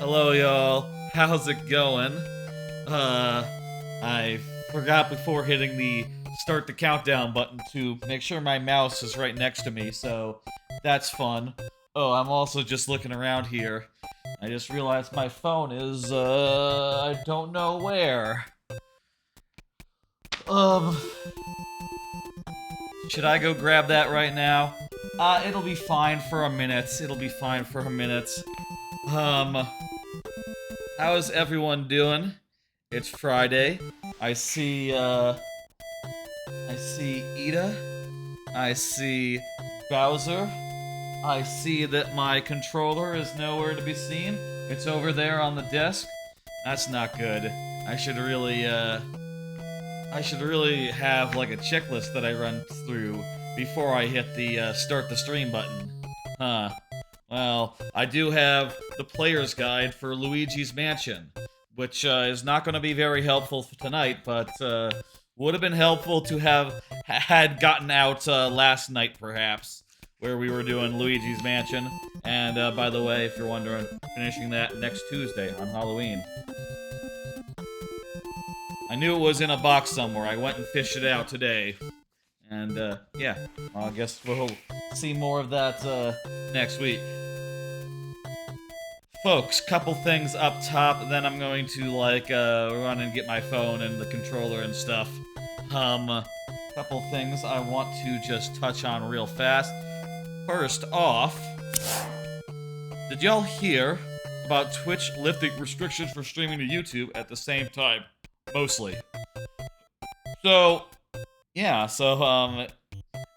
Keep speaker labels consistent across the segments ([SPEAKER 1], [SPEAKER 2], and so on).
[SPEAKER 1] Hello, y'all. How's it going? I forgot before hitting the start the countdown button to make sure my mouse is right next to me, so that's fun. Oh, I'm also just looking around here. I just realized my phone is, I don't know where. Um, should I go grab that right now? It'll be fine for a minute. It'll be fine for a minute. How's everyone doing? It's Friday. I see Ida. I see Bowser. I see that my controller is nowhere to be seen. It's over there on the desk. That's not good. I should really have like a checklist that I run through before I hit the start the stream button. Huh. Well, I do have the player's guide for Luigi's Mansion, which is not going to be very helpful for tonight, but would have been helpful to have had gotten out last night, perhaps, where we were doing Luigi's Mansion. And by the way, if you're wondering, finishing that next Tuesday on Halloween. I knew it was in a box somewhere. I went and fished it out today. And, yeah, I guess we'll see more of that, next week. Folks, couple things up top, then I'm going to, like, run and get my phone and the controller and stuff. Couple things I want to just touch on real fast. First off, did y'all hear about Twitch lifting restrictions for streaming to YouTube at the same time? Mostly. So, yeah, so,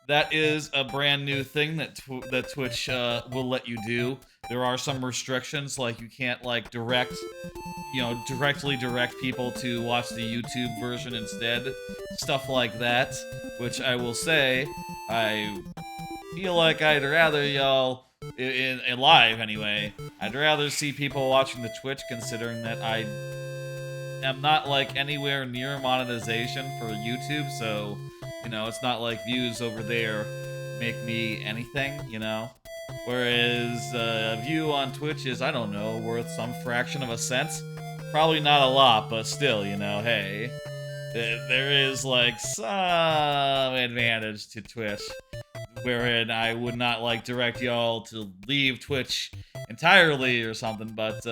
[SPEAKER 1] that is a brand new thing that Twitch will let you do. There are some restrictions, like you can't, like, directly direct people to watch the YouTube version instead. Stuff like that, which I will say, I feel like I'd rather y'all, in live anyway, I'd rather see people watching the Twitch, considering that I am not, like, anywhere near monetization for YouTube, so, you know, it's not like views over there make me anything, you know? Whereas a view on Twitch is, I don't know, worth some fraction of a cent. Probably not a lot, but still, you know, hey. There is, like, some advantage to Twitch, wherein I would not, like, direct y'all to leave Twitch entirely or something, but,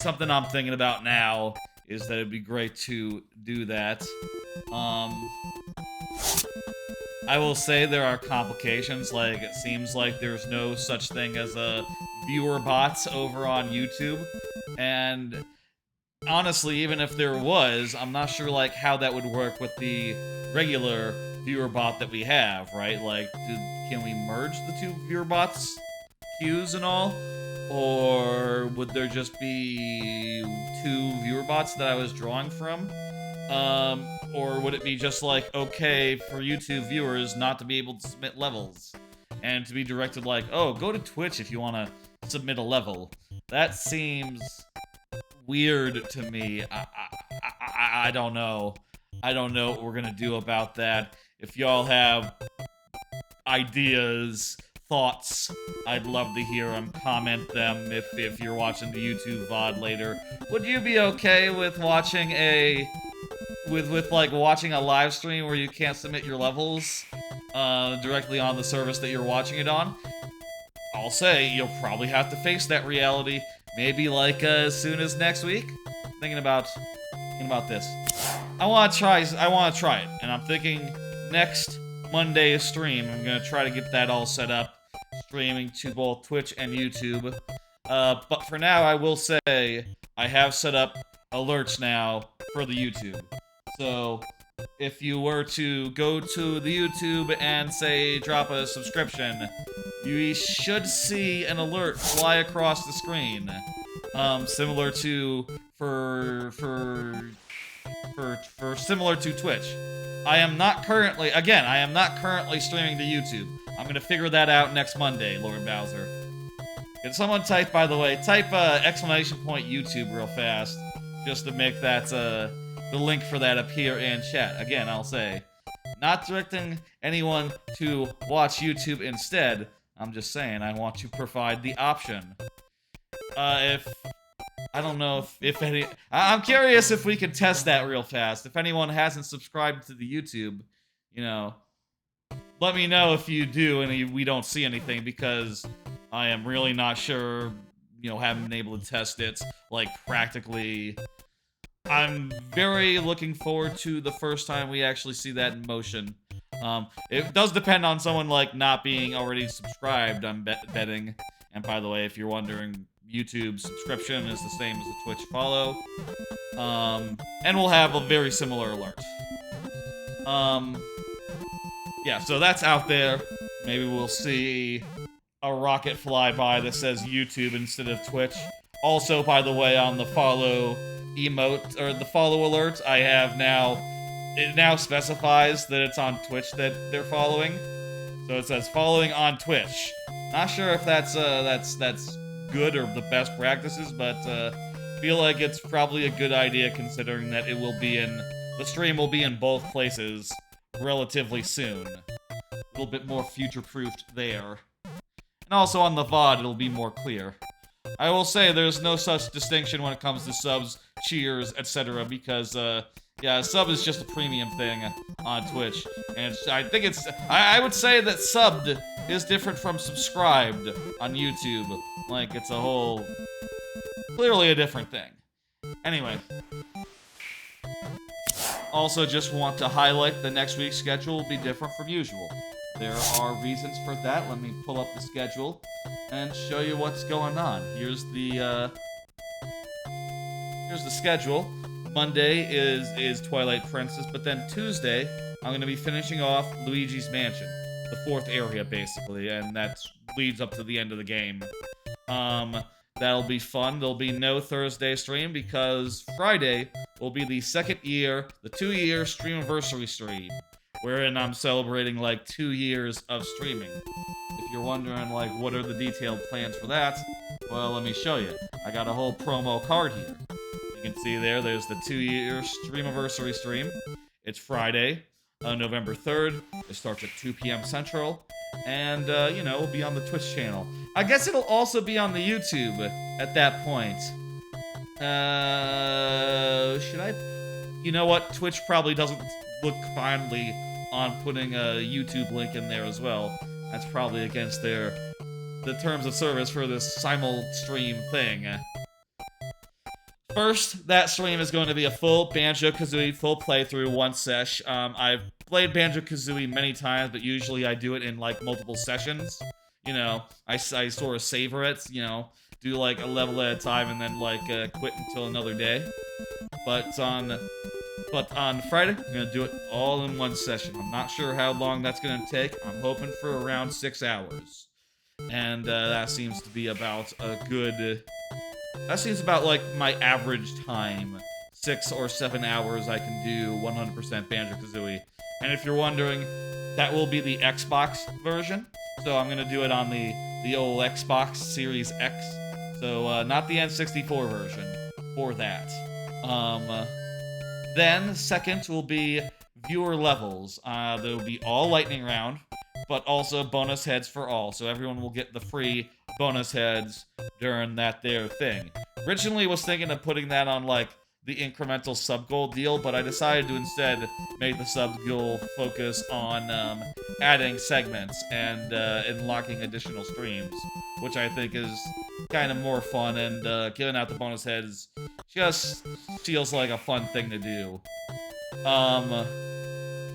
[SPEAKER 1] something I'm thinking about now is that it'd be great to do that. I will say there are complications, like, it seems like there's no such thing as a viewer bots over on YouTube, and honestly, even if there was, I'm not sure, like, how that would work with the regular viewer bot that we have, right? Like, can we merge the two viewer bots, queues and all? Or would there just be two viewer bots that I was drawing from? Or would it be just like, okay, for YouTube viewers not to be able to submit levels? And to be directed like, oh, go to Twitch if you want to submit a level. That seems weird to me. I don't know. I don't know what we're gonna do about that. If y'all have ideas, thoughts, I'd love to hear them. Comment them if you're watching the YouTube VOD later. Would you be okay with watching watching a live stream where you can't submit your levels directly on the service that you're watching it on? I'll say you'll probably have to face that reality, maybe like as soon as next week. Thinking about this. I want to try it, and I'm thinking next Monday's stream, I'm gonna try to get that all set up, streaming to both Twitch and YouTube. But for now, I will say I have set up alerts now for the YouTube. So, if you were to go to the YouTube and, say, drop a subscription, you should see an alert fly across the screen. Similar to, similar to Twitch. I am not currently streaming to YouTube. I'm gonna figure that out next Monday, Lord Bowser. Can someone type, by the way, exclamation point YouTube real fast, just to make that, the link for that appear in chat. Again, I'll say, not directing anyone to watch YouTube instead. I'm just saying I want to provide the option. if I don't know if any. I'm curious if we can test that real fast. If anyone hasn't subscribed to the YouTube, you know, let me know if you do and we don't see anything, because I am really not sure. You know, haven't been able to test it like practically. I'm very looking forward to the first time we actually see that in motion. It does depend on someone like not being already subscribed, I'm betting. And by the way, if you're wondering, YouTube subscription is the same as the Twitch follow. And we'll have a very similar alert. Yeah, so that's out there. Maybe we'll see a rocket fly by that says YouTube instead of Twitch. Also, by the way, on the follow emote, or the follow alert, I have now, it now specifies that it's on Twitch that they're following. So it says following on Twitch. Not sure if that's good or the best practices, but feel like it's probably a good idea considering that it will be in, the stream will be in both places relatively soon. A little bit more future-proofed there. And also on the VOD, it'll be more clear. I will say there's no such distinction when it comes to subs, cheers, etc. because, yeah, sub is just a premium thing on Twitch. And I think it's, I would say that subbed is different from subscribed on YouTube. Like, it's a whole, clearly a different thing. Anyway. Also, just want to highlight the next week's schedule will be different from usual. There are reasons for that. Let me pull up the schedule and show you what's going on. Here's the schedule. Monday is Twilight Princess, but then Tuesday, I'm going to be finishing off Luigi's Mansion. The 4th area, basically, and that leads up to the end of the game. That'll be fun. There'll be no Thursday stream because Friday will be the 2-year Streamiversary stream, wherein I'm celebrating, like, 2 years of streaming. If you're wondering, like, what are the detailed plans for that, well, let me show you. I got a whole promo card here. You can see there's the 2-year Streamiversary stream. It's Friday, November 3rd. It starts at 2 p.m. Central. And, you know, it'll be on the Twitch channel. I guess it'll also be on the YouTube at that point. Should I? You know what? Twitch probably doesn't look kindly on putting a YouTube link in there as well. That's probably against the terms of service for this simul-stream thing. First, that stream is going to be a full Banjo-Kazooie full playthrough, one sesh. I've played Banjo-Kazooie many times, but usually I do it in, like, multiple sessions. You know, I sort of savor it, you know, do, like, a level at a time and then, like, quit until another day. But on Friday, I'm gonna do it all in one session. I'm not sure how long that's gonna take. I'm hoping for around 6 hours. And, that seems to be about a good... That seems about, like, my average time. 6 or 7 hours I can do 100% Banjo-Kazooie. And if you're wondering, that will be the Xbox version. So I'm gonna do it on the old Xbox Series X. So, not the N64 version. For that. Then, second will be viewer levels. There will be all lightning round, but also bonus heads for all. So everyone will get the free bonus heads during that there thing. Originally was thinking of putting that on, like, the incremental sub-goal deal, but I decided to instead make the sub-goal focus on adding segments and unlocking additional streams, which I think is kind of more fun, and giving out the bonus heads just feels like a fun thing to do.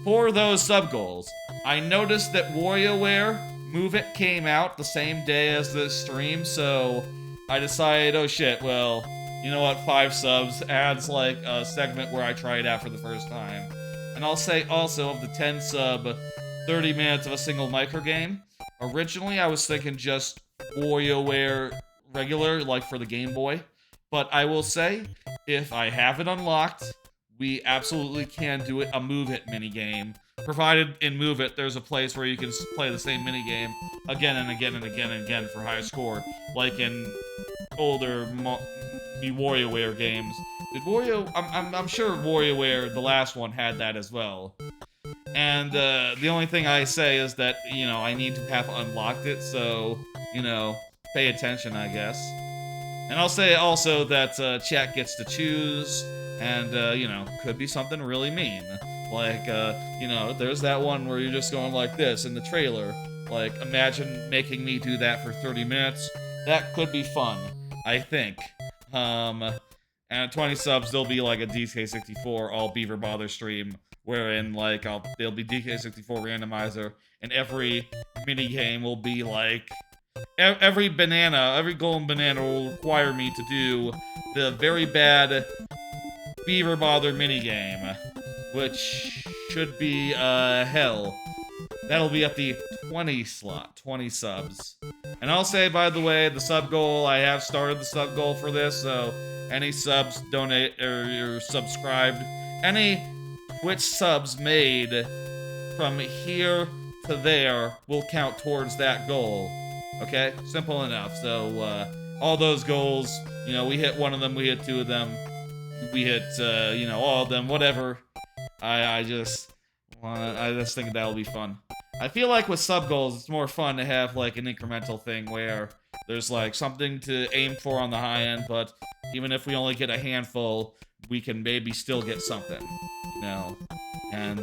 [SPEAKER 1] For those sub-goals, I noticed that WarioWare Move It came out the same day as this stream, so I decided, oh shit, well, you know what, 5 subs adds, like, a segment where I try it out for the first time. And I'll say also, of the 10 sub, 30 minutes of a single microgame, originally I was thinking just WarioWare regular, like for the Game Boy. But I will say, if I have it unlocked, we absolutely can do it a Move It minigame. Provided in Move It, there's a place where you can play the same minigame again and again and again and again for high score, like in older WarioWare games. I'm sure WarioWare, the last one, had that as well. And the only thing I say is that, you know, I need to have unlocked it, so, you know, pay attention, I guess. And I'll say also that chat gets to choose, and, you know, could be something really mean. Like, you know, there's that one where you're just going like this in the trailer. Like, imagine making me do that for 30 minutes. That could be fun, I think. And at 20 subs, there'll be like a DK64 all Beaver Bother stream, wherein, like, there'll be DK64 randomizer, and every minigame will be like... Every golden banana will require me to do the very bad Beaver Bother minigame, which should be, hell. That'll be at the 20 slot, 20 subs. And I'll say, by the way, the sub goal, I have started the sub goal for this, so any subs donate or subscribed, any Twitch subs made from here to there will count towards that goal. Okay? Simple enough. So, all those goals, you know, we hit one of them, we hit two of them, we hit, you know, all of them, whatever. I just think that'll be fun. I feel like with sub goals, it's more fun to have, like, an incremental thing where there's, like, something to aim for on the high end, but even if we only get a handful, we can maybe still get something, you know? And,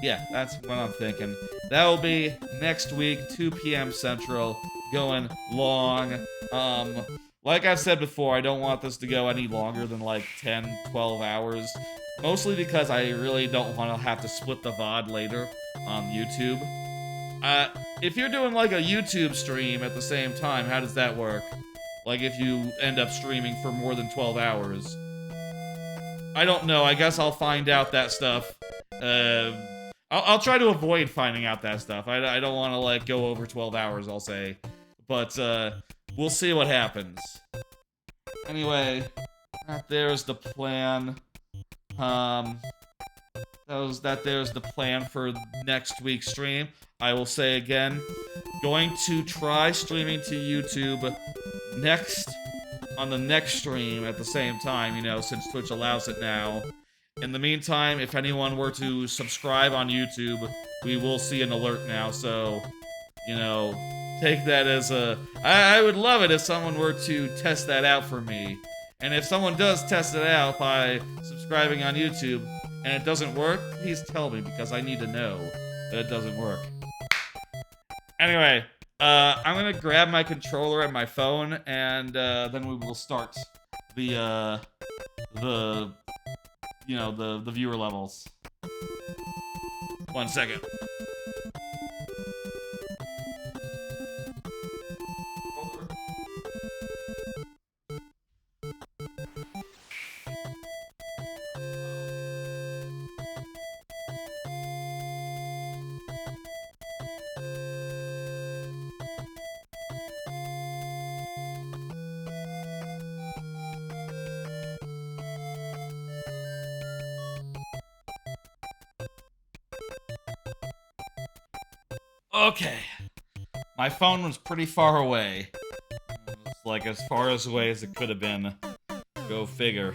[SPEAKER 1] yeah, that's what I'm thinking. That'll be next week, 2 p.m. Central, going long. Like I said before, I don't want this to go any longer than, like, 10, 12 hours. Mostly because I really don't want to have to split the VOD later on YouTube. If you're doing, like, a YouTube stream at the same time, how does that work? Like, if you end up streaming for more than 12 hours. I don't know, I guess I'll find out that stuff. I'll try to avoid finding out that stuff. I don't want to, like, go over 12 hours, I'll say. But, we'll see what happens. Anyway, there's the plan. There's the plan for next week's stream. I will say again, going to try streaming to YouTube on the next stream at the same time, you know, since Twitch allows it now. In the meantime, if anyone were to subscribe on YouTube, we will see an alert now, so, you know, take that as a... I would love it if someone were to test that out for me. And if someone does test it out by subscribing on YouTube, and it doesn't work, please tell me, because I need to know that it doesn't work. Anyway, I'm gonna grab my controller and my phone, and then we will start the viewer levels. 1 second. Okay. My phone was pretty far away. It's like as far away as it could have been. Go figure.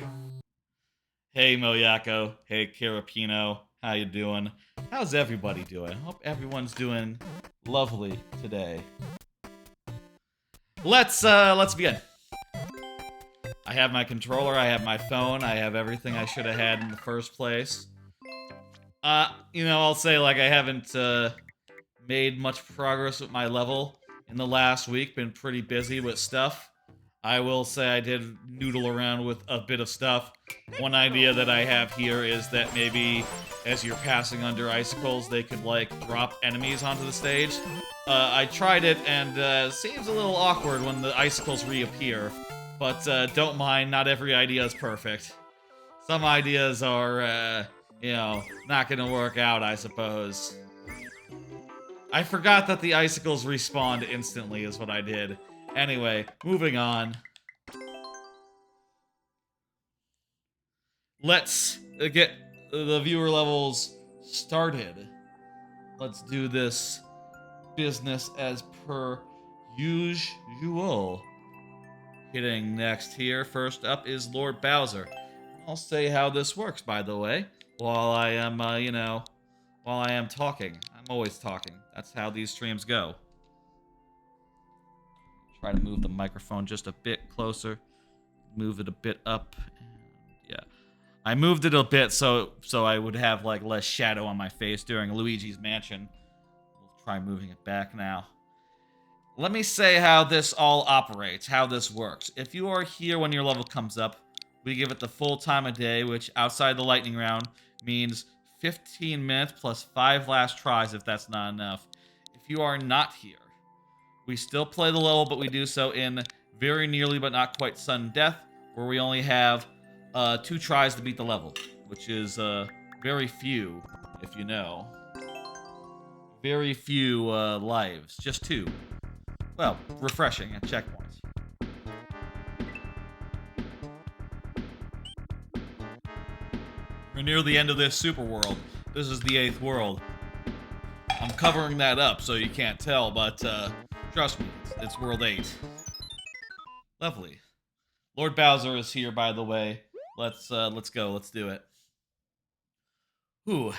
[SPEAKER 1] Hey Moyako. Hey Carapino. How you doing? How's everybody doing? Hope everyone's doing lovely today. Let's begin. I have my controller, I have my phone, I have everything I should have had in the first place. You know, I'll say, like, I haven't, made much progress with my level in the last week, been pretty busy with stuff. I will say I did noodle around with a bit of stuff. One idea that I have here is that maybe as you're passing under icicles, they could, like, drop enemies onto the stage. I tried it, and it seems a little awkward when the icicles reappear. But don't mind, not every idea is perfect. Some ideas are, you know, not gonna work out, I suppose. I forgot that the icicles respawned instantly is what I did. Anyway, moving on. Let's get the viewer levels started. Let's do this business as per usual. Hitting next here. First up is Lord Bowser. I'll say how this works, by the way, while I am, you know, while I am talking. I'm always talking. That's how these streams go. Try to move the microphone just a bit closer. Move it a bit up. Yeah. I moved it a bit so I would have like less shadow on my face during Luigi's Mansion. We'll try moving it back now. Let me say how this all operates, how this works. If you are here when your level comes up, we give it the full time of day, which outside the lightning round means 15 minutes plus 5 last tries if that's not enough. If you are not here, we still play the level, but we do so in very nearly but not quite sudden death, where we only have 2 tries to beat the level, which is very few, if you know. Very few lives, just 2. Well, refreshing at checkpoints. We're near the end of this super world. This is the 8th world. I'm covering that up so you can't tell, but trust me, it's world 8. Lovely. Lord Bowser is here, by the way. Let's go. Let's do it. Whew.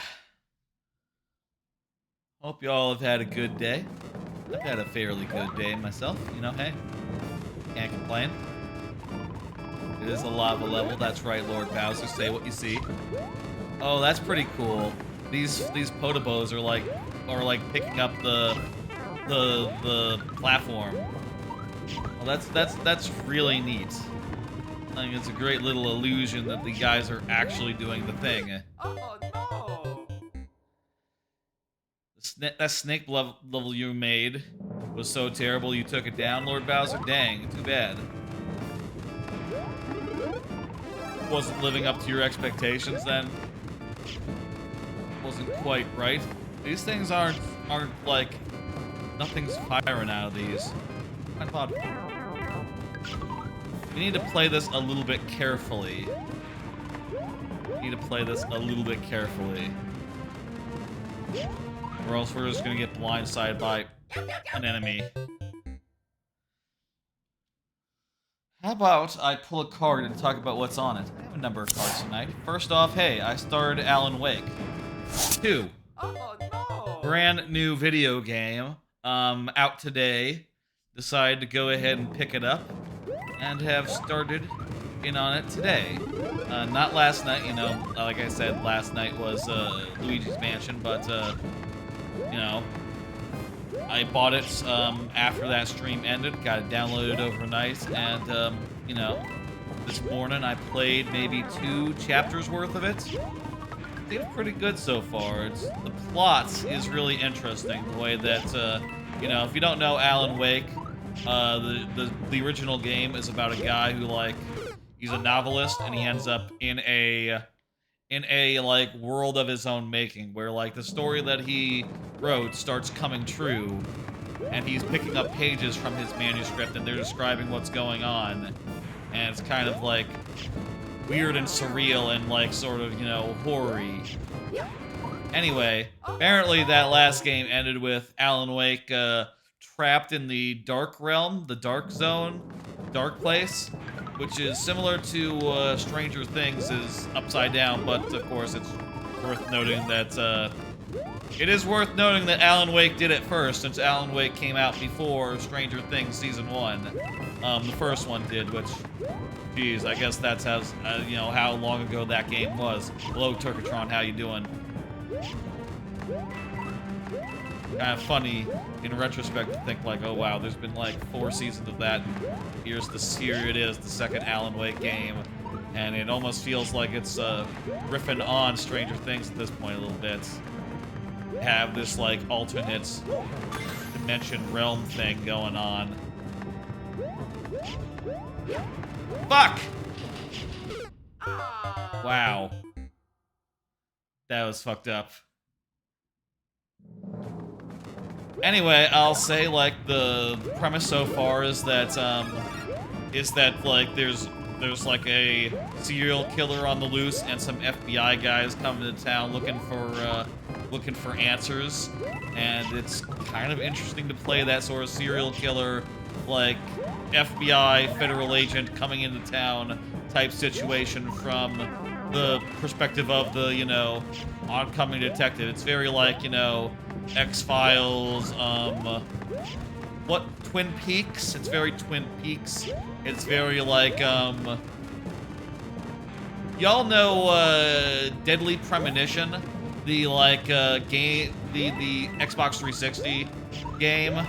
[SPEAKER 1] Hope y'all have had a good day. I've had a fairly good day myself, you know, hey. Can't complain. It is a lava level, that's right, Lord Bowser, say what you see. Oh, that's pretty cool. These potobos are like picking up the platform. Well, that's really neat. I think it's a great little illusion that the guys are actually doing the thing.
[SPEAKER 2] Oh no!
[SPEAKER 1] That snake level you made was so terrible you took it down, Lord Bowser? Dang, too bad. Wasn't living up to your expectations then? Wasn't quite right. These things aren't like, nothing's firing out of these. I thought we need to play this a little bit carefully. Or else we're just gonna get blindsided by an enemy. How about I pull a card and talk about what's on it? I have a number of cards tonight. First off, hey, I started Alan Wake 2.
[SPEAKER 2] Oh no!
[SPEAKER 1] Brand new video game. Out today. Decided to go ahead and pick it up and have started in on it today. Not last night, you know, like I said, last night was Luigi's Mansion, but you know, I bought it after that stream ended, got it downloaded overnight, and you know, this morning I played maybe 2 chapters worth of it. It's pretty good so far. The plot is really interesting, the way that you know, if you don't know Alan Wake, the original game is about a guy who, like, he's a novelist and he ends up in a like world of his own making, where like the story that he wrote starts coming true, and he's picking up pages from his manuscript and they're describing what's going on, and it's kind of like weird and surreal and like sort of, you know, horror-y. Anyway, apparently that last game ended with Alan Wake trapped in the dark realm, the dark zone, dark place, which is similar to Stranger Things is upside down, but of course it's worth noting that it is worth noting that Alan Wake did it first, since Alan Wake came out before Stranger Things Season 1. The first one did, which, geez, I guess that's how, you know, how long ago that game was. Hello, Turkatron, how you doing? Kind of funny in retrospect to think like, oh wow, there's been like 4 seasons of that, and here it is, the second Alan Wake game, and it almost feels like it's riffing on Stranger Things at this point a little bit. Have this like alternate dimension realm thing going on. Fuck! Wow. That was fucked up. Anyway, I'll say, like, the premise so far is that like there's like a serial killer on the loose and some FBI guys coming to town looking for answers, and it's kind of interesting to play that sort of serial killer, like FBI federal agent coming into town type situation from the perspective of the, you know, oncoming detective. It's very like, you know, X-Files, what, Twin Peaks? It's very Twin Peaks. It's very like, y'all know, Deadly Premonition? The, like, game, the Xbox 360 game?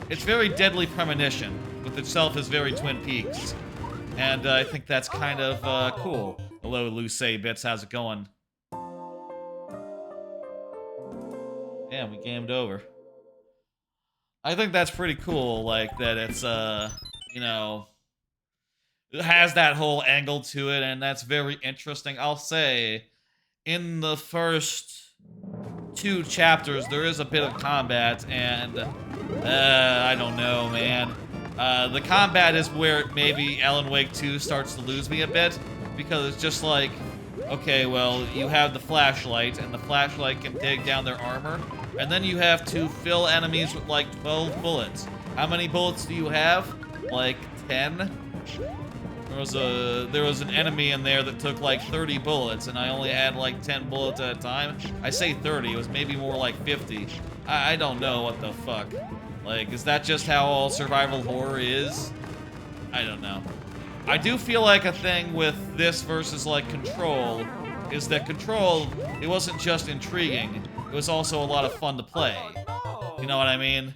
[SPEAKER 1] It's very Deadly Premonition, with itself is very Twin Peaks. And I think that's kind of, cool. Hello, Luce Bits, how's it going? Damn, we gamed over. I think that's pretty cool, like, that it's, you know, it has that whole angle to it, and that's very interesting. I'll say, in the first 2 chapters, there is a bit of combat, and, I don't know, man. The combat is where maybe Alan Wake 2 starts to lose me a bit, because it's just like, okay, well, you have the flashlight, and the flashlight can take down their armor, and then you have to fill enemies with like 12 bullets. How many bullets do you have? Like 10? There was an enemy in there that took like 30 bullets, and I only had like 10 bullets at a time. I say 30, it was maybe more like 50. I don't know what the fuck. Like, is that just how all survival horror is? I don't know. I do feel like a thing with this versus like Control is that Control, it wasn't just intriguing, it was also a lot of fun to play. You know what I mean?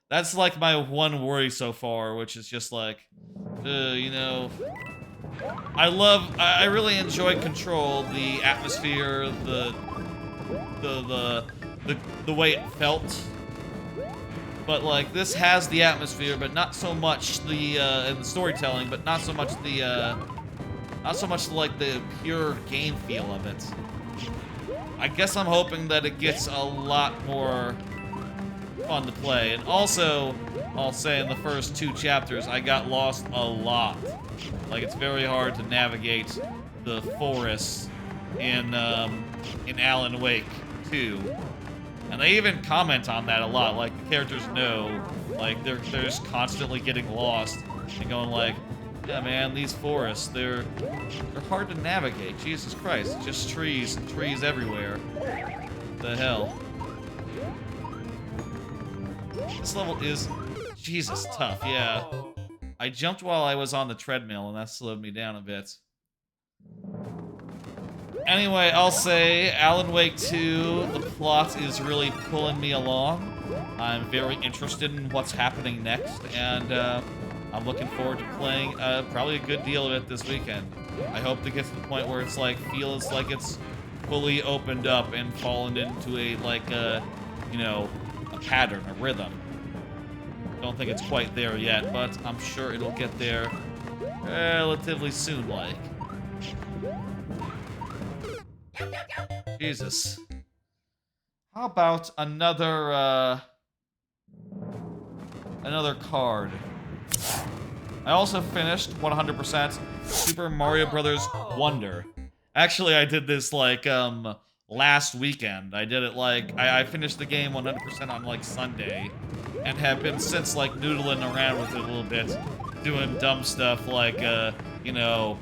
[SPEAKER 1] That's like my one worry so far, which is just like, you know, I really enjoy Control, the atmosphere, the way it felt. But like this has the atmosphere, but not so much the and the storytelling, but not so much the like the pure game feel of it. I guess I'm hoping that it gets a lot more fun to play. And also, I'll say in the first 2 chapters, I got lost a lot. Like it's very hard to navigate the forest in Alan Wake 2. And they even comment on that a lot, like the characters know, like they're just constantly getting lost and going like, yeah man, these forests, they're hard to navigate, Jesus Christ, just trees and trees everywhere. The hell. This level is, Jesus, tough, yeah. I jumped while I was on the treadmill and that slowed me down a bit. Anyway, I'll say Alan Wake 2, the plot is really pulling me along. I'm very interested in what's happening next, and I'm looking forward to playing probably a good deal of it this weekend. I hope to get to the point where it's like, feels like it's fully opened up and fallen into a, like, you know, a pattern, a rhythm. Don't think it's quite there yet, but I'm sure it'll get there relatively soon, like. Jesus. How about another card? I also finished 100% Super Mario Brothers Wonder. Actually, I did this like last weekend. I did it like I finished the game 100% on like Sunday, and have been since like noodling around with it a little bit, doing dumb stuff like you know,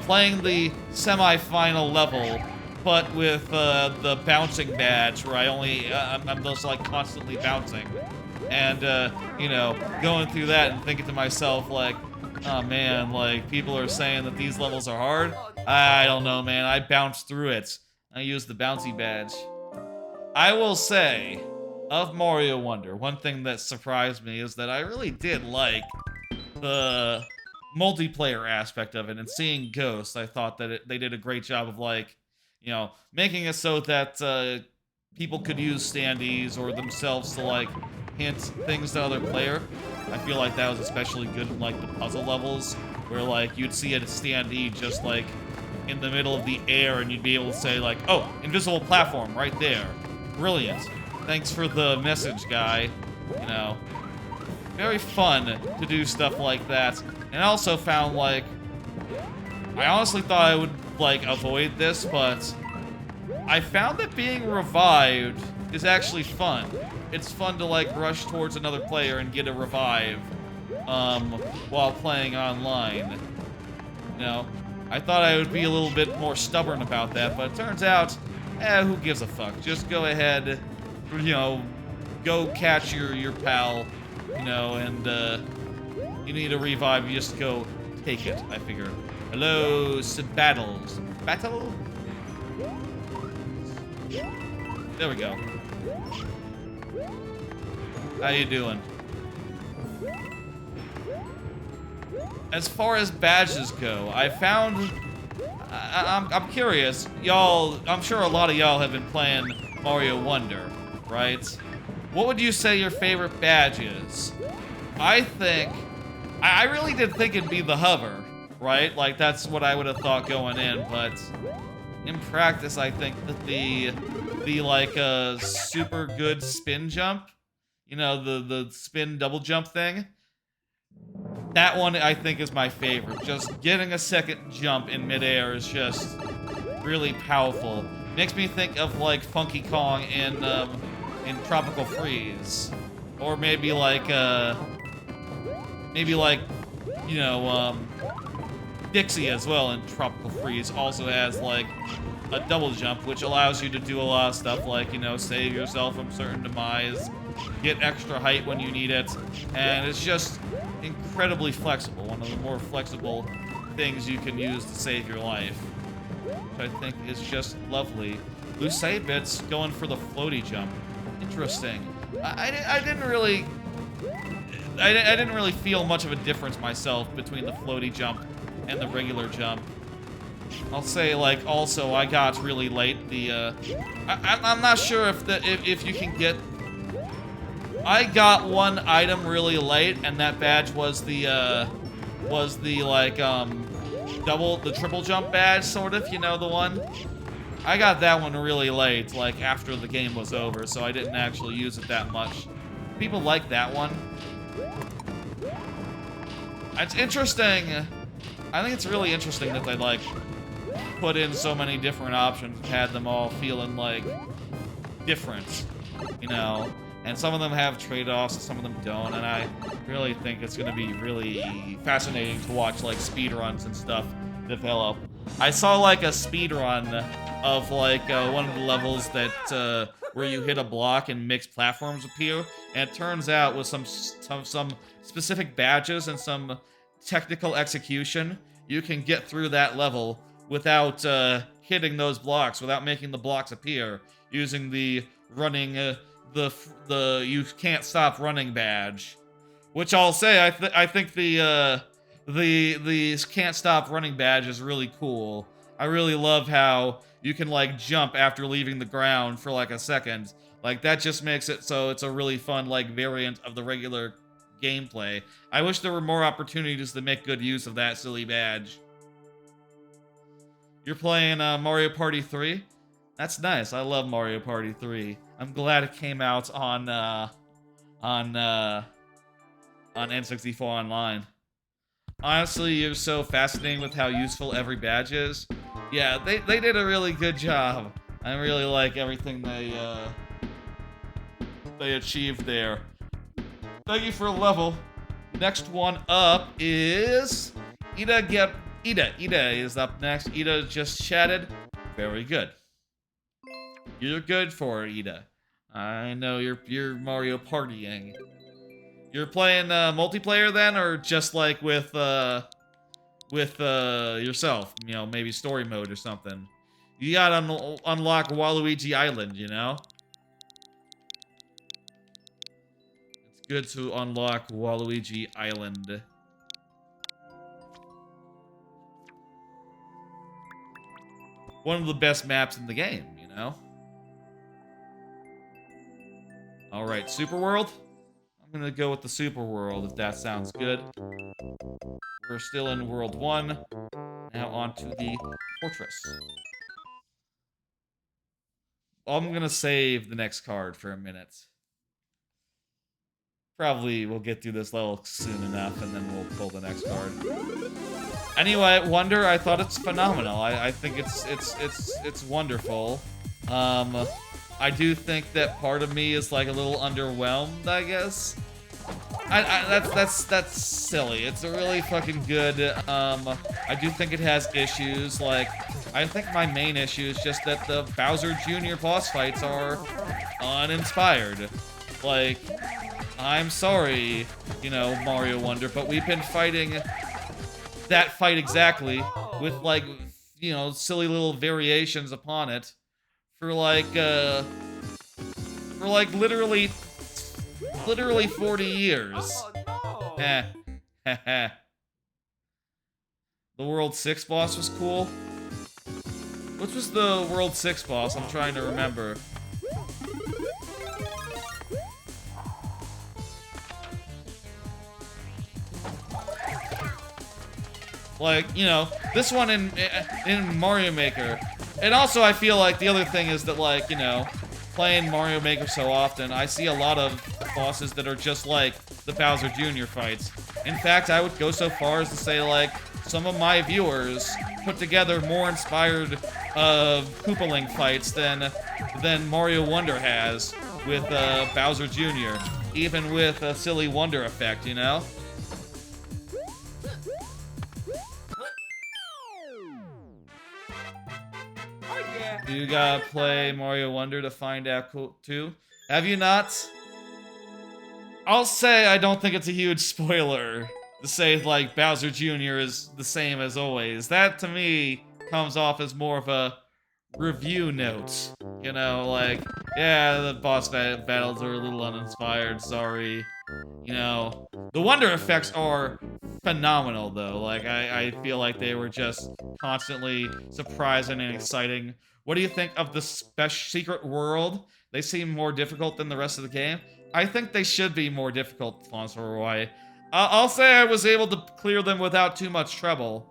[SPEAKER 1] playing the semi-final level, but with the bouncing badge, where I'm just like constantly bouncing, and you know, going through that and thinking to myself like, oh man, like people are saying that these levels are hard. I don't know, man. I bounced through it. I used the bouncy badge. I will say, of Mario Wonder, one thing that surprised me is that I really did like the multiplayer aspect of it, and seeing Ghosts, I thought that they did a great job of, like, you know, making it so that people could use standees or themselves to, like, hint things to other player. I feel like that was especially good in, like, the puzzle levels, where, like, you'd see a standee just, like, in the middle of the air, and you'd be able to say, like, oh, invisible platform right there. Brilliant. Thanks for the message, guy. You know, very fun to do stuff like that. And I also found, like, I honestly thought I would, like, avoid this, but I found that being revived is actually fun. It's fun to, like, rush towards another player and get a revive, while playing online. You know, I thought I would be a little bit more stubborn about that, but it turns out, who gives a fuck? Just go ahead, you know, go catch your pal, you know, and you need a revive, you just go take it, I figure. Hello, Sabattle. Battle? There we go. How you doing? As far as badges go, I found... I'm curious. Y'all, I'm sure a lot of y'all have been playing Mario Wonder, right? What would you say your favorite badge is? I think... I really did think it'd be the hover, right? Like, that's what I would have thought going in, but... in practice, I think that the like, super good spin jump, you know, the spin double jump thing, that one I think is my favorite. Just getting a second jump in midair is just really powerful. Makes me think of like Funky Kong in Tropical Freeze, or maybe like you know, Dixie as well in Tropical Freeze also has like a double jump, which allows you to do a lot of stuff like, you know, save yourself from certain demise, get extra height when you need it, and it's just incredibly flexible. One of the more flexible things you can use to save your life, which I think is just lovely. Loose 8-bits going for the floaty jump. Interesting. I didn't really feel much of a difference myself between the floaty jump and the regular jump. I'll say, like, also I got really late. I'm not sure if you can get. I got one item really late, and that badge was the like the triple jump badge, sort of. You know, the one. I got that one really late, like after the game was over, so I didn't actually use it that much. People like that one. It's interesting. I think it's really interesting that they, like, put in so many different options and had them all feeling, like, different, you know? And some of them have trade-offs and some of them don't, and I really think it's going to be really fascinating to watch, like, speedruns and stuff develop. I saw, like, a speedrun of, like, one of the levels that, where you hit a block and mixed platforms appear, and it turns out with some specific badges and some technical execution, you can get through that level without hitting those blocks, without making the blocks appear, using the running, the you can't stop running badge. Which I'll say, I think the can't stop running badge is really cool. I really love how you can, like, jump after leaving the ground for, like, a second. Like, that just makes it so it's a really fun, like, variant of the regular gameplay. I wish there were more opportunities to make good use of that silly badge. You're playing Mario Party 3? That's nice. I love Mario Party 3. I'm glad it came out on N64 Online. Honestly, you're so fascinating with how useful every badge is. Yeah, they did a really good job. I really like everything they achieved there. Thank you for the level. Next one up is Ida. Ida is up next. Ida just chatted. Very good. You're good for it, Ida. I know you're Mario Partying. You're playing multiplayer then, or just like with yourself? You know, maybe story mode or something. You gotta unlock Waluigi Island, you know. It's good to unlock Waluigi Island. One of the best maps in the game, you know? Alright, Super World? I'm gonna go with the Super World, if that sounds good. We're still in World 1. Now on to the Fortress. I'm gonna save the next card for a minute. Probably we'll get through this level soon enough, and then we'll pull the next card. Anyway, Wonder, I thought it's phenomenal. I think it's wonderful. I do think that part of me is like a little underwhelmed, I guess. That's silly. It's a really fucking good. I do think it has issues. Like, I think my main issue is just that the Bowser Jr. boss fights are uninspired. Like, I'm sorry, you know, Mario Wonder, but we've been fighting that fight exactly with, like, you know, silly little variations upon it for literally 40 years.
[SPEAKER 2] Oh no!
[SPEAKER 1] Eh. Heh. The World 6 boss was cool. Which was the World 6 boss? I'm trying to remember. Like, you know, this one in Mario Maker. And also, I feel like the other thing is that, like, you know, playing Mario Maker so often, I see a lot of bosses that are just like the Bowser Jr. fights. In fact, I would go so far as to say, like, some of my viewers put together more inspired Koopaling fights than Mario Wonder has with Bowser Jr. Even with a silly Wonder effect, you know? You gotta play Mario Wonder to find out too. Have you not? I'll say I don't think it's a huge spoiler to say, like, Bowser Jr. is the same as always. That, to me, comes off as more of a review note. You know, like, yeah, the boss battles are a little uninspired, sorry. You know, the Wonder effects are phenomenal, though. Like, I feel like they were just constantly surprising and exciting. What do you think of the secret world? They seem more difficult than the rest of the game. I think they should be more difficult, Fonsoroy. I'll say I was able to clear them without too much trouble.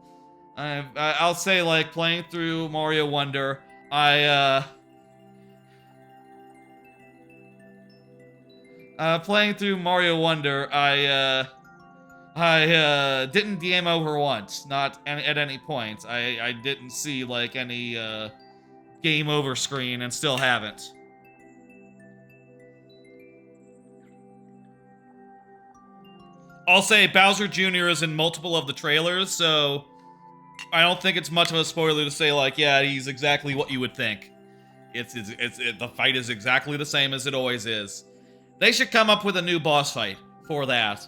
[SPEAKER 1] I'll say, like, playing through Mario Wonder, playing through Mario Wonder, I didn't game over once, not at any point. I didn't see, like, any, game over screen and still haven't. I'll say Bowser Jr. is in multiple of the trailers, so I don't think it's much of a spoiler to say, like, yeah, he's exactly what you would think. The fight is exactly the same as it always is. They should come up with a new boss fight for that.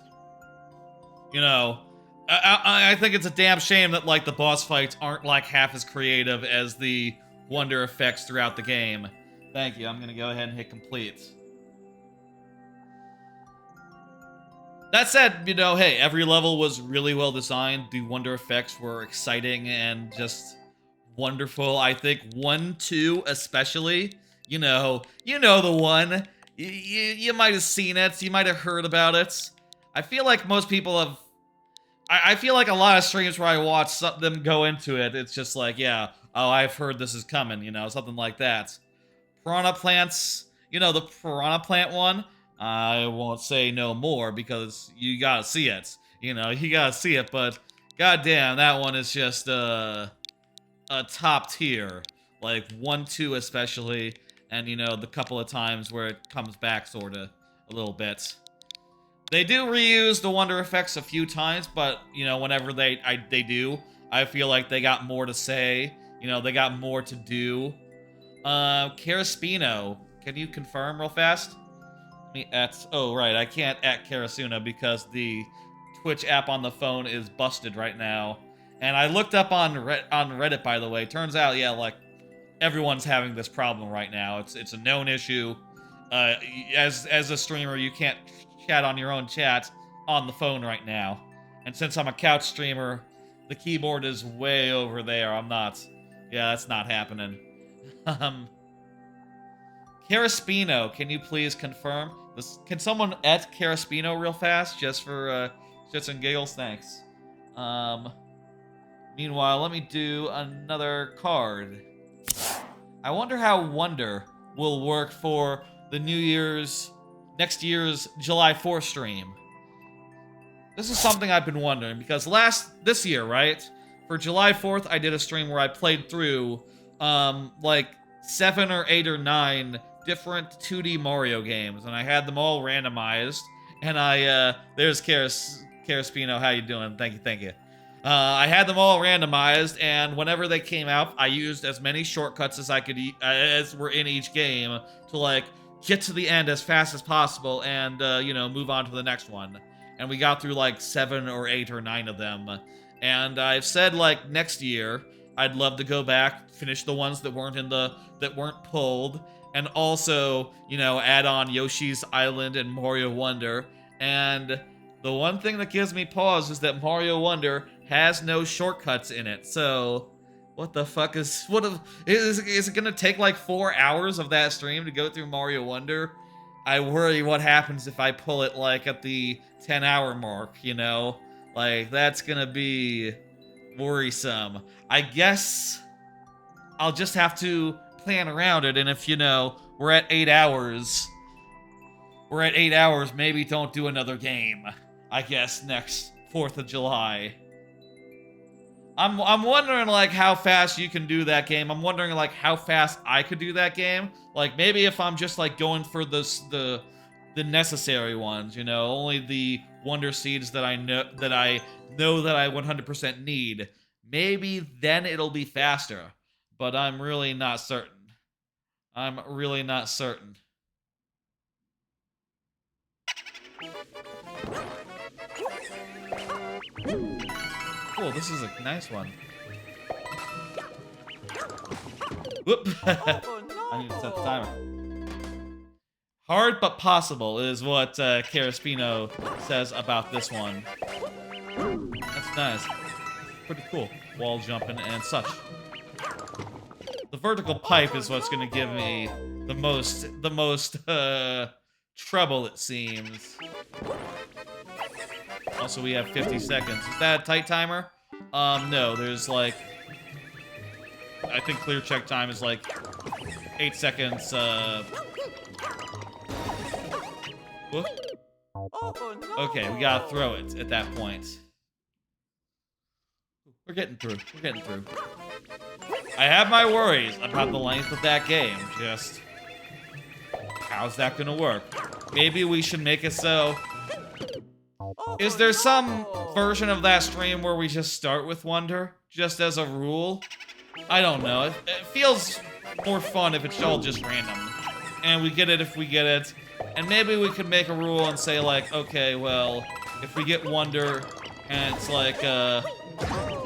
[SPEAKER 1] You know, I think it's a damn shame that, like, the boss fights aren't, like, half as creative as the Wonder effects throughout the game. Thank you, I'm gonna go ahead and hit complete. That said, you know, hey, every level was really well designed. The Wonder effects were exciting and just wonderful. I think 1, 2 especially, you know the one. You might have seen it, you might have heard about it. I feel like most people have... I feel like a lot of streams where I watch them go into it, it's just like, yeah, oh, I've heard this is coming, you know, something like that. Piranha plants, you know, the piranha plant one, I won't say no more because you gotta see it. You know, you gotta see it, but goddamn, that one is just a top tier. Like 1, 2 especially, and you know, the couple of times where it comes back sorta a little bit. They do reuse the Wonder effects a few times, but you know, whenever they do, I feel like they got more to say. You know, they got more to do. Karaspino, can you confirm real fast? Oh, right, I can't at Karasuna because the Twitch app on the phone is busted right now. And I looked up on Reddit, by the way. Turns out, yeah, like, everyone's having this problem right now. It's a known issue. As a streamer, you can't chat on your own chat on the phone right now. And since I'm a couch streamer, the keyboard is way over there. I'm not... Yeah, that's not happening. Karaspino, can you please confirm? Can someone at Karaspino real fast, just for shits and giggles? Thanks. Meanwhile, let me do another card. I wonder how Wonder will work for the next year's July 4th stream. This is something I've been wondering, because this year, right? For July 4th, I did a stream where I played through, like, 7 or 8 or 9 different 2D Mario games, and I had them all randomized, and there's Karaspino, how you doing? Thank you. I had them all randomized, and whenever they came out, I used as many shortcuts as I could, as were in each game, to, like, get to the end as fast as possible and, you know, move on to the next one. And we got through like 7 or 8 or 9 of them. And I've said like next year, I'd love to go back, finish the ones that weren't pulled, and also, you know, add on Yoshi's Island and Mario Wonder. And the one thing that gives me pause is that Mario Wonder has no shortcuts in it. So, what the fuck is it gonna take like 4 hours of that stream to go through Mario Wonder? I worry what happens if I pull it like at the 10-hour mark, you know? Like, that's gonna be worrisome. I guess I'll just have to plan around it, and if, you know, we're at 8 hours, maybe don't do another game, I guess, next 4th of July. I'm wondering, like, how fast you can do that game. I'm wondering, like, how fast I could do that game. Like, maybe if I'm just, like, going for the necessary ones, you know, only the Wonder Seeds that I know that I 100% need. Maybe then it'll be faster. But I'm really not certain. Cool, this is a nice one. Whoop! I need to set the timer. Hard but possible is what Caraspino says about this one. That's nice. Pretty cool. Wall jumping and such. The vertical pipe is what's gonna give me the most trouble, it seems. Also, we have 50 seconds. Is that a tight timer? No, there's like... I think clear check time is like 8 seconds, Whoop. Okay, we gotta throw it at that point. We're getting through. I have my worries about the length of that game. Just... how's that gonna work? Maybe we should make it so... Is there some version of that stream where we just start with Wonder? Just as a rule? I don't know. It feels more fun if it's all just random. And we get it if we get it. And maybe we could make a rule and say, like, okay, well, if we get Wonder and it's like,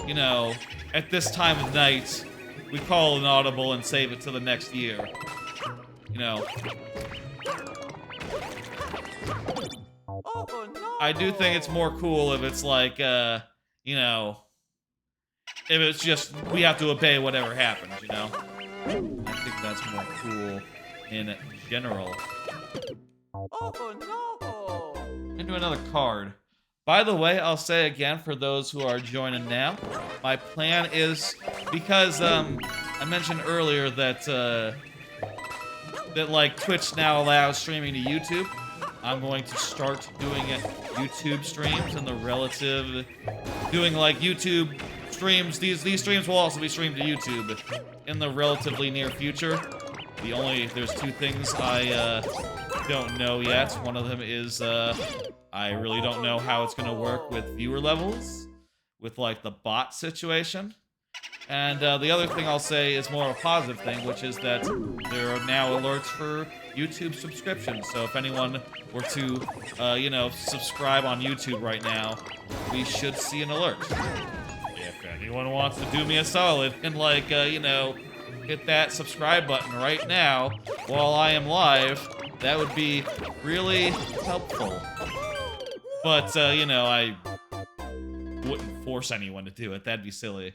[SPEAKER 1] you know, at this time of night, we call an audible and save it to the next year. You know. I do think it's more cool if it's like, you know, if it's just, we have to obey whatever happens, you know? I think that's more cool in general. Into another card. By the way, I'll say again for those who are joining now, my plan is, because I mentioned earlier that that like Twitch now allows streaming to YouTube. I'm going to start doing YouTube streams in the relative, doing like YouTube streams. These streams will also be streamed to YouTube in the relatively near future. There's 2 things I don't know yet. One of them is I really don't know how it's gonna work with viewer levels, with like the bot situation. And the other thing I'll say is more of a positive thing, which is that there are now alerts for YouTube subscriptions. So if anyone were to, you know, subscribe on YouTube right now, we should see an alert. If anyone wants to do me a solid and, like, you know, hit that subscribe button right now while I am live, that would be really helpful. But, you know, I wouldn't force anyone to do it. That'd be silly.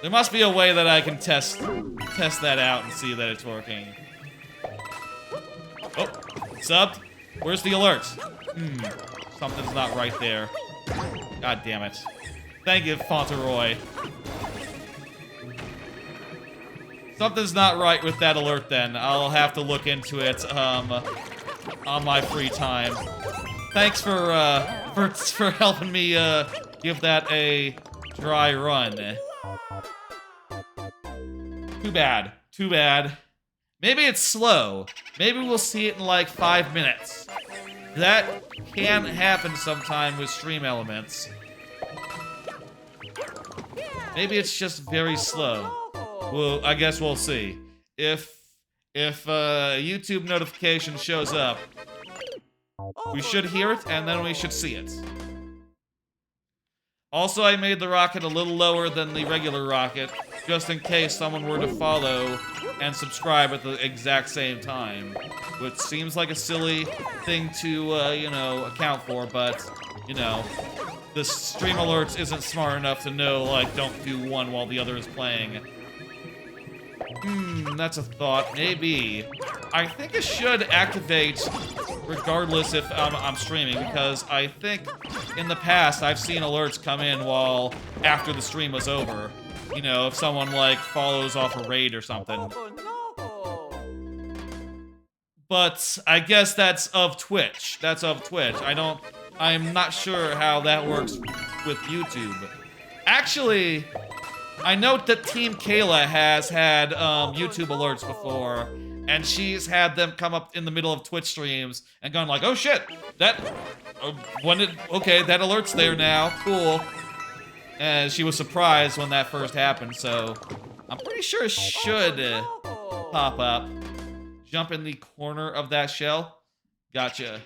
[SPEAKER 1] There must be a way that I can test that out and see that it's working. Oh, subbed? Where's the alert? Something's not right there. God damn it. Thank you, Fauntleroy. Something's not right with that alert then. I'll have to look into it on my free time. Thanks for helping me give that a dry run. Too bad. Too bad. Maybe it's slow. Maybe we'll see it in like 5 minutes. That can happen sometime with stream elements. Maybe it's just very slow. Well, I guess we'll see. If If a YouTube notification shows up, we should hear it, and then we should see it. Also, I made the rocket a little lower than the regular rocket, just in case someone were to follow and subscribe at the exact same time. Which seems like a silly thing to, you know, account for, but, you know, the stream alerts isn't smart enough to know, like, don't do one while the other is playing. That's a thought. Maybe. I think it should activate regardless if I'm streaming, because I think in the past I've seen alerts come in while after the stream was over. You know, if someone, like, follows off a raid or something. But I guess that's of Twitch. That's of Twitch. I'm not sure how that works with YouTube. Actually, I note that Team Kayla has had YouTube alerts before, and she's had them come up in the middle of Twitch streams and gone like, oh shit, that, okay, that alert's there now, cool. And she was surprised when that first happened, so I'm pretty sure it should pop up. Jump in the corner of that shell. Gotcha.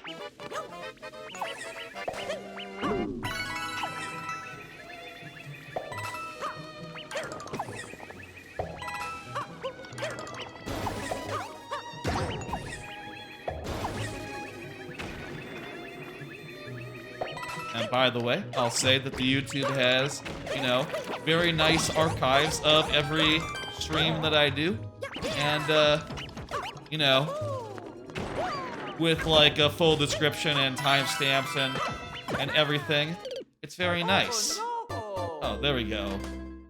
[SPEAKER 1] And by the way, I'll say that the YouTube has, you know, very nice archives of every stream that I do. And, you know, with like a full description and timestamps and everything. It's very nice. Oh, there we go.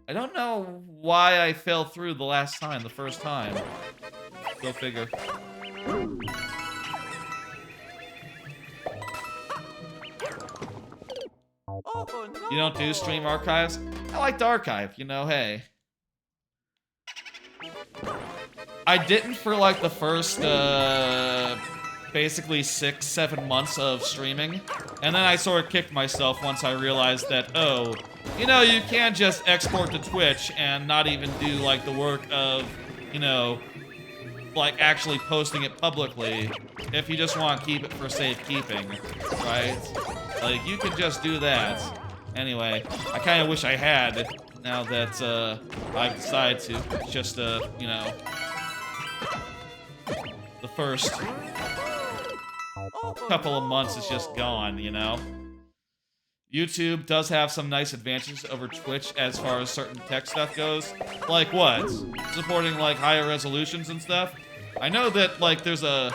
[SPEAKER 1] I don't know why I fell through the first time. Go figure. You don't do stream archives? I like to archive, you know, hey. I didn't for like the first, basically 6-7 months of streaming. And then I sort of kicked myself once I realized that, oh, you know, you can't just export to Twitch and not even do like the work of, you know, like actually posting it publicly if you just want to keep it for safekeeping, right? Like, you could just do that. Anyway, I kind of wish I had, now that I've decided to. It's just, you know, the first couple of months is just gone, you know? YouTube does have some nice advantages over Twitch as far as certain tech stuff goes. Like what? Supporting, like, higher resolutions and stuff? I know that, like, there's a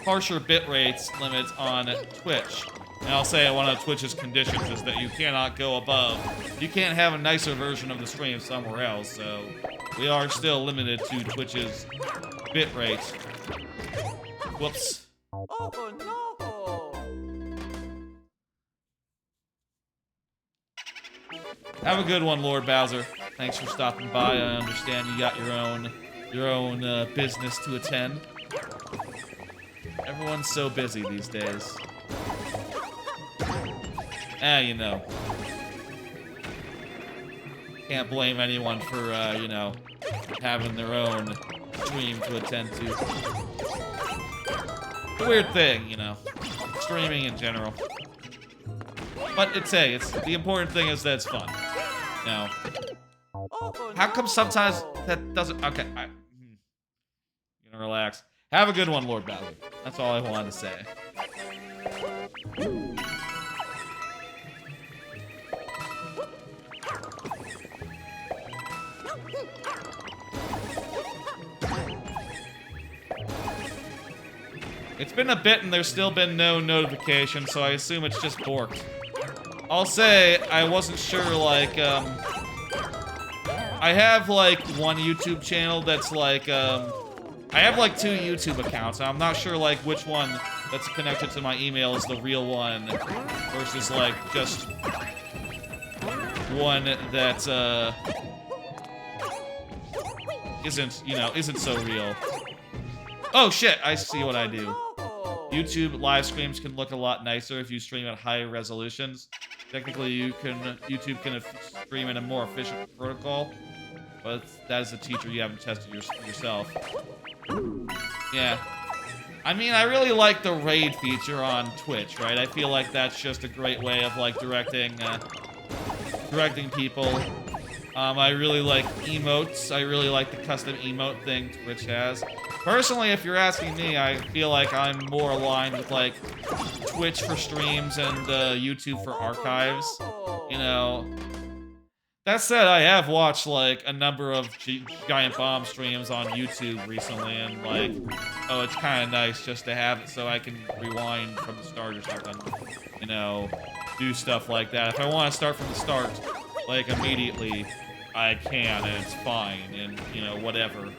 [SPEAKER 1] harsher bitrate limit on Twitch. And I'll say one of Twitch's conditions is that you cannot go above. You can't have a nicer version of the stream somewhere else, so we are still limited to Twitch's bitrate. Whoops.
[SPEAKER 2] Oh no!
[SPEAKER 1] Have a good one, Lord Bowser. Thanks for stopping by. I understand you got your own business to attend. Everyone's so busy these days. You know. Can't blame anyone for, you know, having their own stream to attend to. It's a weird thing, you know. Streaming in general. But it's the important thing is that it's fun. Now, how come sometimes that doesn't... Okay, you know, relax. Have a good one, Lord Bowser. That's all I wanted to say. It's been a bit and there's still been no notification, so I assume it's just borked. I'll say, I wasn't sure, like, I have, like, one YouTube channel that's, like, I have, like, 2 YouTube accounts, and I'm not sure, like, which one that's connected to my email is the real one versus, like, just one that, isn't, you know, isn't so real. Oh, shit, I see what I do. YouTube live streams can look a lot nicer if you stream at higher resolutions. Technically, YouTube can stream in a more efficient protocol, but that is a teacher you haven't tested yourself. Yeah. I mean, I really like the raid feature on Twitch, right? I feel like that's just a great way of, like, directing people. I really like emotes. I really like the custom emote thing Twitch has. Personally, if you're asking me, I feel like I'm more aligned with, like, Twitch for streams and YouTube for archives. You know. That said, I have watched, like, a number of Giant Bomb streams on YouTube recently, and, like, oh, it's kind of nice just to have it so I can rewind from the start or something. You know, do stuff like that. If I want to start from the start, like, immediately, I can, and it's fine, and, you know, whatever.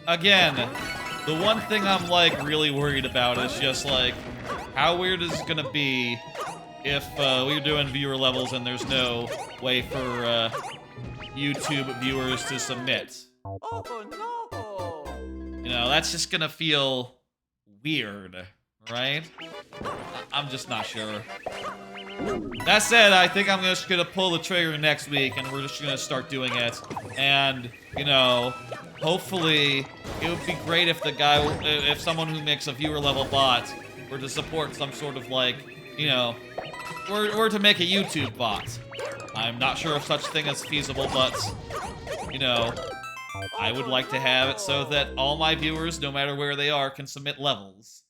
[SPEAKER 1] Again, the one thing I'm, like, really worried about is just, like, how weird is it gonna be if we're doing viewer levels and there's no way for YouTube viewers to submit.
[SPEAKER 2] Oh no!
[SPEAKER 1] You know, that's just gonna feel weird, right? I'm just not sure. That said, I think I'm just gonna pull the trigger next week and we're just gonna start doing it. And, you know, hopefully it would be great if if someone who makes a viewer level bot were to support some sort of, like, you know, were to make a YouTube bot. I'm not sure if such thing is feasible, but, you know, I would like to have it so that all my viewers, no matter where they are, can submit levels.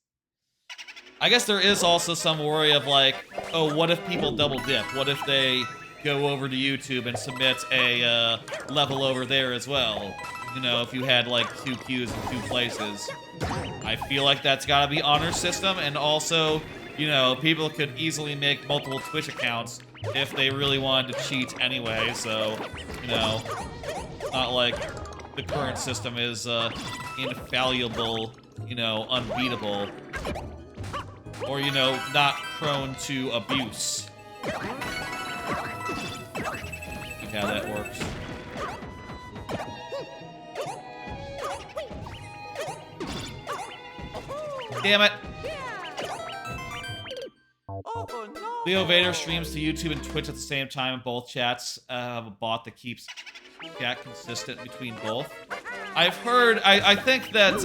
[SPEAKER 1] I guess there is also some worry of, like, oh, what if people double dip? What if they go over to YouTube and submit a level over there as well? You know, if you had, like, 2 queues in 2 places. I feel like that's gotta be honor system, and also, you know, people could easily make multiple Twitch accounts if they really wanted to cheat anyway, so, you know, not like the current system is infallible, you know, unbeatable. Or, you know, not prone to abuse. I think how that works. Damn it!
[SPEAKER 2] Oh no!
[SPEAKER 1] Leo Vader streams to YouTube and Twitch at the same time in both chats. Have a bot that keeps chat consistent between both. I've heard, I think that,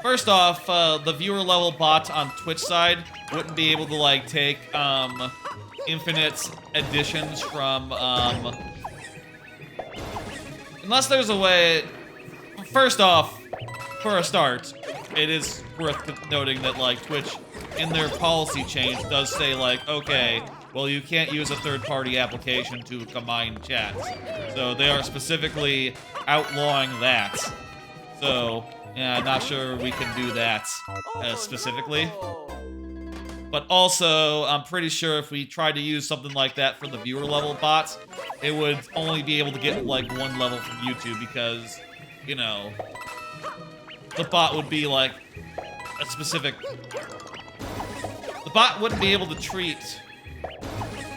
[SPEAKER 1] first off, the viewer level bot on Twitch side wouldn't be able to, like, take, infinite additions from, unless there's a way. First off, for a start, it is worth noting that, like, Twitch, in their policy change, does say, like, okay, well, you can't use a third-party application to combine chats. So they are specifically outlawing that. So, yeah, I'm not sure we can do that specifically. But also, I'm pretty sure if we tried to use something like that for the viewer level bots, it would only be able to get, like, 1 level from YouTube because, you know, the bot would be, like, a specific... The bot wouldn't be able to treat...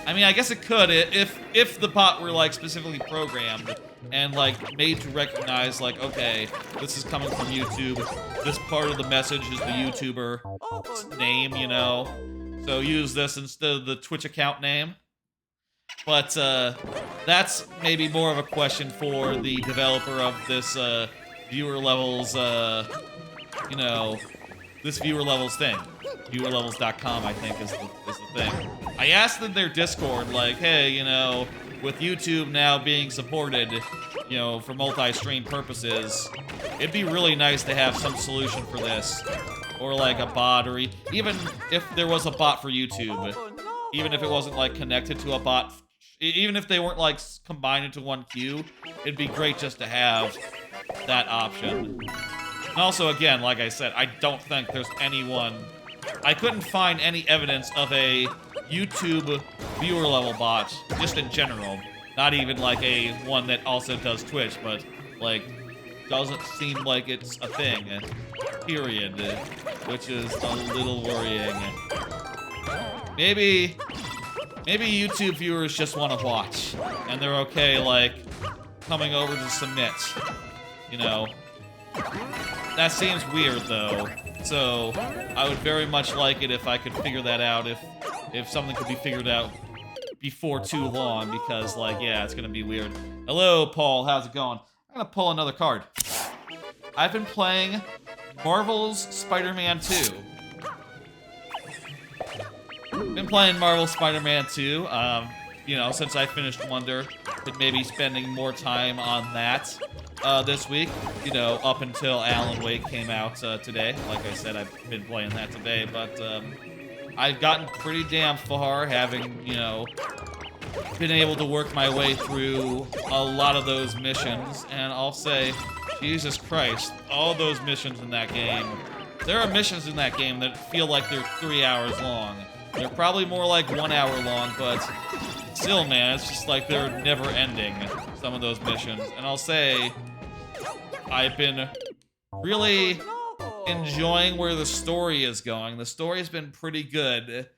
[SPEAKER 1] I mean, I guess it could if the bot were, like, specifically programmed and, like, made to recognize, like, okay, this is coming from YouTube. This part of the message is the YouTuber name, you know? So use this instead of the Twitch account name. But, that's maybe more of a question for the developer of this, viewer levels, you know, this viewer levels thing. Viewerlevels.com, I think, is the thing. I asked in their Discord, like, hey, you know, with YouTube now being supported, you know, for multi-stream purposes, it'd be really nice to have some solution for this. Or, like, a bot, or even if there was a bot for YouTube. Even if it wasn't, like, connected to a bot. Even if they weren't, like, combined into one queue, it'd be great just to have that option. And also, again, like I said, I don't think there's anyone... I couldn't find any evidence of a YouTube viewer level bot, just in general. Not even, like, a one that also does Twitch, but, like, doesn't seem like it's a thing. Period. Which is a little worrying. Maybe YouTube viewers just want to watch, and they're okay, like, coming over to submit. You know, That seems weird, though. So, I would very much like it if I could figure that out, if something could be figured out before too long, because, like, yeah, it's gonna be weird. Hello, Paul, how's it going? I'm gonna pull another card. I've been playing Marvel's Spider-Man 2. Been playing Marvel's Spider-Man 2, you know, since I finished Wonder, been maybe spending more time on that this week, you know, up until Alan Wake came out today. Like I said, I've been playing that today, but I've gotten pretty damn far, having, you know, been able to work my way through a lot of those missions, and I'll say, Jesus Christ, all those missions in that game. There are missions in that game that feel like they're 3 hours long. They're probably more like 1 hour long, but still, man, it's just like they're never ending, some of those missions. And I'll say, I've been really enjoying where the story is going. The story's been pretty good.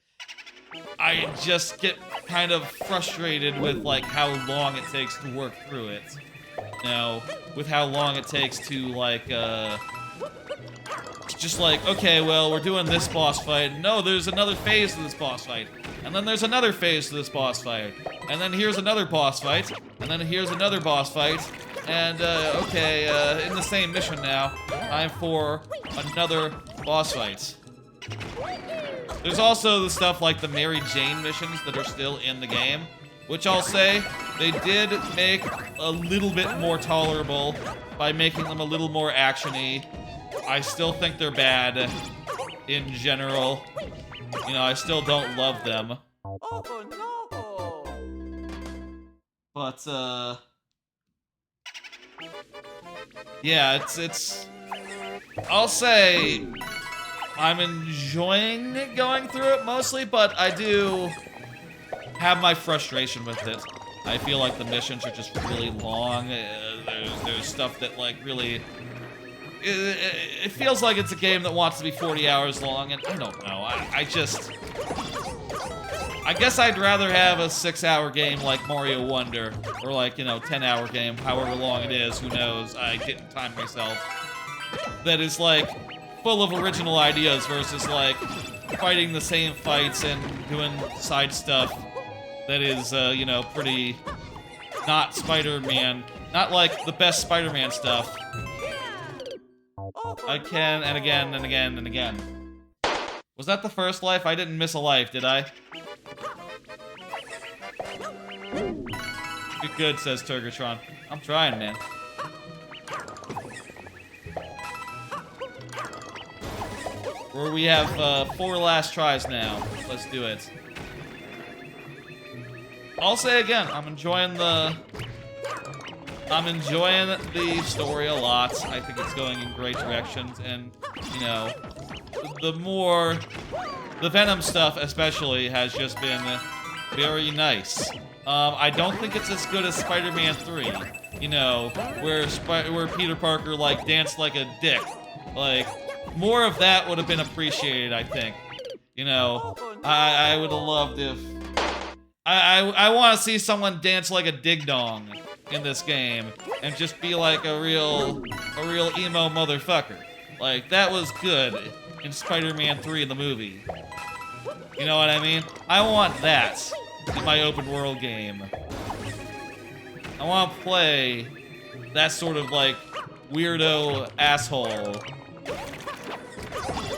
[SPEAKER 1] I just get kind of frustrated with, like, how long it takes to work through it. You know, with how long it takes to, like, just like, okay, well, we're doing this boss fight. No, there's another phase to this boss fight. And then there's another phase to this boss fight. And then here's another boss fight. And then here's another boss fight. And, okay, in the same mission now, time for another boss fight. There's also the stuff like the Mary Jane missions that are still in the game, which I'll say, they did make a little bit more tolerable by making them a little more action-y. I still think they're bad in general. You know, I still don't love them.
[SPEAKER 2] Oh no!
[SPEAKER 1] But, yeah, it's... I'll say I'm enjoying going through it mostly, but I do have my frustration with it. I feel like the missions are just really long. There's stuff that, like, really... It feels like it's a game that wants to be 40 hours long, and I don't know. I guess I'd rather have a 6-hour game like Mario Wonder, or like, you know, 10-hour game, however long it is, who knows, I didn't time myself, that is, like, full of original ideas versus, like, fighting the same fights and doing side stuff that is, you know, pretty not Spider-Man, not like the best Spider-Man stuff. Again and again and again and again. Was that the first life? I didn't miss a life, did I? You're good, says Turgatron. I'm trying, man. Where we have 4 last tries now. Let's do it. I'll say again, I'm enjoying the story a lot. I think it's going in great directions, and, you know, the Venom stuff especially has just been very nice. I don't think it's as good as Spider-Man 3, you know, where Peter Parker, like, danced like a dick. Like, more of that would have been appreciated, I think. You know, I would have loved if... I want to see someone dance like a ding-dong in this game and just be like a real emo motherfucker. Like, that was good in Spider-Man 3 the movie. You know what I mean? I want that in my open world game. I want to play that sort of, like, weirdo asshole.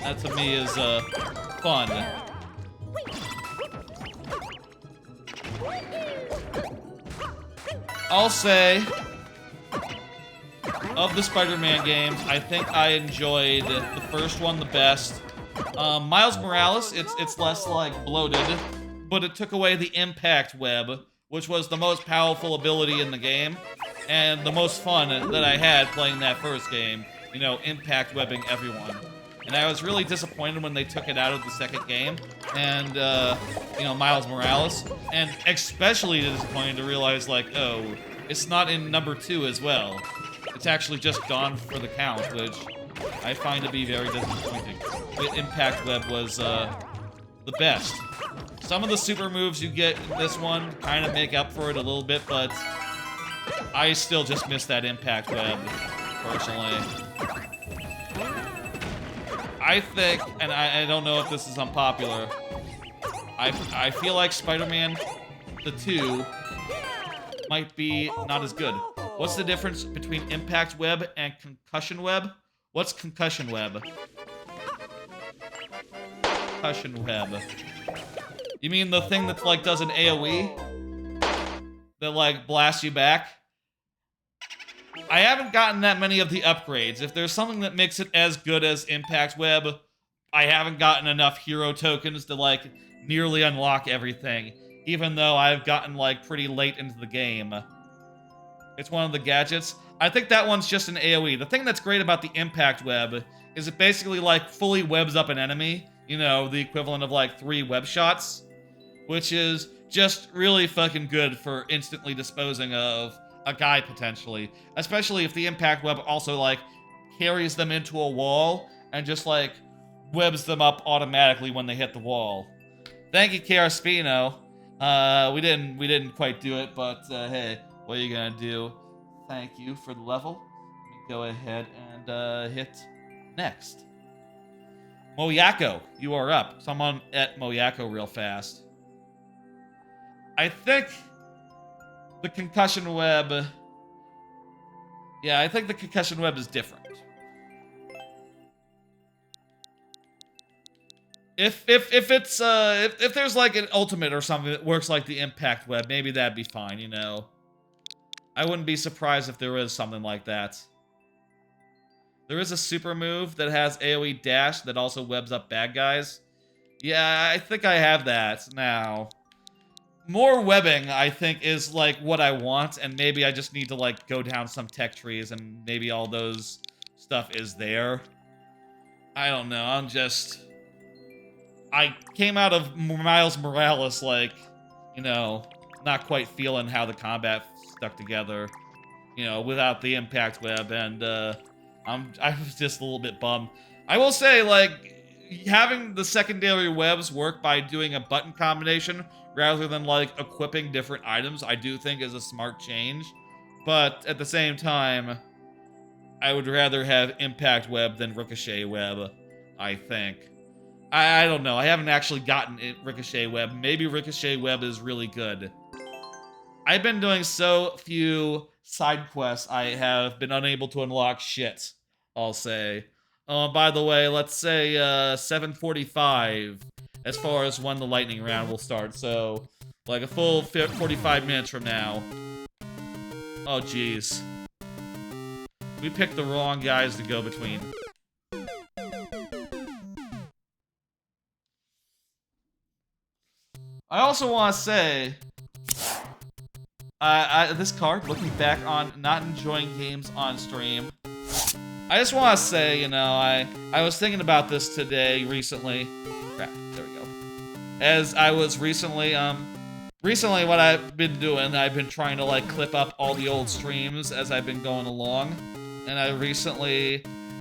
[SPEAKER 1] That to me is fun. I'll say, of the Spider-Man games, I think I enjoyed the first one the best. Miles Morales, it's less, like, bloated, but it took away the impact web, which was the most powerful ability in the game, and the most fun that I had playing that first game. You know, impact webbing everyone. And I was really disappointed when they took it out of the second game, and, you know, Miles Morales. And especially disappointed to realize, like, oh, it's not in number 2 as well. It's actually just gone for the count, which I find to be very disappointing. The impact web was, the best. Some of the super moves you get in this one kind of make up for it a little bit, but I still just miss that impact web, personally. I think, and I don't know if this is unpopular, I feel like Spider-Man the 2 might be not as good. What's the difference between impact web and concussion web? What's concussion web? Concussion web. You mean the thing that like does an AoE? That like blasts you back? I haven't gotten that many of the upgrades. If there's something that makes it as good as impact web, I haven't gotten enough hero tokens to like nearly unlock everything, even though I've gotten like pretty late into the game. It's one of the gadgets. I think that one's just an AoE. The thing that's great about the impact web is it basically like fully webs up an enemy, you know, the equivalent of like 3 web shots, which is just really fucking good for instantly disposing of a guy potentially, especially if the impact web also like carries them into a wall and just like webs them up automatically when they hit the wall. Thank you, Caraspino. We didn't quite do it, but hey, what are you gonna do? Thank you for the level. Let me go ahead and hit next. Moyako, you are up. Someone at Moyako real fast. I think the concussion web... Yeah, I think the concussion web is different. If there's like an ultimate or something that works like the impact web, maybe that'd be fine, you know. I wouldn't be surprised if there is something like that. There is a super move that has AoE dash that also webs up bad guys. Yeah, I think I have that now. More webbing, I think, is like what I want, and maybe I just need to like go down some tech trees and maybe all those stuff is there. I don't know, I came out of Miles Morales like, you know, not quite feeling how the combat stuck together, you know, without the impact web, and I was just a little bit bummed. I will say, like, having the secondary webs work by doing a button combination rather than like equipping different items, I do think is a smart change. But at the same time, I would rather have impact web than ricochet web, I think. I don't know. I haven't actually gotten it, ricochet web. Maybe ricochet web is really good. I've been doing so few side quests, I have been unable to unlock shit, I'll say. By the way, let's say 7:45 as far as when the lightning round will start. So, like a full 45 minutes from now. Oh, jeez. We picked the wrong guys to go between. I also want to say, this card, looking back on not enjoying games on stream, I just want to say, you know, I was thinking about this today, recently. Crap, there we go. As I was recently what I've been doing, I've been trying to, like, clip up all the old streams as I've been going along. And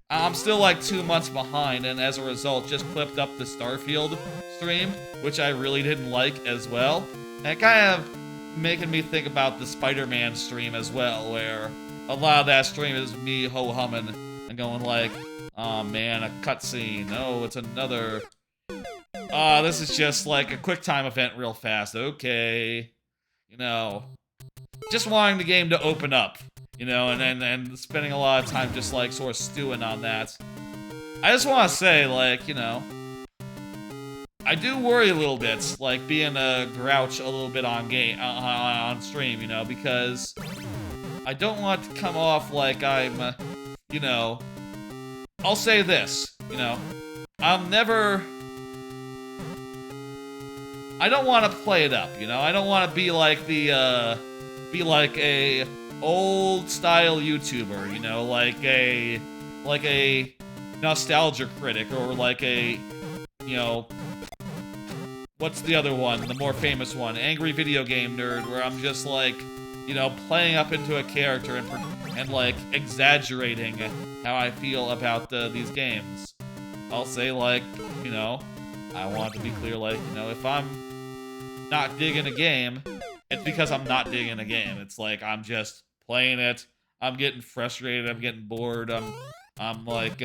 [SPEAKER 1] I'm still, like, 2 months behind, and as a result, just clipped up the Starfield stream, which I really didn't like as well. And it kind of making me think about the Spider-Man stream as well, where a lot of that stream is me ho-humming and going like, oh man, a cutscene, oh, it's another, this is just like a quick time event real fast, okay, you know, just wanting the game to open up, you know, and spending a lot of time just like sort of stewing on that. I just want to say, like, you know, I do worry a little bit, like, being a grouch a little bit on stream, you know, because I don't want to come off like I'm, you know, I'll say this, you know, I don't want to play it up, you know, I don't want to be like a old style YouTuber, you know, like a nostalgia critic, or like a, you know, what's the other one? The more famous one. Angry Video Game Nerd, where I'm just like, you know, playing up into a character and like, exaggerating how I feel about these games. I'll say, like, you know, I want to be clear, like, you know, if I'm not digging a game, it's because I'm not digging a game. It's like, I'm just playing it, I'm getting frustrated, I'm getting bored, I'm like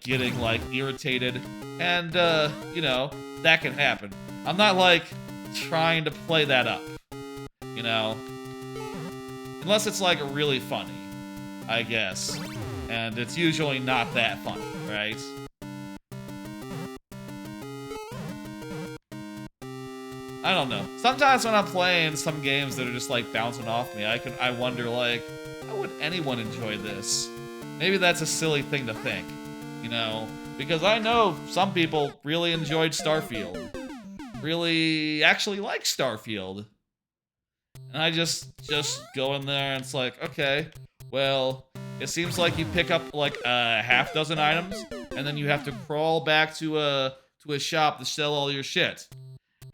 [SPEAKER 1] getting like irritated, and you know, that can happen. I'm not like trying to play that up, you know, unless it's like really funny, I guess, and it's usually not that funny, right? I don't know. Sometimes when I'm playing some games that are just like bouncing off me, I wonder like, how would anyone enjoy this? Maybe that's a silly thing to think, you know, because I know some people really enjoyed Starfield, really actually like Starfield, and I just go in there and it's like, okay, well, it seems like you pick up like a half dozen items, and then you have to crawl back to a shop to sell all your shit.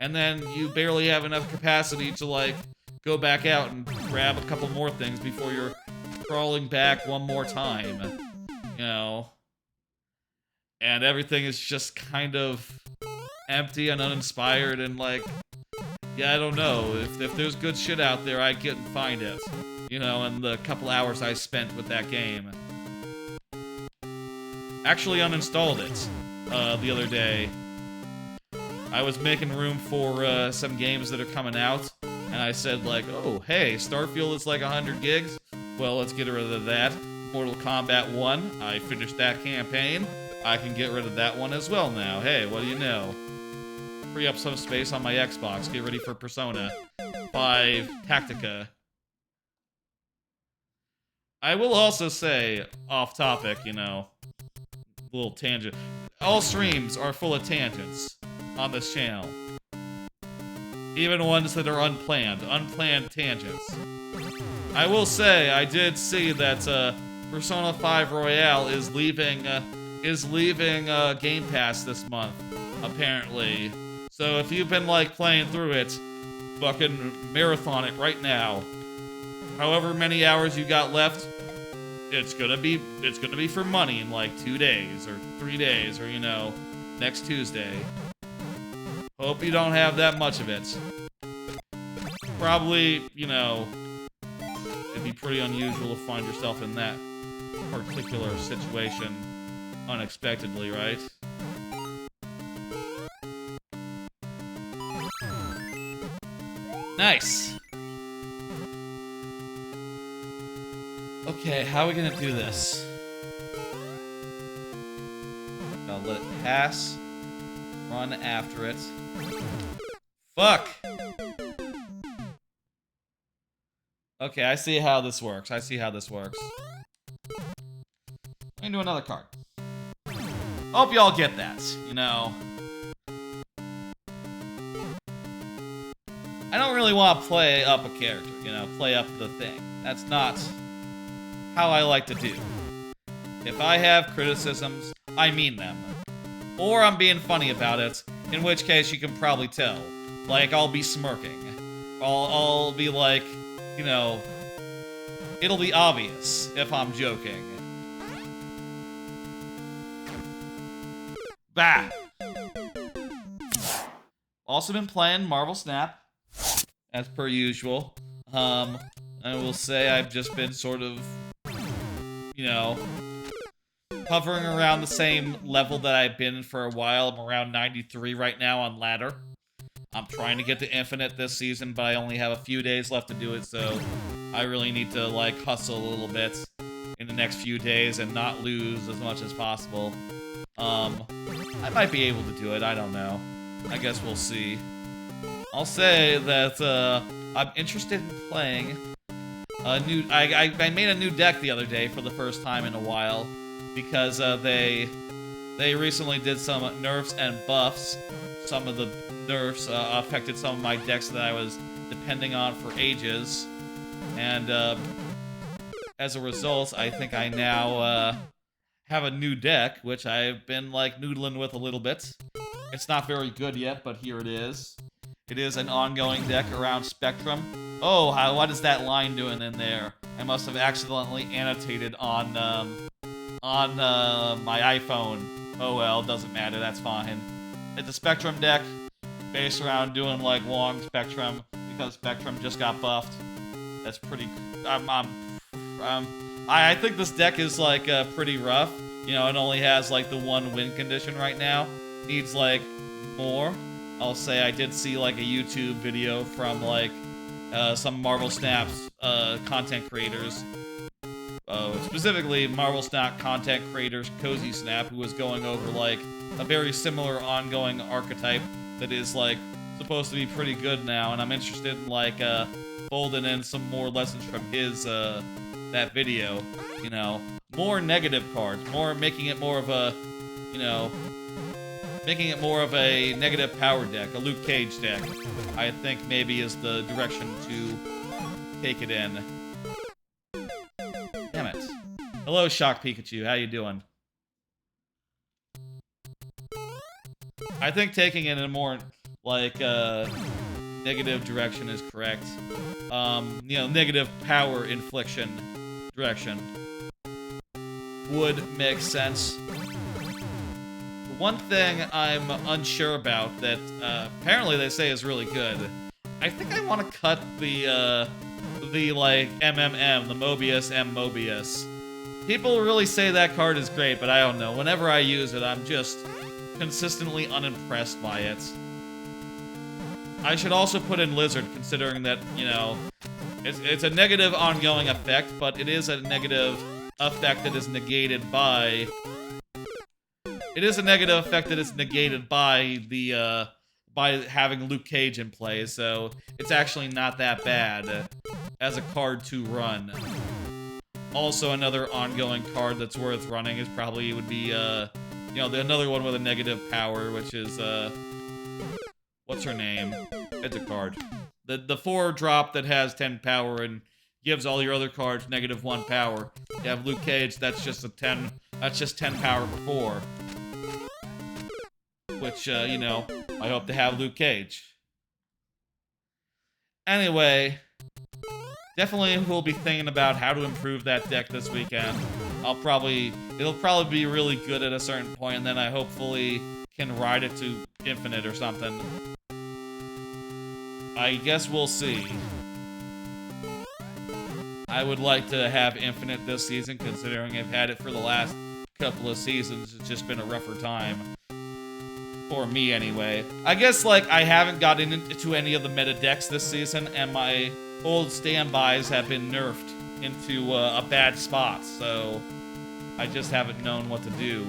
[SPEAKER 1] And then you barely have enough capacity to, like, go back out and grab a couple more things before you're crawling back one more time. You know? And everything is just kind of empty and uninspired and, like, yeah, I don't know. If there's good shit out there, I'd get and find it. You know, in the couple hours I spent with that game. Actually uninstalled it the other day. I was making room for some games that are coming out, and I said like, oh, hey, Starfield is like 100 gigs. Well, let's get rid of that. Mortal Kombat 1, I finished that campaign. I can get rid of that one as well now. Hey, what do you know? Free up some space on my Xbox. Get ready for Persona 5 Tactica. I will also say, off topic, you know, little tangent. All streams are full of tangents on this channel. Even ones that are unplanned tangents. I will say, I did see that Persona 5 Royale is leaving Game Pass this month, apparently. So if you've been like playing through it, fucking marathon it right now. However many hours you got left, it's gonna be for money in like 2 days or 3 days or, you know, next Tuesday. Hope you don't have that much of it. Probably, you know, it'd be pretty unusual to find yourself in that particular situation unexpectedly, right? Nice. Okay, how are we gonna do this? Gotta let it pass. Run after it. Fuck! Okay, I see how this works. Let me do another card. Hope y'all get that, you know. I don't really want to play up a character, you know, play up the thing. That's not how I like to do. If I have criticisms, I mean them. Or I'm being funny about it, in which case you can probably tell. Like, I'll be smirking. I'll be like, you know, it'll be obvious if I'm joking. Bah! Also been playing Marvel Snap, as per usual. I will say I've just been sort of, you know, hovering around the same level that I've been for a while. I'm around 93 right now on ladder. I'm trying to get to Infinite this season, but I only have a few days left to do it, so I really need to, like, hustle a little bit in the next few days and not lose as much as possible. I might be able to do it, I don't know. I guess we'll see. I'll say that, I'm interested in playing a new... I made a new deck the other day for the first time in a while, because they recently did some nerfs and buffs. Some of the nerfs affected some of my decks that I was depending on for ages, and as a result, I think I now have a new deck, which I've been like noodling with a little bit. It's not very good yet, but here it is. It is an ongoing deck around Spectrum. Oh, what is that line doing in there? I must have accidentally annotated on my iPhone. Oh well, doesn't matter, that's fine. It's a Spectrum deck based around doing like long Spectrum because Spectrum just got buffed. That's pretty. I'm I think this deck is, like, pretty rough. You know, it only has, like, the 1 win condition right now. Needs, like, more. I'll say I did see, like, a YouTube video from, like, some Marvel Snaps content creators. Specifically, Marvel Snap content creators Cozy Snap, who was going over, like, a very similar ongoing archetype that is, like, supposed to be pretty good now, and I'm interested in, like, folding in some more lessons from his, that video. You know, more negative cards, making it more of a, you know, making it more of a negative power deck, a Luke Cage deck, I think maybe is the direction to take it in. Damn it. Hello, Shock Pikachu. How you doing? I think taking it in a more, like, negative direction is correct. You know, negative power infliction direction would make sense. The one thing I'm unsure about that apparently they say is really good, I think I want to cut the like MMM, the Mobius M Mobius. People really say that card is great, but I don't know. Whenever I use it, I'm just consistently unimpressed by it. I should also put in Lizard, considering that, you know, it's a negative ongoing effect, but it is a negative effect that is negated by... It is a negative effect that is negated by the, by having Luke Cage in play, so it's actually not that bad as a card to run. Also, another ongoing card that's worth running is probably would be, you know, another one with a negative power, which is, what's her name? It's a card. The 4-drop that has 10 power and gives all your other cards -1 power. You have Luke Cage, that's just 10 power before. Which, you know, I hope to have Luke Cage. Anyway, definitely will be thinking about how to improve that deck this weekend. It'll probably be really good at a certain point, and then I hopefully can ride it to Infinite or something. I guess we'll see. I would like to have Infinite this season, considering I've had it for the last couple of seasons. It's just been a rougher time. For me, anyway. I guess, like, I haven't gotten into any of the meta decks this season, and my old standbys have been nerfed into a bad spot, so I just haven't known what to do.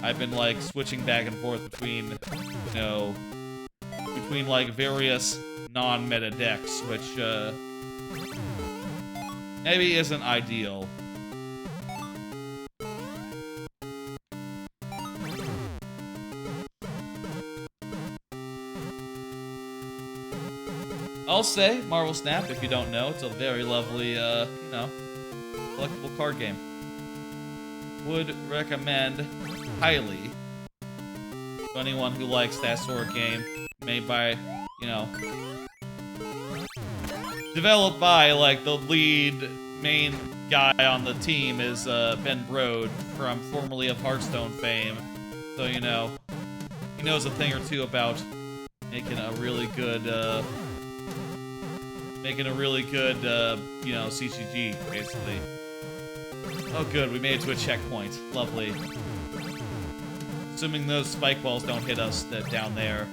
[SPEAKER 1] I've been, like, switching back and forth between, you know, like, various non-meta decks, which, maybe isn't ideal. I'll say, Marvel Snap, if you don't know, it's a very lovely, you know, collectible card game. Would recommend highly to anyone who likes that sort of game, made by, you know, developed by, like, the lead main guy on the team is Ben Brode, from formerly of Hearthstone fame. So, you know, he knows a thing or two about making a really good, you know, CCG, basically. Oh, good, we made it to a checkpoint. Lovely. Assuming those spike balls don't hit us down there.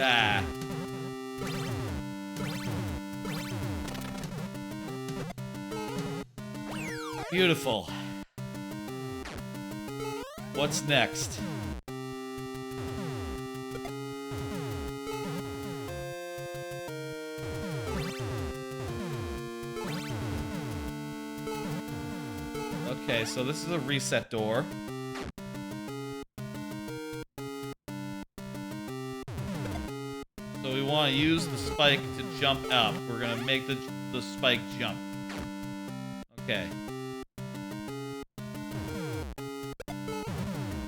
[SPEAKER 1] Ah. Beautiful. What's next? Okay, so this is a reset door. So we want to use the spike to jump up. We're going to make the spike jump. Okay.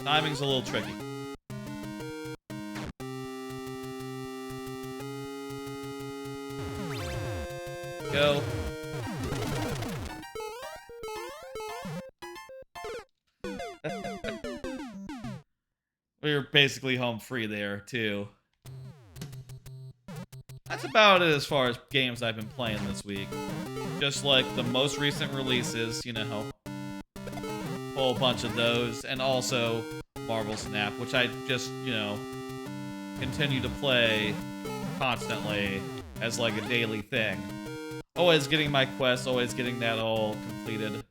[SPEAKER 1] Timing's a little tricky. Go. We were basically home free there, too. that's about it as far as games I've been playing this week. Just like the most recent releases, you know, a whole bunch of those, and also Marvel Snap, which I just, you know, continue to play constantly as like a daily thing. Always getting my quests, always getting that all completed.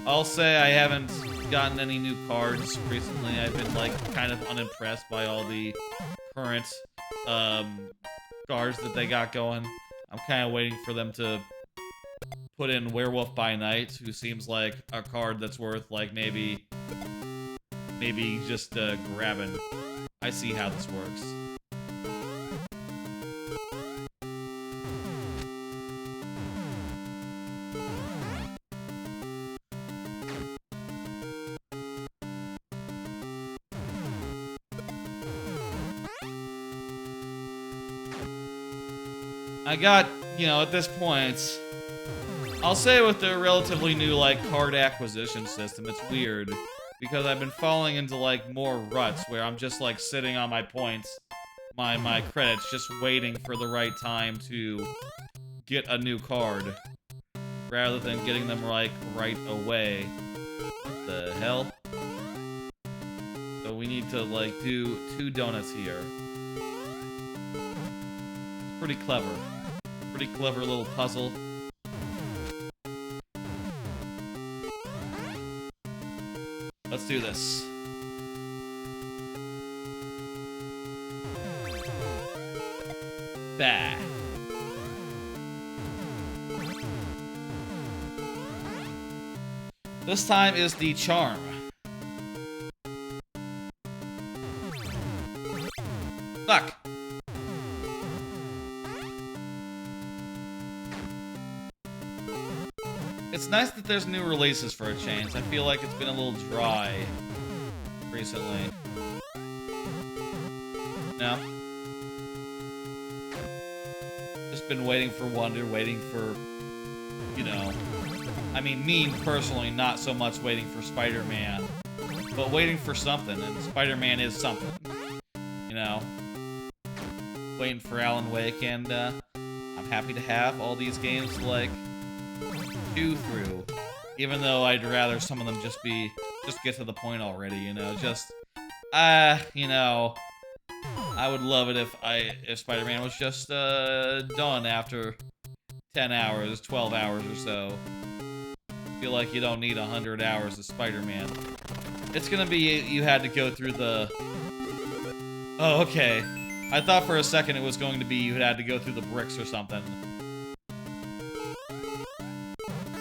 [SPEAKER 1] I'll say I haven't gotten any new cards recently. I've been like kind of unimpressed by all the current cards that they got going. I'm kind of waiting for them to put in Werewolf by Night, who seems like a card that's worth like maybe just grabbing. I see how this works. I got, you know, at this point, I'll say with the relatively new, like, card acquisition system, it's weird, because I've been falling into, like, more ruts, where I'm just, like, sitting on my points, my credits, just waiting for the right time to get a new card, rather than getting them, like, right away. What the hell? So we need to, like, do 2 donuts here. Pretty clever. Pretty clever little puzzle. Let's do this. Bah. This time is the charm. Fuck. It's nice that there's new releases for a change. I feel like it's been a little dry recently. No? Just been waiting for Wonder, waiting for, you know... I mean, me personally, not so much waiting for Spider-Man, but waiting for something, and Spider-Man is something. You know? Waiting for Alan Wake, and I'm happy to have all these games to, like, chew through. Even though I'd rather some of them just get to the point already, you know? Just, you know... I would love it if Spider-Man was just, done after 10 hours, 12 hours or so. I feel like you don't need 100 hours of Spider-Man. It's gonna be you had to go through the... Oh, okay. I thought for a second it was going to be you had to go through the bricks or something.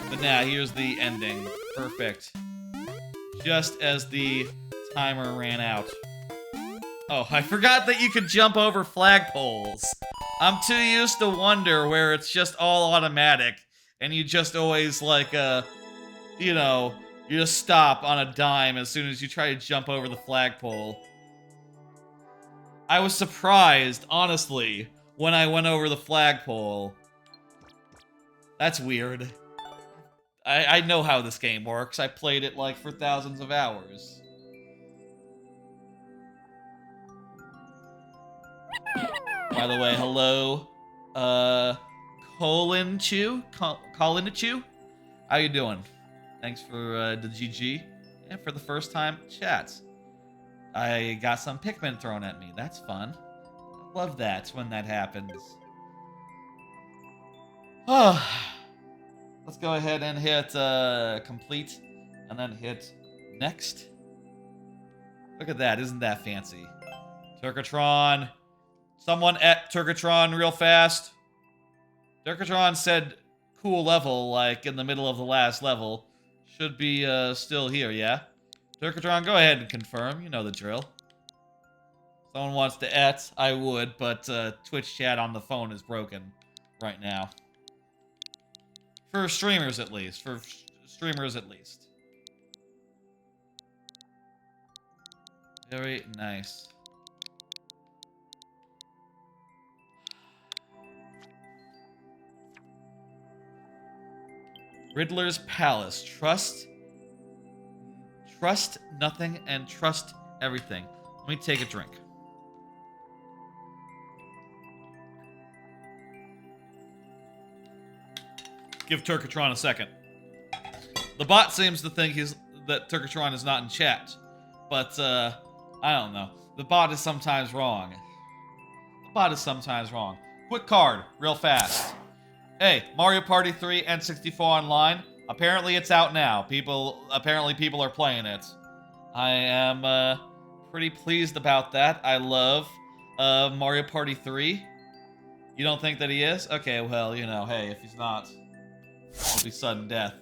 [SPEAKER 1] But now, here's the ending. Perfect. Just as the timer ran out. Oh, I forgot that you could jump over flagpoles. I'm too used to Wonder where it's just all automatic. And you just always, like, you know, you just stop on a dime as soon as you try to jump over the flagpole. I was surprised, honestly, when I went over the flagpole. That's weird. I know how this game works. I played it, like, for thousands of hours. By the way, hello, Colin Chu? Colin Chu? How you doing? Thanks for the GG, and for the first time chat. I got some Pikmin thrown at me. That's fun. I love that when that happens. Oh, let's go ahead and hit complete, and then hit next. Look at that, isn't that fancy? Turkatron. Someone at Turkatron real fast. Turkatron said cool level, like in the middle of the last level. Should be still here, yeah? Turkatron, go ahead and confirm. You know the drill. Someone wants to et, I would, but Twitch chat on the phone is broken right now. For streamers at least. For streamers at least. Very nice. Riddler's Palace. Trust nothing and trust everything. Let me take a drink. give Turkatron a second. The bot seems to think that Turkatron is not in chat, but I don't know. The bot is sometimes wrong. Quick card, real fast. Hey, Mario Party 3 N64 Online. Apparently it's out now. Apparently people are playing it. I am pretty pleased about that. I love Mario Party 3. You don't think that he is? Okay, well, you know, hey, if he's not, it'll be sudden death.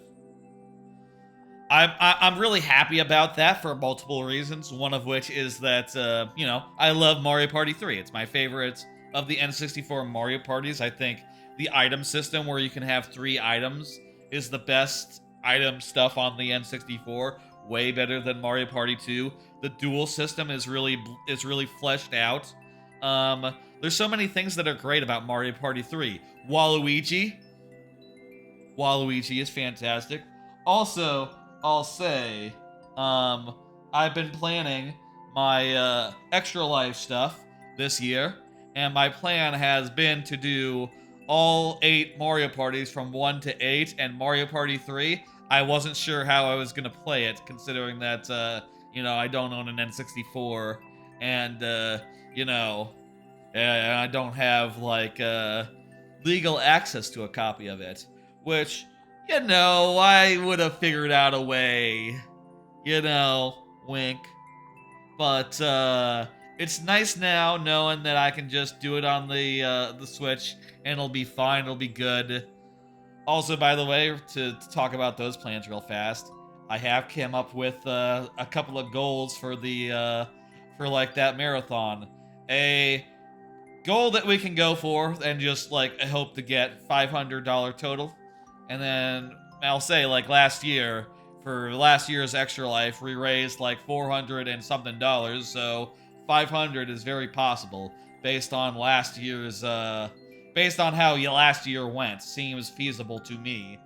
[SPEAKER 1] I'm really happy about that for multiple reasons. One of which is that, you know, I love Mario Party 3. It's my favorite of the N64 Mario Parties. I think the item system where you can have 3 items is the best item stuff on the N64. Way better than Mario Party 2. The duel system is really fleshed out. There's so many things that are great about Mario Party 3. Waluigi is fantastic. Also, I'll say, I've been planning my Extra Life stuff this year, and my plan has been to do all 8 Mario Parties from 1 to 8, and Mario Party 3, I wasn't sure how I was going to play it, considering that, you know, I don't own an N64, and, you know, I don't have, like, legal access to a copy of it, which, you know, I would have figured out a way, you know, wink, but, it's nice now knowing that I can just do it on the Switch, and it'll be fine, it'll be good. Also, by the way, to talk about those plans real fast, I have come up with a couple of goals for the for like that marathon. A goal that we can go for and just like I hope to get $500 total, and then I'll say like last year for last year's Extra Life we raised like $400 and something, so 500 is very possible based on last year's based on how last year went. Seems feasible to me.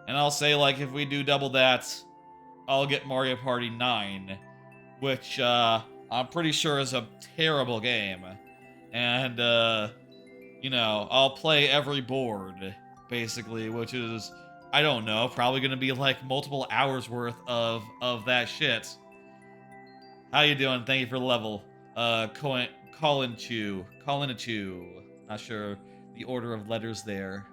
[SPEAKER 1] And I'll say, like, if we do double that, I'll get Mario Party 9, which, I'm pretty sure is a terrible game. And, you know, I'll play every board, basically, which is, I don't know, probably gonna be, like, multiple hours worth of that shit. How you doing? Thank you for the level. Colin Chu. Not sure the order of letters there.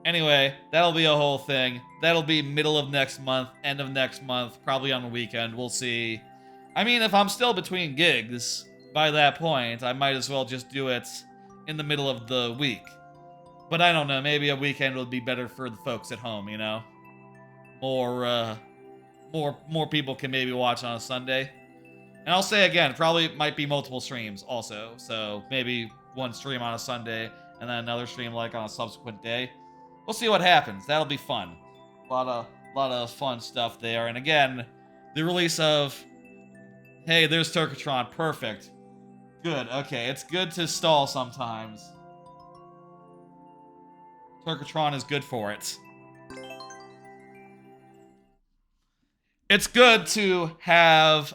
[SPEAKER 1] Anyway, that'll be a whole thing. That'll be middle of next month, end of next month, probably on the weekend. We'll see. I mean, if I'm still between gigs by that point, I might as well just do it in the middle of the week. But I don't know, maybe a weekend would be better for the folks at home, you know? More people can maybe watch on a Sunday. And I'll say again, probably might be multiple streams also. So maybe one stream on a Sunday and then another stream like on a subsequent day. We'll see what happens. That'll be fun. A lot of fun stuff there. And again, the release of hey, there's Turkatron. Perfect. Good. Okay, it's good to stall sometimes. Turkatron is good for it. It's good to have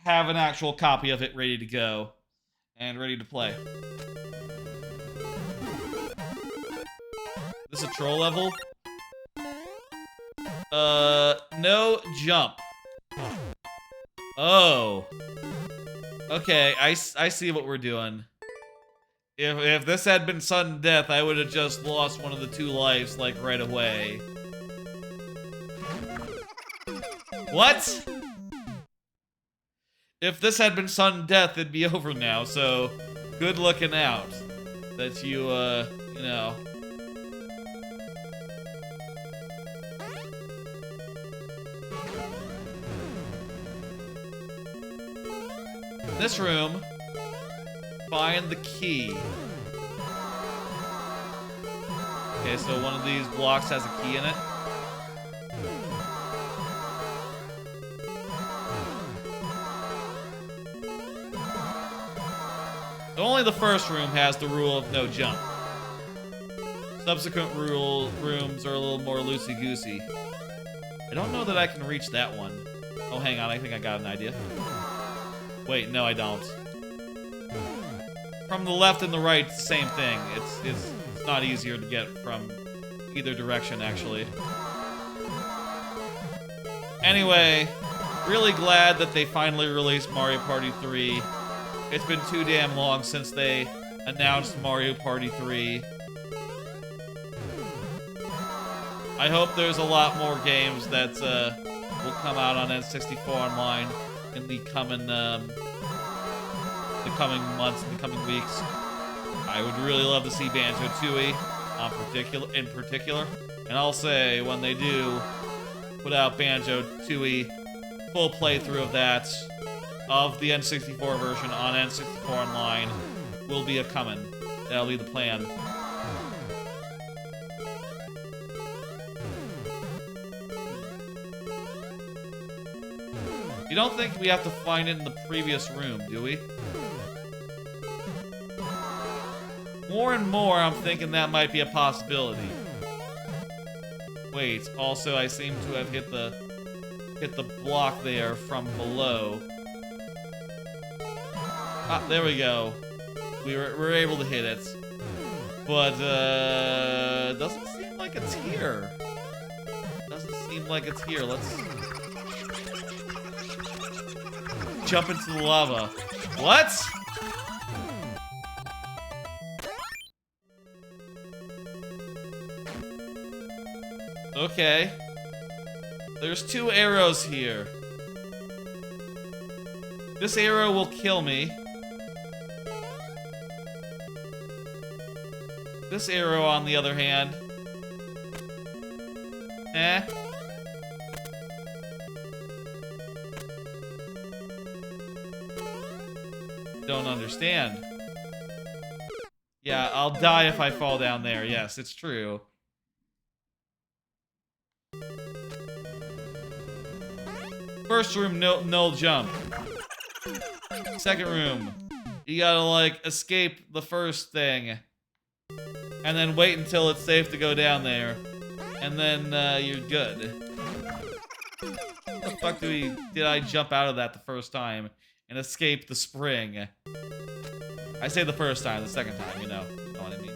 [SPEAKER 1] an actual copy of it ready to go and ready to play. This is a troll level? No jump. Oh. Okay, I see what we're doing. If this had been sudden death, I would have just lost one of the 2 lives, like, right away. What? If this had been sudden death, it'd be over now, so good looking out. That you, you know. This room, find the key. Okay, so one of these blocks has a key in it. So only the first room has the rule of no jump. Subsequent rooms are a little more loosey-goosey. I don't know that I can reach that one. Oh, hang on, I think I got an idea. Wait, no, I don't. From the left and the right, same thing. It's not easier to get from either direction, actually. Anyway, really glad that they finally released Mario Party 3. It's been too damn long since they announced Mario Party 3. I hope there's a lot more games that will come out on N64 Online in the coming months, in the coming weeks. I would really love to see Banjo-Tooie in particular. And I'll say, when they do put out Banjo-Tooie, full playthrough of that, of the N64 version on N64 Online, will be a-coming. That'll be the plan. You don't think we have to find it in the previous room, do we? More and more, I'm thinking that might be a possibility. Wait, also I seem to have hit the block there from below. Ah, there we go. We're able to hit it. But, doesn't seem like it's here. Doesn't seem like it's here. Let's jump into the lava. What? Okay. There's 2 arrows here. This arrow will kill me. This arrow, on the other hand... Don't understand. Yeah, I'll die if I fall down there. Yes, it's true. First room, no jump. Second room, you gotta, like, escape the first thing. And then wait until it's safe to go down there. And then, you're good. What the fuck did I jump out of that the first time and escape the spring? I say the first time, the second time, you know what I mean.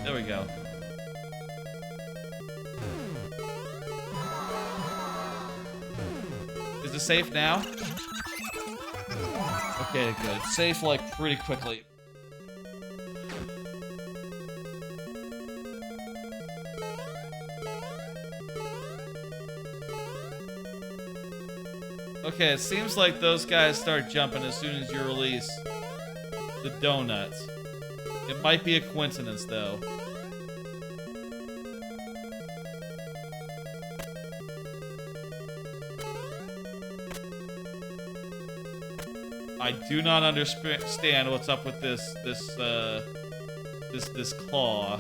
[SPEAKER 1] There we go. Is it safe now? Okay, good. Safe, like, pretty quickly. Okay, it seems like those guys start jumping as soon as you release the donut. It might be a coincidence, though. I do not understand what's up with this claw.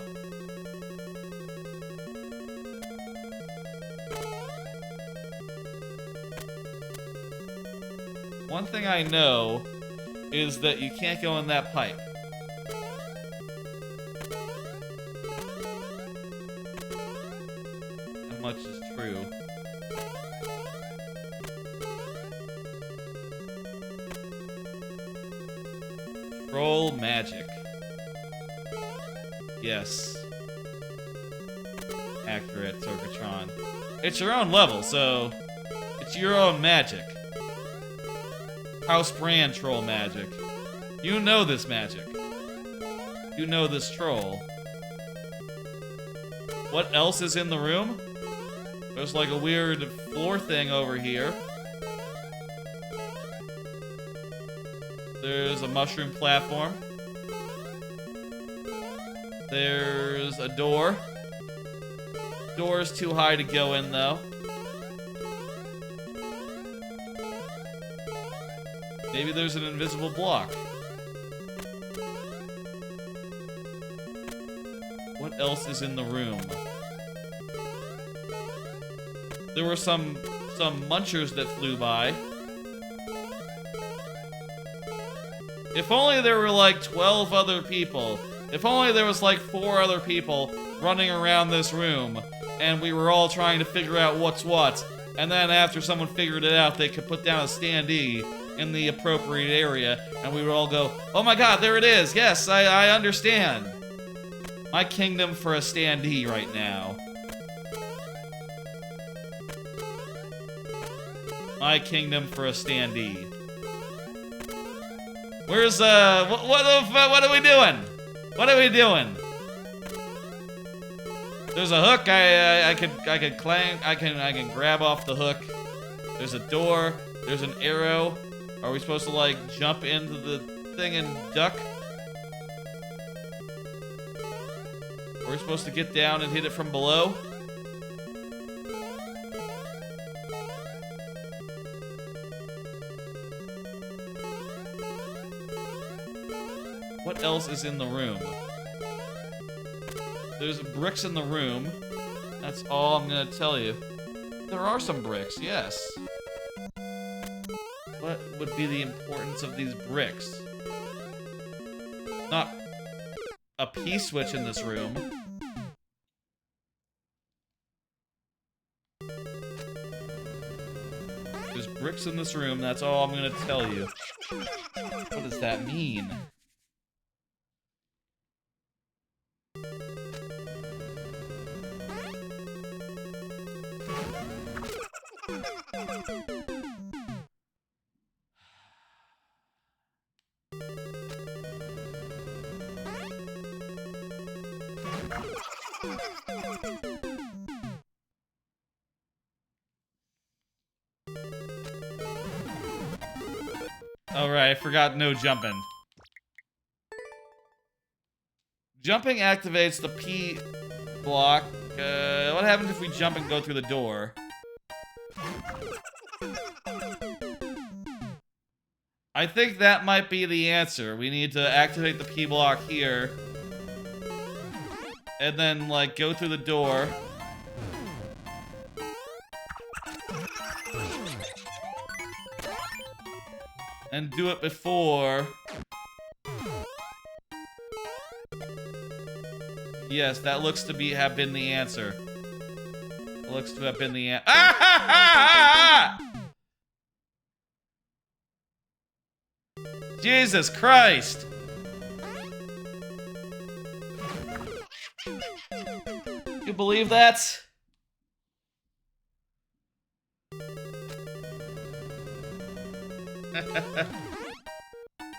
[SPEAKER 1] One thing I know is that you can't go in that pipe. That much is true. Troll magic. Yes. Accurate, Sorgatron. It's your own level, so it's your own magic. House brand troll magic. You know this magic. You know this troll. What else is in the room? There's like a weird floor thing over here. There's a mushroom platform. There's a door. Door's too high to go in, though. Maybe there's an invisible block. What else is in the room? There were some munchers that flew by. If only there were like 12 other people. If only there was like 4 other people running around this room, and we were all trying to figure out what's what. And then after someone figured it out, they could put down a Standee in the appropriate area, and we would all go, oh my god, there it is! Yes, I understand! My kingdom for a Standee right now. My kingdom for a Standee. Where's, what are we doing? What are we doing? There's a hook I could clang, I can grab off the hook. There's a door, there's an arrow. Are we supposed to like jump into the thing and duck? Are we supposed to get down and hit it from below? What else is in the room? There's bricks in the room. That's all I'm gonna tell you. There are some bricks, yes. What would be the importance of these bricks? Not a P-switch in this room. There's bricks in this room, that's all I'm gonna tell you. What does that mean? Alright, I forgot no jumping. Jumping activates the P block. What happens if we jump and go through the door? I think that might be the answer. We need to activate the P block here. And then, like, go through the door. And do it before. Yes, that looks to have been the answer. It looks to have been the answer. Ah, ha, ha, ha, ha! Jesus Christ! You believe that?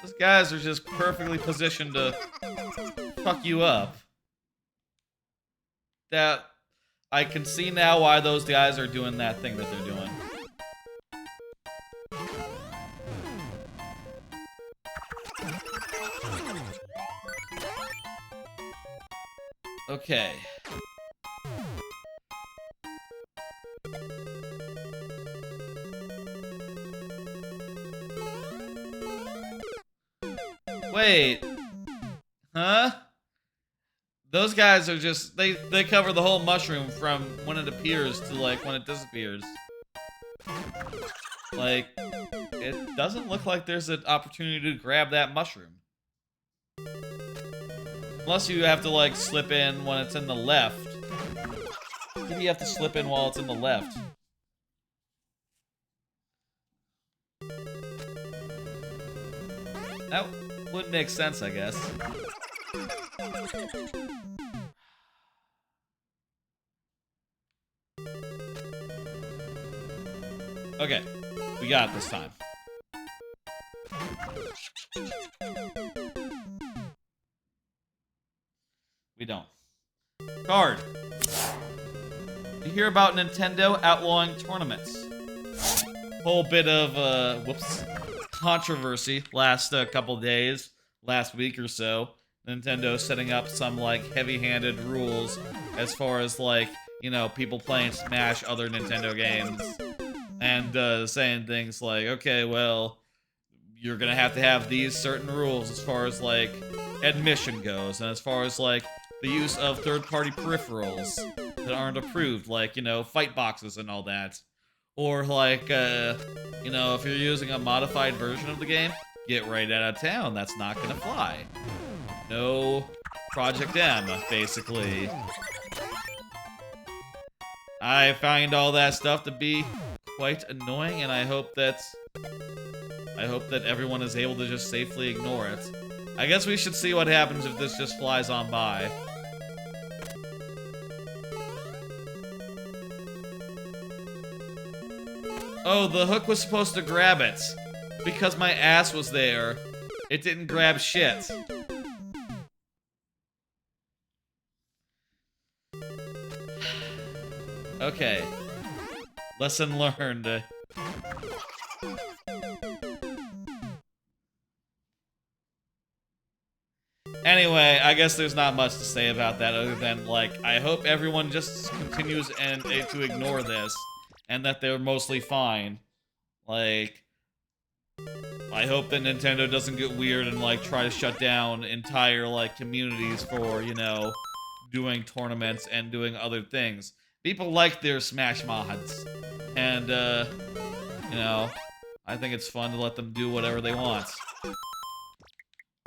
[SPEAKER 1] Those guys are just perfectly positioned to fuck you up. That I can see now why those guys are doing that thing that they're doing. Okay. Wait. Huh? Those guys are just, they cover the whole mushroom from when it appears to, like, when it disappears. Like, it doesn't look like there's an opportunity to grab that mushroom. Unless you have to, like, slip in when it's in the left. Maybe you have to slip in while it's in the left. That would make sense, I guess. Okay, we got it this time. We don't. Card. You hear about Nintendo outlawing tournaments. Whole bit of, whoops, controversy last couple days, last week or so. Nintendo setting up some, like, heavy-handed rules as far as, like, you know, people playing Smash, other Nintendo games. And, saying things like, okay, well, you're gonna have to have these certain rules as far as, like, admission goes, and as far as, like, the use of third-party peripherals that aren't approved, like, you know, fight boxes and all that. Or, like, you know, if you're using a modified version of the game, get right out of town, that's not gonna fly. No Project M, basically. I find all that stuff to be quite annoying, and I hope I hope that everyone is able to just safely ignore it. I guess we should see what happens if this just flies on by. Oh, the hook was supposed to grab it. Because my ass was there, it didn't grab shit. Okay. Lesson learned. Anyway, I guess there's not much to say about that other than, like, I hope everyone just continues to ignore this, and that they're mostly fine. Like, I hope that Nintendo doesn't get weird and, like, try to shut down entire, like, communities for, you know, doing tournaments and doing other things. People like their Smash mods, and, you know, I think it's fun to let them do whatever they want.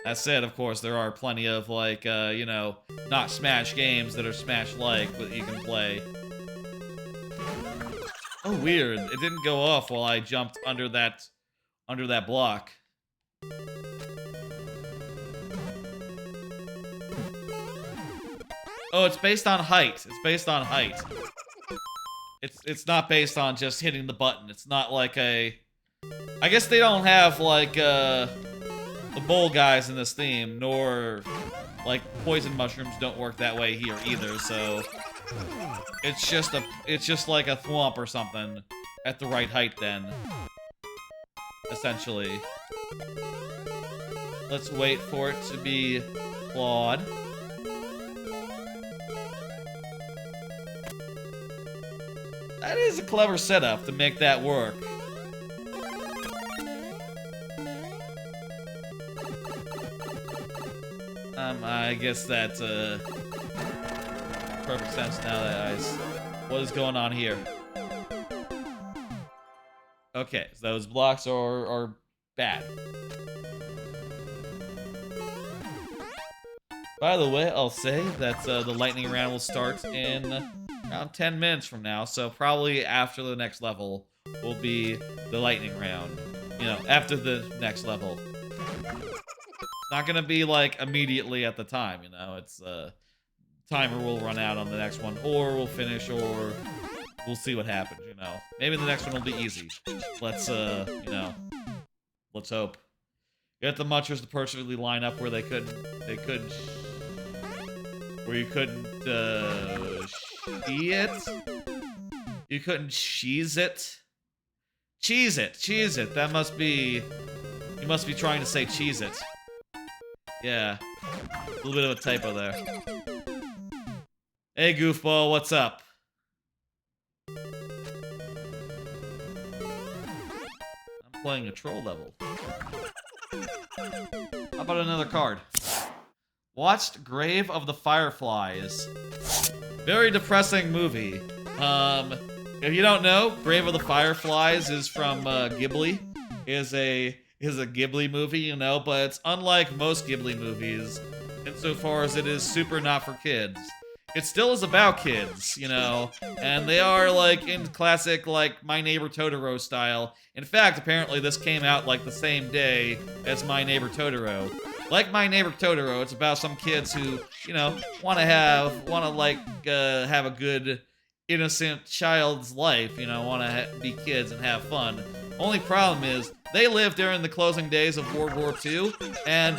[SPEAKER 1] That said, of course, there are plenty of, like, you know, not Smash games that are Smash-like that you can play. Oh, weird. It didn't go off while I jumped under that block. Oh, it's based on height. It's based on height. It's not based on just hitting the button. It's not like a... I guess they don't have, like, the bowl guys in this theme, nor, like, poison mushrooms don't work that way here either, so... It's just like a thwomp or something at the right height then. Essentially. Let's wait for it to be clawed. That is a clever setup to make that work. I guess that's, perfect sense now that what is going on here? Okay, so those blocks are bad. By the way, I'll say that the lightning round will start in around 10 minutes from now, so probably after the next level will be the lightning round. You know, after the next level. It's not gonna be, like, immediately at the time, you know, it's, timer will run out on the next one, or we'll finish, or we'll see what happens, you know. Maybe the next one will be easy. Let's, you know, let's hope. Get the munchers to perfectly line up where you couldn't, shee it? You couldn't cheese it? Cheese it, that must be, you must be trying to say cheese it. Yeah, a little bit of a typo there. Hey, goofball, what's up? I'm playing a troll level. How about another card? Watched Grave of the Fireflies. Very depressing movie. If you don't know, Grave of the Fireflies is from Ghibli. Is a Ghibli movie, you know, but it's unlike most Ghibli movies insofar as it is super not for kids. It still is about kids, you know, and they are, like, in classic, like, My Neighbor Totoro style. In fact, apparently this came out, like, the same day as My Neighbor Totoro. Like My Neighbor Totoro, it's about some kids who, you know, want to have a good, innocent child's life, you know, want to be kids and have fun. Only problem is, they live during the closing days of World War II, and,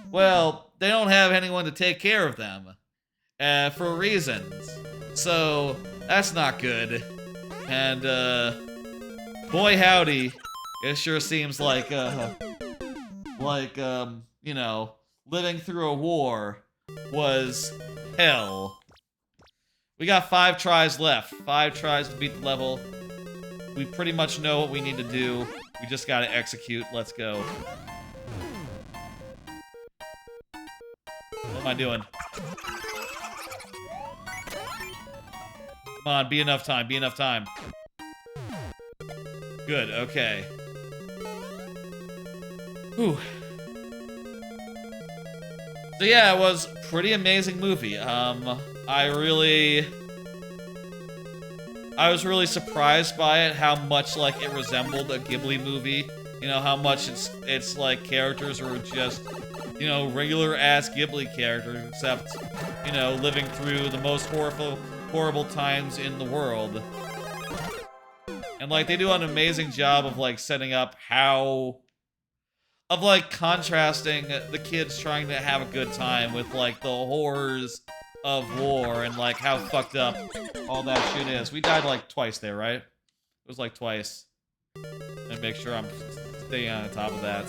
[SPEAKER 1] well, they don't have anyone to take care of them. For reasons. So, that's not good. And, boy howdy, it sure seems like, you know, living through a war was hell. We got 5 tries left. 5 tries to beat the level. We pretty much know what we need to do. We just gotta execute. Let's go. What am I doing? Come on, be enough time, be enough time. Good, okay. Whew. So yeah, it was a pretty amazing movie. I was really surprised by it, how much, like, it resembled a Ghibli movie you know, how much it's like characters who are just, you know, regular-ass Ghibli characters, except, you know, living through the most horrible times in the world. And, like, they do an amazing job of, like, setting up of, like, contrasting the kids trying to have a good time with, like, the horrors of war and, like, how fucked up all that shit is. We died, like, twice there, right? It was, like, twice. And make sure I'm staying on top of that.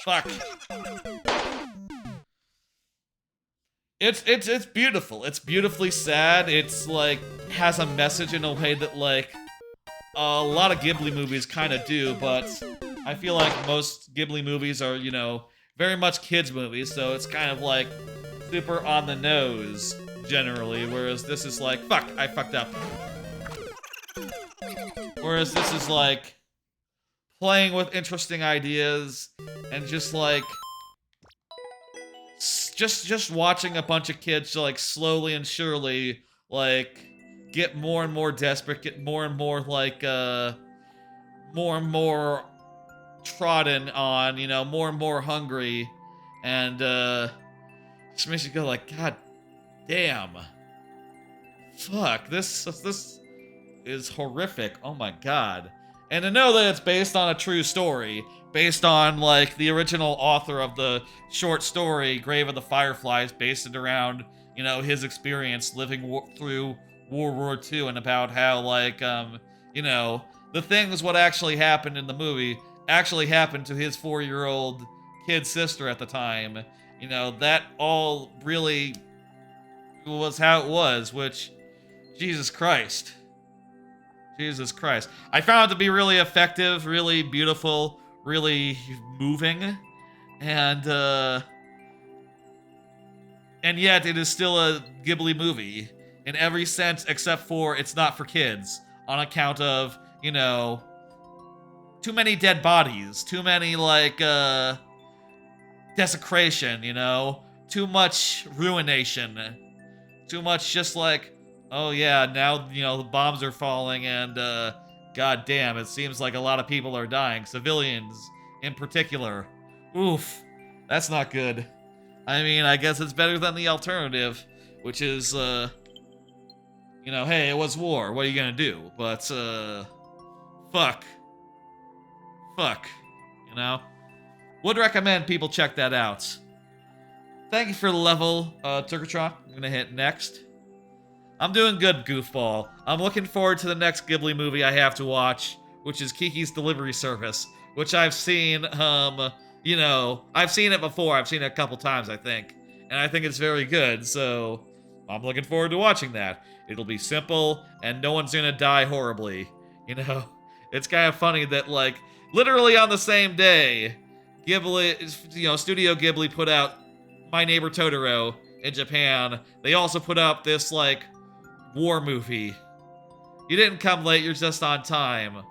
[SPEAKER 1] Fuck. It's beautiful. It's beautifully sad. It's, like, has a message in a way that, like, a lot of Ghibli movies kind of do, but I feel like most Ghibli movies are, you know, very much kids movies, so it's kind of, like, super on the nose, generally, whereas this is like, fuck, I fucked up. Whereas this is, like, playing with interesting ideas, and just, like, just watching a bunch of kids, like, slowly and surely, like, get more and more desperate, get more and more, like, more and more trodden on, you know, more and more hungry, and, just makes you go, like, God damn. Fuck, this is horrific. Oh my god. And to know that it's based on a true story, based on, like, the original author of the short story, Grave of the Fireflies, based it around, you know, his experience living through World War II, and about how, like, you know, the things what actually happened in the movie actually happened to his 4-year-old kid sister at the time. You know, that all really was how it was, which, Jesus Christ. Jesus Christ. I found it to be really effective, really beautiful, really moving, and yet it is still a Ghibli movie in every sense except for it's not for kids, on account of, you know, too many dead bodies, too many, like, desecration, you know, too much ruination, too much just like, oh yeah, now, you know, the bombs are falling and, god damn, it seems like a lot of people are dying, civilians in particular. Oof, that's not good. I mean, I guess it's better than the alternative, which is, you know, hey, it was war, what are you gonna do? But, fuck. Fuck. You know? Would recommend people check that out. Thank you for the level, Turkatron. I'm gonna hit next. I'm doing good, goofball. I'm looking forward to the next Ghibli movie I have to watch, which is Kiki's Delivery Service, which I've seen, you know, I've seen it before. I've seen it a couple times, I think. And I think it's very good, so I'm looking forward to watching that. It'll be simple, and no one's gonna die horribly. You know? It's kind of funny that, like, literally on the same day, Ghibli, you know, Studio Ghibli put out My Neighbor Totoro in Japan. They also put up this, like, war movie. You didn't come late, you're just on time.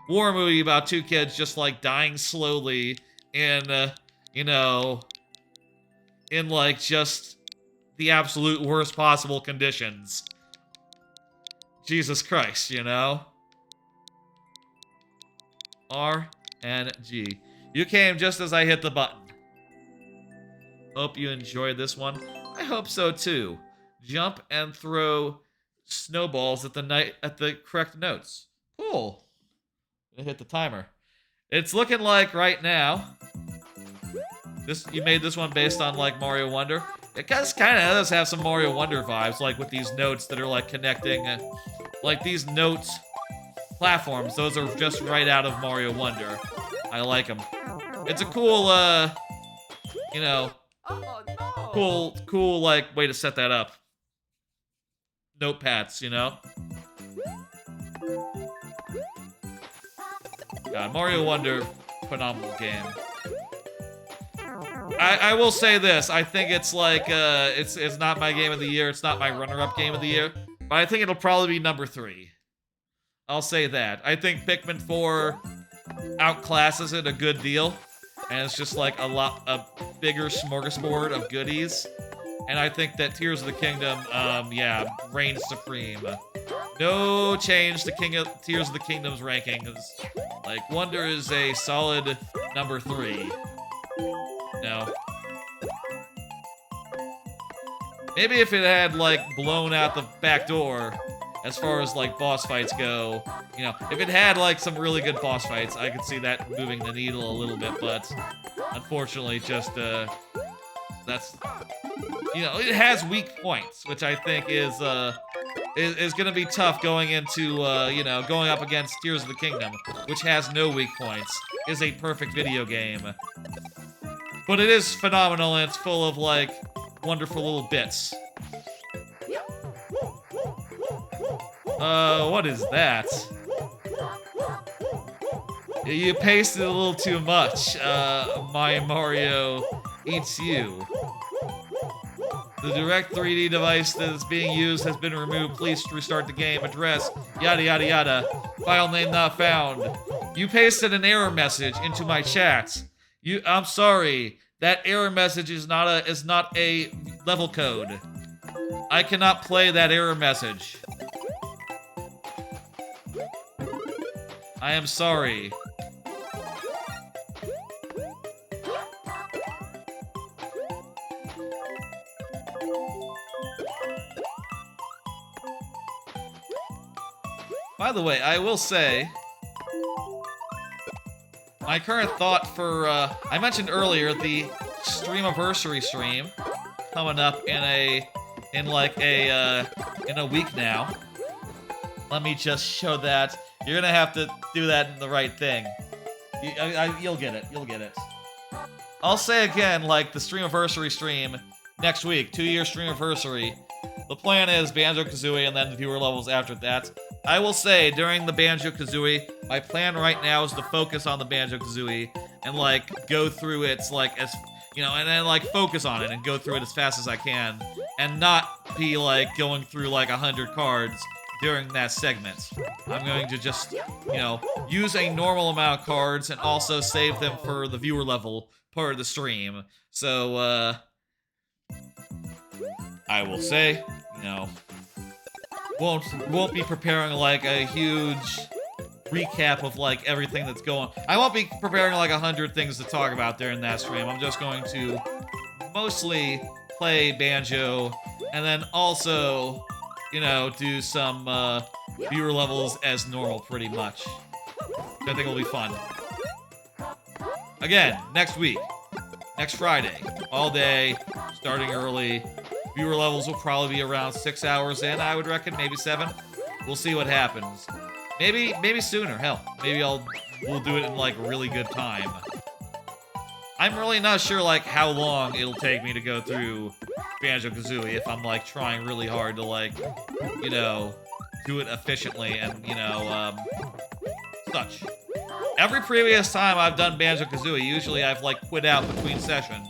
[SPEAKER 1] War movie about two kids just, like, dying slowly in, you know, in, like, just the absolute worst possible conditions. Jesus Christ, you know? RNG. You came just as I hit the button. Hope you enjoyed this one. I hope so too. Jump and throw snowballs at the correct notes. Cool. I hit the timer. It's looking like right now. You made this one based on, like, Mario Wonder. It kind of does have some Mario Wonder vibes, like with these notes that are, like, connecting, like these notes platforms. Those are just right out of Mario Wonder. I like them. It's a cool, you know, cool, like, way to set that up. Notepads, you know? God, Mario Wonder, phenomenal game. I will say this, I think it's like, it's not my game of the year, it's not my runner-up game of the year, but I think it'll probably be number 3. I'll say that. I think Pikmin 4 outclasses it a good deal, and it's just like a bigger smorgasbord of goodies. And I think that Tears of the Kingdom, yeah, reigns supreme. No change to Tears of the Kingdom's rankings. Like, Wonder is a solid number 3. No. Maybe if it had, like, blown out the back door, as far as, like, boss fights go, you know, if it had, like, some really good boss fights, I could see that moving the needle a little bit, but unfortunately, just, that's, you know, it has weak points, which I think is gonna be tough going into, you know, going up against Tears of the Kingdom, which has no weak points, is a perfect video game. But it is phenomenal, and it's full of, like, wonderful little bits. What is that? You pasted a little too much. My Mario eats you. The Direct 3D device that is being used has been removed. Please restart the game. Address, yada yada yada. File name not found. You pasted an error message into my chat. I'm sorry. That error message is not a level code. I cannot play that error message. I am sorry. By the way, I will say, my current thought for, I mentioned earlier the Streamiversary stream coming up in a week now. Let me just show that. You're gonna have to do that in the right thing. You'll get it. You'll get it. I'll say again, like the Streamiversary stream next week, 2-year Streamiversary. The plan is Banjo-Kazooie and then viewer levels after that. I will say, during the Banjo-Kazooie, my plan right now is to focus on the Banjo-Kazooie and, like, go through it, like, as, you know, and then, like, focus on it and go through it as fast as I can. And not be, like, going through, like, 100 cards during that segment. I'm going to just, you know, use a normal amount of cards and also save them for the viewer level part of the stream. So, I will say, you know, won't be preparing like a huge recap of like everything that's going. I won't be preparing like 100 things to talk about during that stream. I'm just going to mostly play Banjo and then also, you know, do some viewer levels as normal pretty much. Which I think will be fun. Again, next week, next Friday, all day, starting early. Viewer levels will probably be around 6 hours in, I would reckon, maybe 7. We'll see what happens. Maybe sooner, hell. Maybe we'll do it in, like, really good time. I'm really not sure, like, how long it'll take me to go through Banjo-Kazooie if I'm, like, trying really hard to, like, you know, do it efficiently and, you know, such. Every previous time I've done Banjo-Kazooie, usually I've, like, quit out between sessions.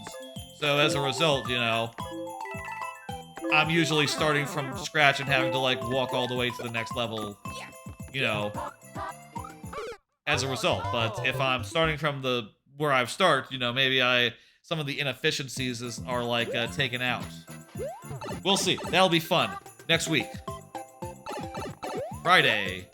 [SPEAKER 1] So as a result, you know, I'm usually starting from scratch and having to, like, walk all the way to the next level, you know, as a result. But if I'm starting from where I've started, you know, maybe some of the inefficiencies are, like, taken out. We'll see. That'll be fun. Next week. Friday.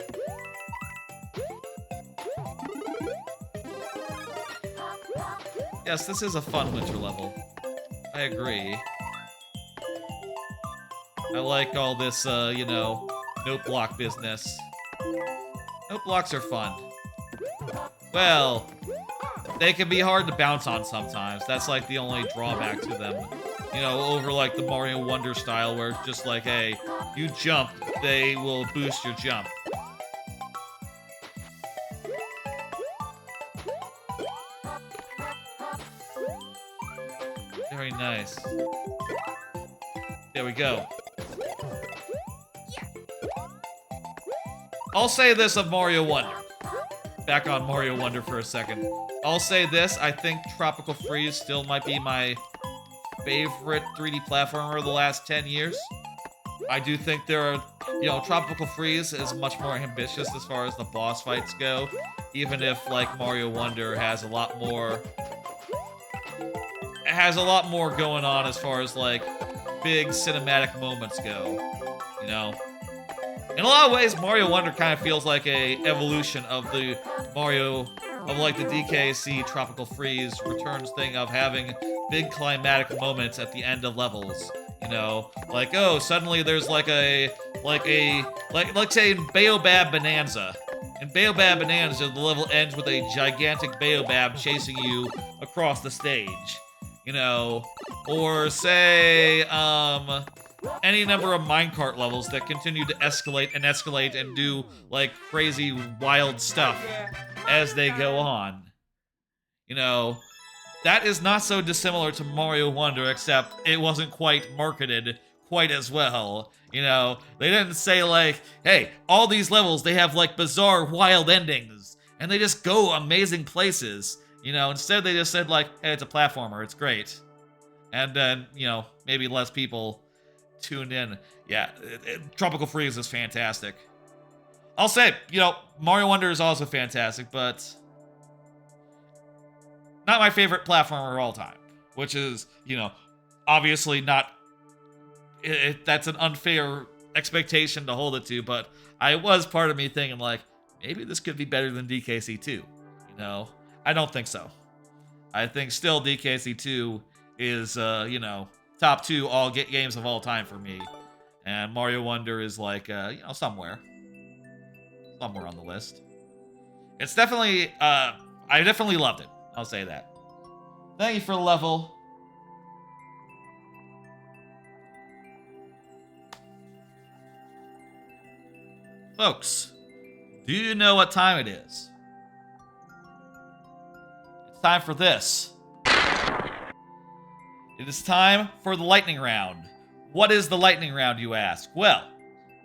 [SPEAKER 1] Yes, this is a fun winter level. I agree. I like all this, you know, note block business. Note blocks are fun. Well, they can be hard to bounce on sometimes. That's, like, the only drawback to them. You know, over, like, the Mario Wonder style, where it's just like, hey, you jump, they will boost your jump. Very nice. There we go. I'll say this of Mario Wonder. Back on Mario Wonder for a second. I'll say this, I think Tropical Freeze still might be my favorite 3D platformer of the last 10 years. I do think there are, you know, Tropical Freeze is much more ambitious as far as the boss fights go, even if, like, Mario Wonder has a lot more going on as far as, like, big cinematic moments go, you know? In a lot of ways, Mario Wonder kind of feels like a evolution of the Mario, of like the DKC Tropical Freeze Returns thing of having big climatic moments at the end of levels. You know, like, oh, suddenly there's like let's say in Baobab Bonanza. In Baobab Bonanza, the level ends with a gigantic Baobab chasing you across the stage. You know, or say, any number of minecart levels that continue to escalate and do, like, crazy, wild stuff as they go on. You know, that is not so dissimilar to Mario Wonder, except it wasn't quite marketed quite as well. You know, they didn't say, like, hey, all these levels, they have, like, bizarre, wild endings, and they just go amazing places. You know, instead they just said, like, hey, it's a platformer, it's great. And then, you know, maybe less people tuned in. Yeah, Tropical Freeze is fantastic. I'll say, you know, Mario Wonder is also fantastic, but not my favorite platformer of all time, which is, you know, obviously not, that's an unfair expectation to hold it to, but I was part of me thinking, like, maybe this could be better than DKC2, you know? I don't think so. I think still DKC2 is, you know, top 2 all games of all time for me. And Mario Wonder is like, you know, somewhere on the list. It's definitely, I definitely loved it. I'll say that. Thank you for the level. Folks, do you know what time it is? It's time for this. It is time for the lightning round. What is the lightning round, you ask? Well,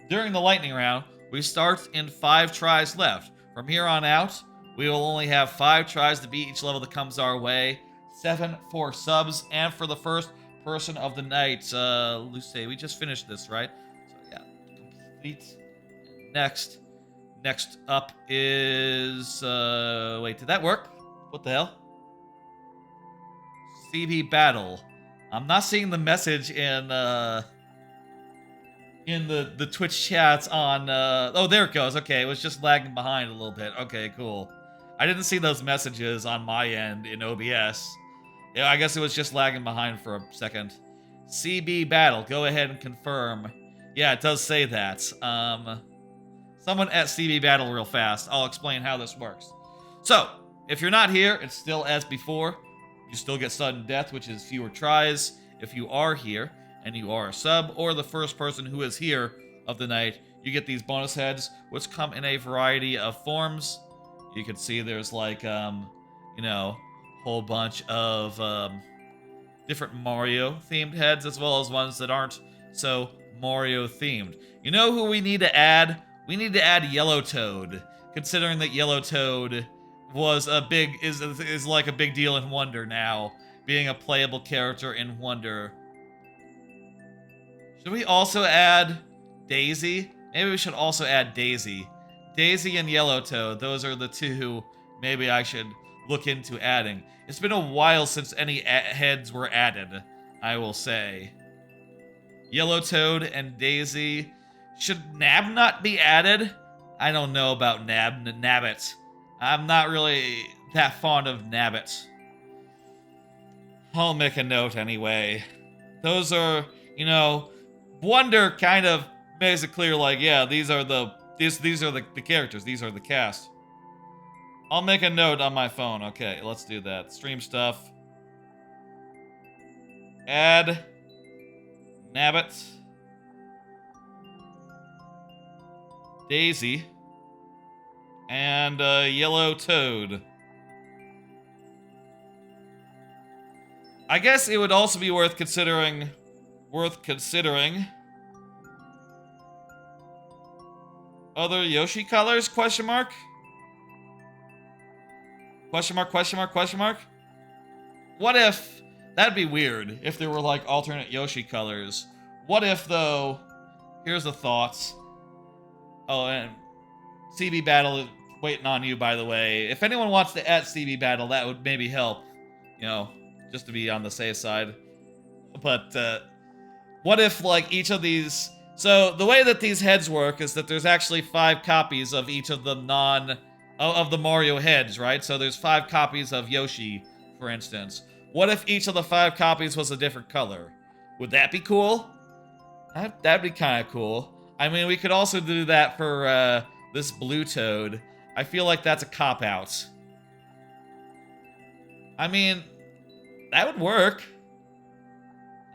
[SPEAKER 1] during the lightning round, we start in 5 tries left. From here on out, we will only have 5 tries to beat each level that comes our way. 7 for subs, and for the first person of the night, Luce, we just finished this, right? So yeah, complete. Next up is, wait, did that work? What the hell? CB Battle. I'm not seeing the message in the Twitch chats on, oh, there it goes. Okay, it was just lagging behind a little bit. Okay, cool. I didn't see those messages on my end in OBS. Yeah, I guess it was just lagging behind for a second. CB Battle, go ahead and confirm. Yeah, it does say that. Someone at CB Battle real fast. I'll explain how this works. So, if you're not here, it's still as before. You still get sudden death, which is fewer tries. If you are here, and you are a sub, or the first person who is here of the night, you get these bonus heads, which come in a variety of forms. You can see there's like, you know, a whole bunch of different Mario-themed heads, as well as ones that aren't so Mario-themed. You know who we need to add? We need to add Yellow Toad, considering that Yellow Toad was a big, is like a big deal in Wonder now, being a playable character in Wonder. Should we also add Daisy? Maybe we should also add Daisy. Daisy and Yellow Toad, those are the 2 maybe I should look into adding. It's been a while since any heads were added, I will say. Yellow Toad and Daisy. Should Nab not be added? I don't know about Nabbit. I'm not really that fond of Nabbit. I'll make a note anyway. Those are, you know, Wonder kind of makes it clear, like, yeah, these are the characters, these are the cast. I'll make a note on my phone. Okay, let's do that. Stream stuff. Add Nabbit. Daisy. And Yellow Toad. I guess it would also be worth considering other Yoshi colors, question mark? Question mark, question mark, question mark? What if, that'd be weird if there were like alternate Yoshi colors. What if though, here's the thoughts. Oh, and CB Battle is waiting on you, by the way. If anyone wants to add CB Battle, that would maybe help, you know, just to be on the safe side. But what if like each of these So the way that these heads work is that there's actually 5 copies of each of the of the Mario heads, right? So there's 5 copies of Yoshi, for instance. What if each of the 5 copies was a different color? Would that be cool? That'd be kind of cool. I mean, we could also do that for this blue toad. I feel like that's a cop-out. I mean, that would work.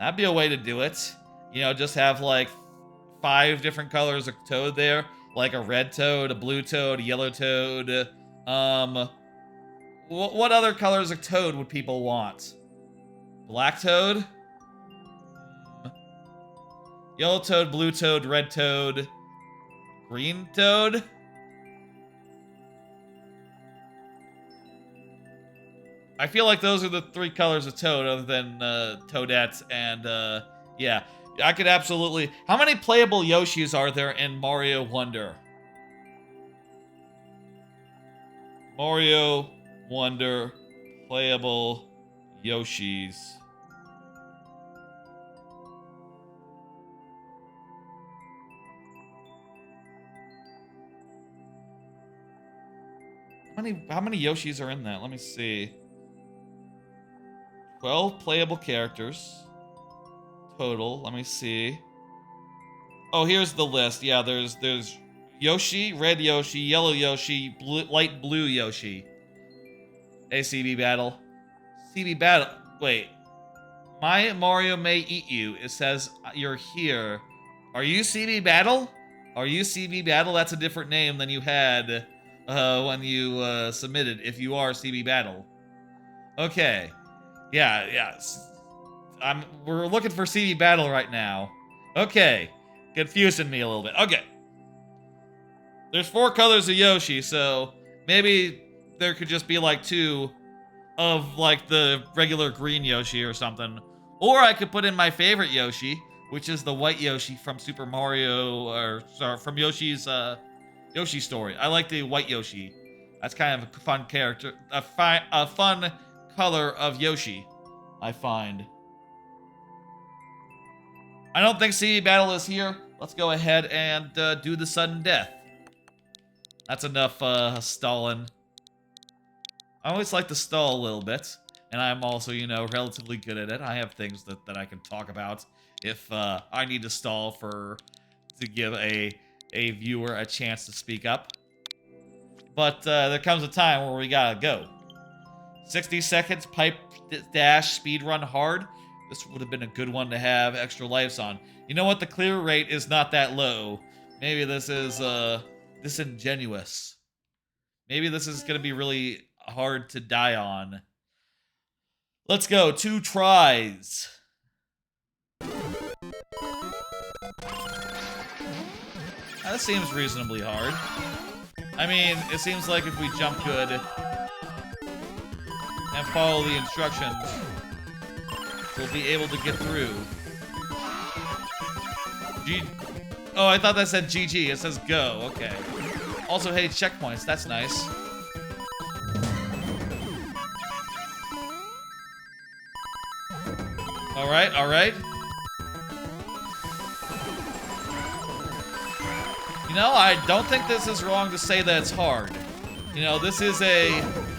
[SPEAKER 1] That'd be a way to do it. You know, just have like 5 different colors of toad there. Like a red toad, a blue toad, a yellow toad. What other colors of toad would people want? Black toad? Yellow toad, blue toad, red toad, green toad? I feel like those are the 3 colors of toad other than Toadette and yeah. I could absolutely... How many playable Yoshis are there in Mario Wonder? Mario Wonder playable Yoshis. How many Yoshis are in that? Let me see. 12 playable characters. Total. Let me see. Oh, here's the list. Yeah, there's Yoshi, red Yoshi, yellow Yoshi, light blue Yoshi. Hey, CB Battle. CB Battle. Wait. My Mario may eat you. It says you're here. Are you CB Battle? Are you CB Battle? That's a different name than you had when you submitted. If you are CB Battle. Okay. Yeah. We're looking for CB Battle right now. Okay. Confusing me a little bit. Okay. There's 4 colors of Yoshi, so maybe there could just be like 2 of like the regular green Yoshi or something. Or I could put in my favorite Yoshi, which is the white Yoshi from Super Mario, or sorry, from Yoshi's Yoshi Story. I like the white Yoshi. That's kind of a fun character, a fun color of Yoshi, I find. I don't think CB Battle is here. Let's go ahead and do the sudden death. That's enough stalling. I always like to stall a little bit, and I'm also, you know, relatively good at it. I have things that I can talk about if I need to stall to give a viewer a chance to speak up. But there comes a time where we gotta go. 60 seconds, pipe dash, speedrun hard. This would have been a good one to have extra lives on. You know what? The clear rate is not that low. Maybe this is disingenuous. Maybe this is gonna be really hard to die on. Let's go. 2 tries. That seems reasonably hard. I mean, it seems like if we jump good and follow the instructions, we'll be able to get through. Oh, I thought that said GG. It says go. Okay. Also, hey, checkpoints. That's nice. Alright, alright. You know, I don't think this is wrong to say that it's hard. You know, this is a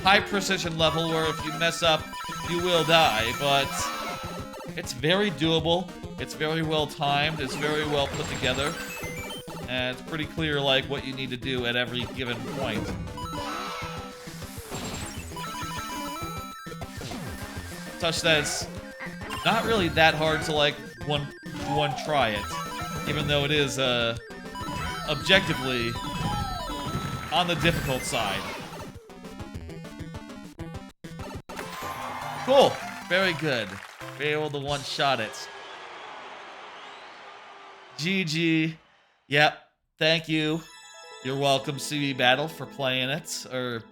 [SPEAKER 1] high precision level where if you mess up, you will die, but it's very doable. It's very well timed. It's very well put together. And it's pretty clear, like, what you need to do at every given point. Such that it's not really that hard to, like, one try it. Even though it is, objectively on the difficult side. Cool. Very good. Be able to one-shot it. GG. Yep. Thank you. You're welcome, CB Battle, for playing it. Or,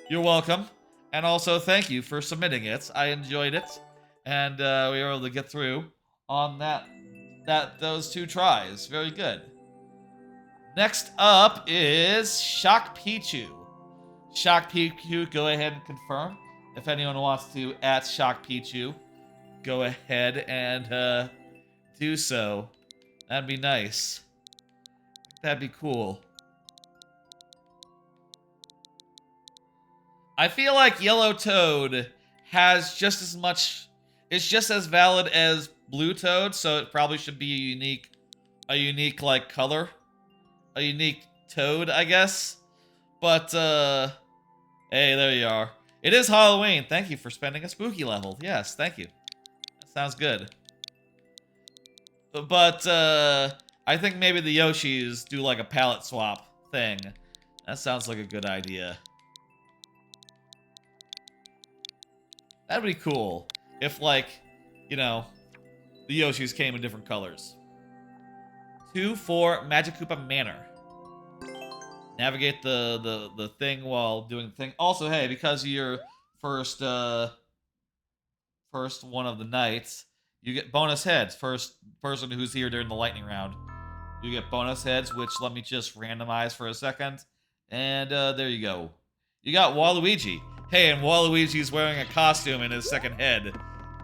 [SPEAKER 1] you're welcome. And also, thank you for submitting it. I enjoyed it. And we were able to get through on those 2 tries. Very good. Next up is Shock Pichu. Shock Pichu, go ahead and confirm. If anyone wants to at Shock Pichu, go ahead and do so. That'd be nice. That'd be cool. I feel like Yellow Toad has just as much... It's just as valid as Blue Toad, so it probably should be a unique like color. A unique toad, I guess. But, hey, there you are. It is Halloween. Thank you for spending a spooky level. Yes, thank you. That sounds good. But, I think maybe the Yoshis do like a palette swap thing. That sounds like a good idea. That'd be cool. If, like, you know, the Yoshis came in different colors. 2 for Magic Koopa Manor. Navigate the thing while doing the thing. Also, hey, because you're first one of the nights, you get bonus heads. First person who's here during the lightning round. You get bonus heads, which let me just randomize for a second. And there you go. You got Waluigi. Hey, and Waluigi's wearing a costume in his second head.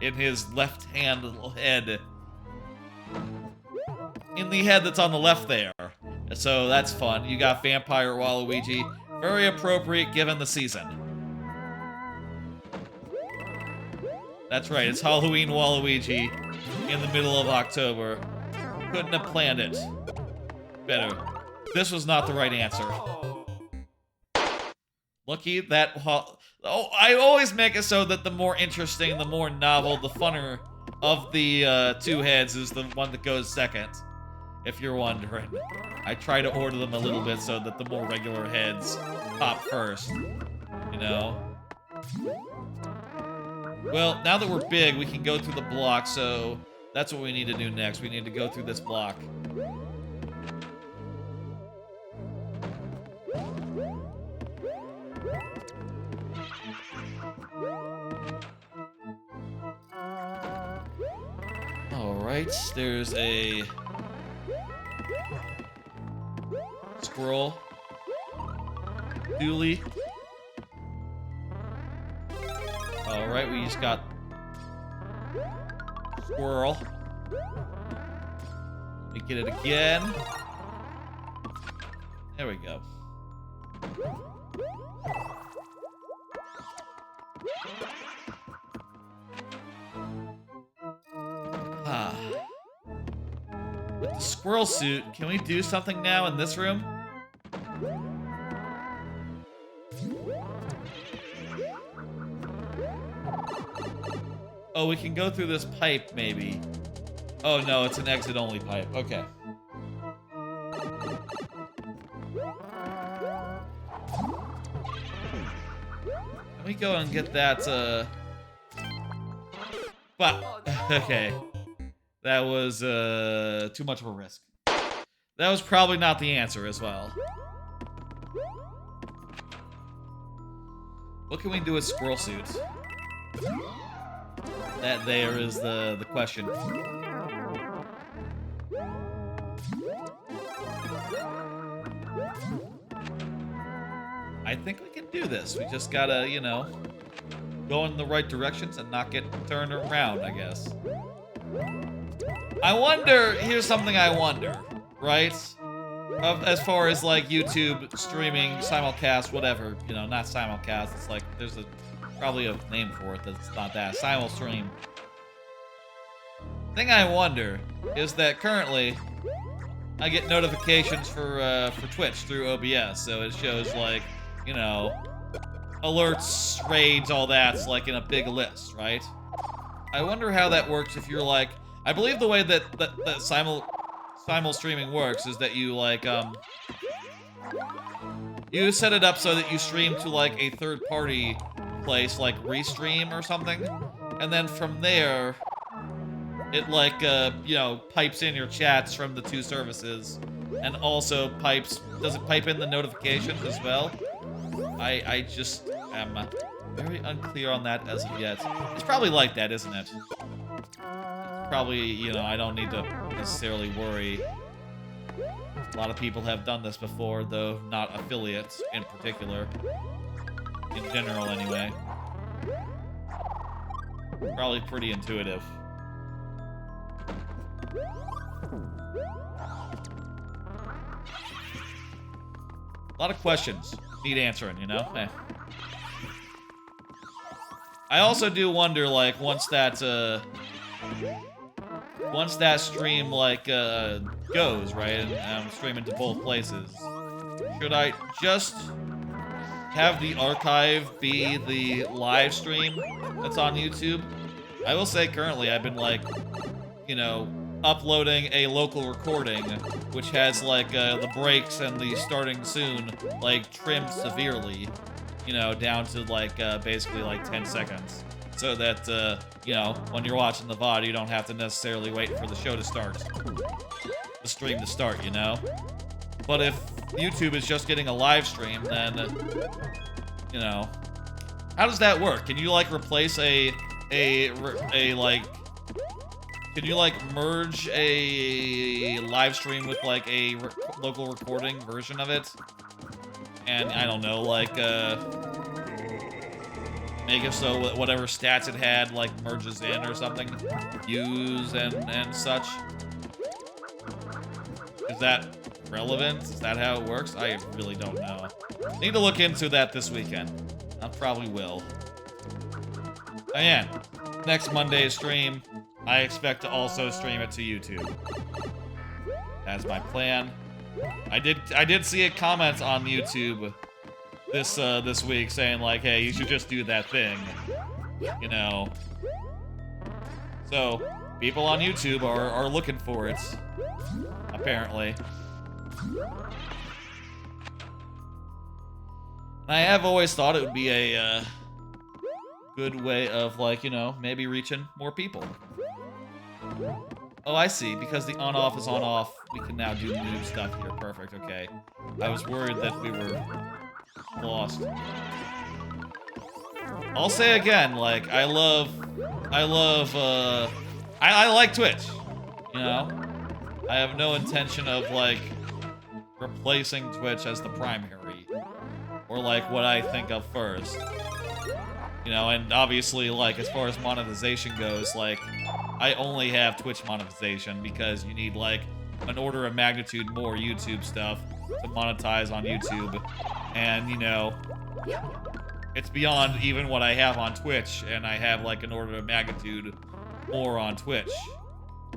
[SPEAKER 1] In his left hand head. In the head that's on the left there. So that's fun. You got Vampire Waluigi. Very appropriate given the season. That's right, it's Halloween Waluigi in the middle of October. Couldn't have planned it better. This was not the right answer. Lucky that... Oh, I always make it so that the more interesting, the more novel, the funner of the 2 heads is the one that goes second. If you're wondering. I try to order them a little bit so that the more regular heads pop first. You know? Well, now that we're big, we can go through the block, so that's what we need to do next. We need to go through this block. Alright, there's a... squirrel. Dooley. Alright, we just got... squirrel. Let me get it again. There we go. With the squirrel suit, can we do something now in this room? Oh, we can go through this pipe, maybe. Oh, no, it's an exit-only pipe. Okay. Let me go and get that, Well, okay. That was, too much of a risk. That was probably not the answer as well. What can we do with squirrel suits? That there is the question. I think we can do this. We just gotta, you know, go in the right directions and not get turned around, I guess. I wonder, here's something I wonder, right? As far as, like, YouTube streaming, simulcast, whatever, you know, not simulcast, it's like, there's probably a name for it that's not that, simulstream. Thing I wonder is that currently, I get notifications for Twitch through OBS, so it shows, like, you know, alerts, raids, all that's, like, in a big list, right? I wonder how that works if you're, like, I believe the way that simul streaming works is that you, like, you set it up so that you stream to, like, a third-party place, like Restream or something, and then from there, it, like, you know, pipes in your chats from the 2 services, and also does it pipe in the notifications as well? I just am very unclear on that as of yet. It's probably like that, isn't it? Probably, you know, I don't need to necessarily worry. A lot of people have done this before, though not affiliates in particular. In general, anyway. Probably pretty intuitive. A lot of questions need answering, you know? Eh. I also do wonder, like, once that stream, like, goes, right, and I'm streaming to both places, should I just have the archive be the live stream that's on YouTube? I will say currently I've been, like, you know, uploading a local recording, which has, like, the breaks and the starting soon, like, trimmed severely, you know, down to, like, basically, like, 10 seconds. So that, you know, when you're watching the VOD, you don't have to necessarily wait for the show to start. The stream to start, you know? But if YouTube is just getting a live stream, then, you know... How does that work? Can you, like, replace like... Can you, like, merge a live stream with, like, a local recording version of it? And, I don't know, like, make it so whatever stats it had, like, merges in or something? Views and such? Is that relevant? Is that how it works? I really don't know. Need to look into that this weekend. I probably will. Again, next Monday's stream, I expect to also stream it to YouTube. That's my plan. I did see a comment on YouTube this week saying, like, hey, you should just do that thing, you know. So people on YouTube are looking for it, apparently. I have always thought it would be a good way of, like, you know, maybe reaching more people. Oh, I see. Because the on-off is on-off, we can now do new stuff here. Perfect, okay. I was worried that we were lost. I'll say again, like, I like Twitch, you know? I have no intention of, like, replacing Twitch as the primary, or, like, what I think of first. You know, and obviously, like, as far as monetization goes, like, I only have Twitch monetization because you need, like, an order of magnitude more YouTube stuff to monetize on YouTube. And, you know, it's beyond even what I have on Twitch, and I have, like, an order of magnitude more on Twitch.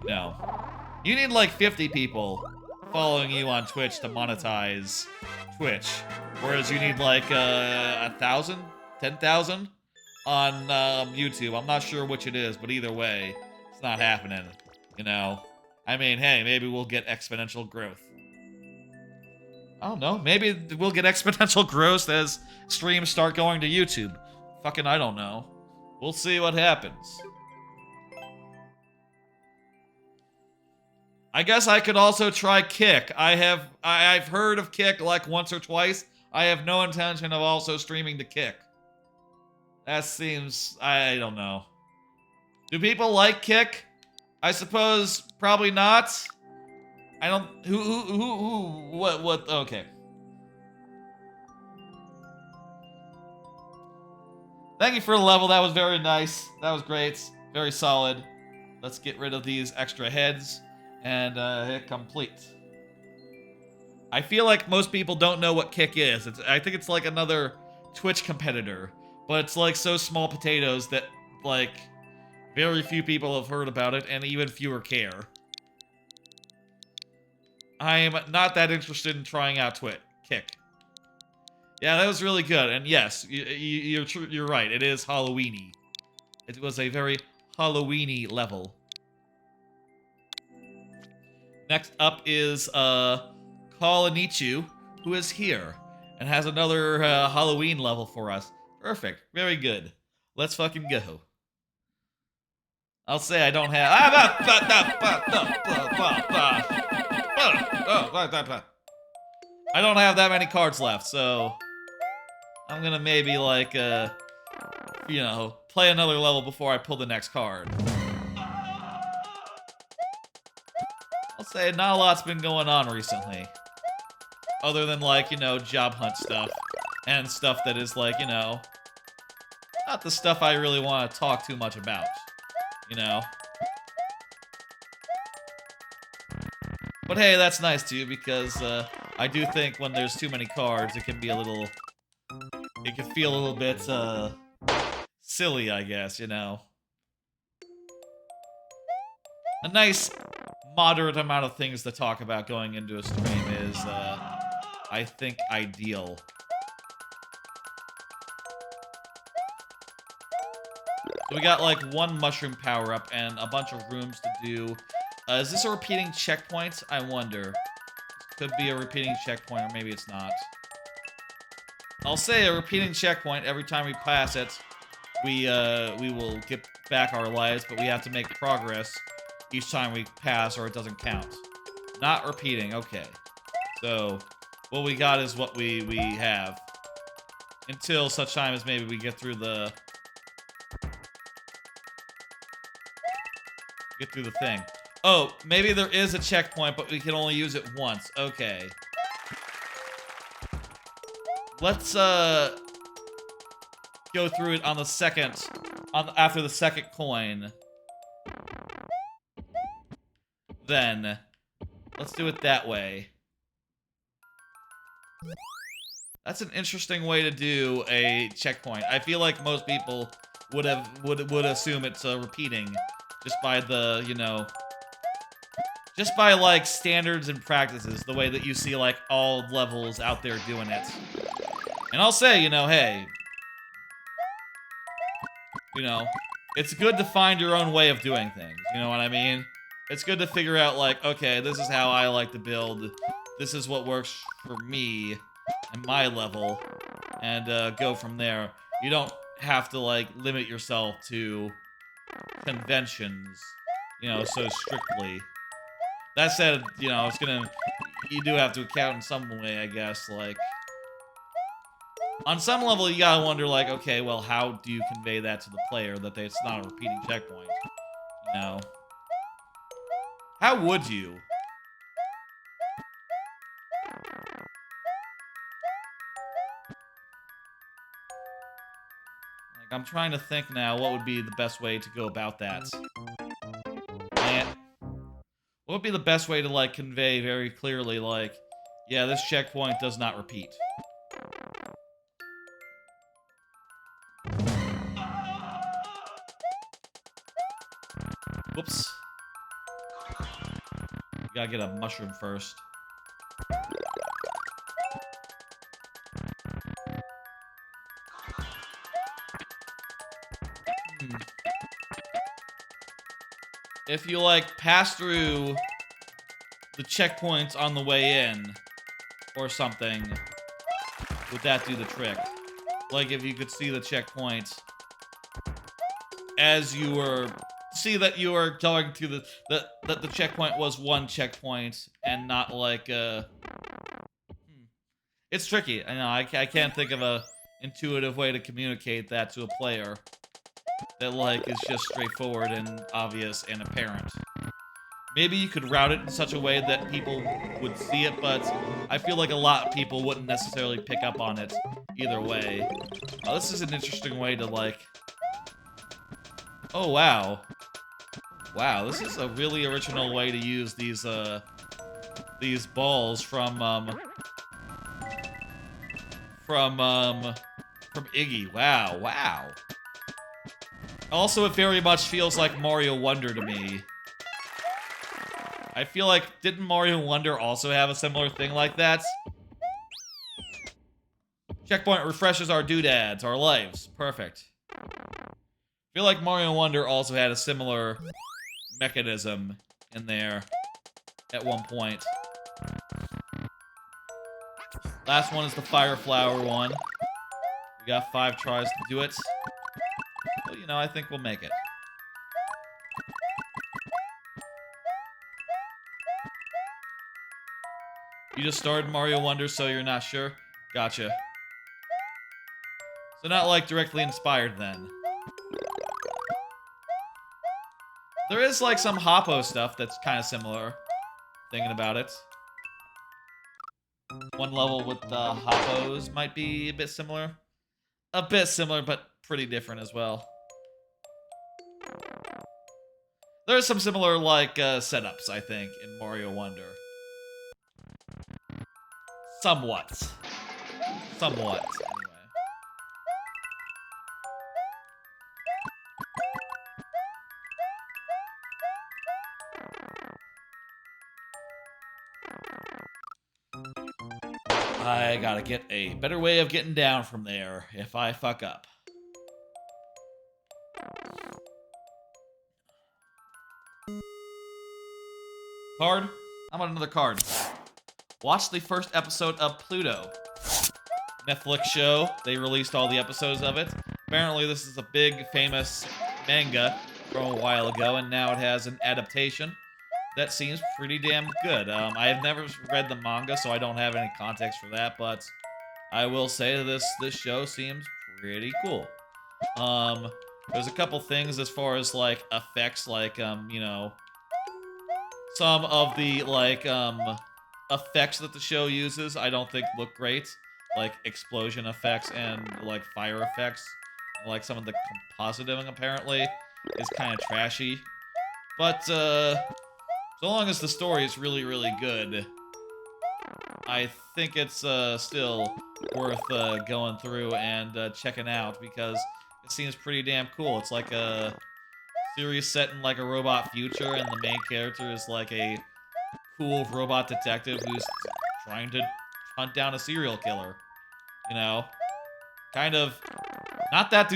[SPEAKER 1] No. You need, like, 50 people following you on Twitch to monetize Twitch, whereas you need, like, 1,000? 10,000? On YouTube. I'm not sure which it is, but either way, it's not happening, you know? I mean, hey, maybe we'll get exponential growth. I don't know. Maybe we'll get exponential growth as streams start going to YouTube. Fucking, I don't know. We'll see what happens. I guess I could also try Kick. I've heard of Kick like once or twice. I have no intention of also streaming to Kick. That seems... I don't know. Do people like Kick? I suppose probably not. I don't... What, okay. Thank you for the level, that was very nice. That was great. Very solid. Let's get rid of these extra heads and hit complete. I feel like most people don't know what Kick is. I think it's like another Twitch competitor. But it's like so small potatoes that, like, very few people have heard about it, and even fewer care. I am not that interested in trying out Kick. Yeah, that was really good, and yes, you're right, it is Halloweeny. It was a very Halloweeny level. Next up is, Kalanichu, who is here, and has another, Halloween level for us. Perfect. Very good. Let's fucking go. I'll say I don't have... I don't have that many cards left, so... I'm gonna maybe, like, you know, play another level before I pull the next card. I'll say not a lot's been going on recently. Other than, like, you know, job hunt stuff. And stuff that is, like, you know, not the stuff I really want to talk too much about, you know? But hey, that's nice too, because I do think when there's too many cards, it can be a little... It can feel a little bit, silly, I guess, you know? A nice, moderate amount of things to talk about going into a stream is, I think, ideal. So we got, like, one mushroom power-up and a bunch of rooms to do. Is this a repeating checkpoint? I wonder. This could be a repeating checkpoint, or maybe it's not. I'll say a repeating checkpoint. Every time we pass it, we will get back our lives, but we have to make progress each time we pass, or it doesn't count. Not repeating, okay. So, what we got is what we have. Until such time as maybe we get through the... Get through the thing. Oh, maybe there is a checkpoint, but we can only use it once. Okay. Let's, go through it on the second... after the second coin. Then, let's do it that way. That's an interesting way to do a checkpoint. I feel like most people would assume it's repeating just by the, you know, just by like standards and practices, the way that you see like all levels out there doing it. And I'll say, you know, hey, you know, it's good to find your own way of doing things. You know what I mean? It's good to figure out, like, okay, this is how I like to build. This is what works for me and my level. And go from there. You don't have to, like, limit yourself to conventions, you know, so strictly. That said, you know, it's gonna... You do have to account in some way, I guess, like... On some level, you gotta wonder, like, okay, well, how do you convey that to the player that it's not a repeating checkpoint? You know? How would you? Like, I'm trying to think now what would be the best way to go about that. And what would be the best way to, like, convey very clearly, like, yeah, this checkpoint does not repeat. Whoops. Gotta get a mushroom first. If you, like, pass through the checkpoints on the way in, or something, would that do the trick? Like, if you could see the checkpoint as you were... See that you were going to that the checkpoint was one checkpoint, and not like, It's tricky. I know, I can't think of a intuitive way to communicate that to a player that, like, is just straightforward and obvious and apparent. Maybe you could route it in such a way that people would see it, but I feel like a lot of people wouldn't necessarily pick up on it either way. This is an interesting way to, like... Oh, wow. Wow, this is a really original way to use these balls from Iggy. Wow, wow. Also, it very much feels like Mario Wonder to me. I feel like, didn't Mario Wonder also have a similar thing like that? Checkpoint refreshes our doodads, our lives. Perfect. I feel like Mario Wonder also had a similar mechanism in there at one point. Last one is the Fire Flower one. We got 5 tries to do it. Well, you know, I think we'll make it. You just started Mario Wonder, so you're not sure? Gotcha. So not, like, directly inspired, then. There is, like, some Hoppo stuff that's kind of similar, thinking about it. One level with the Hoppos might be a bit similar. A bit similar, but pretty different as well. There are some similar, like, setups, I think, in Mario Wonder. Somewhat. Somewhat, anyway. I gotta get a better way of getting down from there if I fuck up. Card? How about another card? Watch the first episode of Pluto. Netflix show. They released all the episodes of it. Apparently this is a big, famous manga from a while ago, and now it has an adaptation that seems pretty damn good. I have never read the manga, so I don't have any context for that, but I will say this show seems pretty cool. There's a couple things as far as, like, effects, like, you know, some of the, like, effects that the show uses I don't think look great. Like, explosion effects and, like, fire effects. Like, some of the compositing, apparently, is kind of trashy. But, so long as the story is really, really good, I think it's still worth going through and checking out, because it seems pretty damn cool. It's like a series set in, like, a robot future, and the main character is, like, a cool robot detective who's trying to hunt down a serial killer. You know? Kind of not that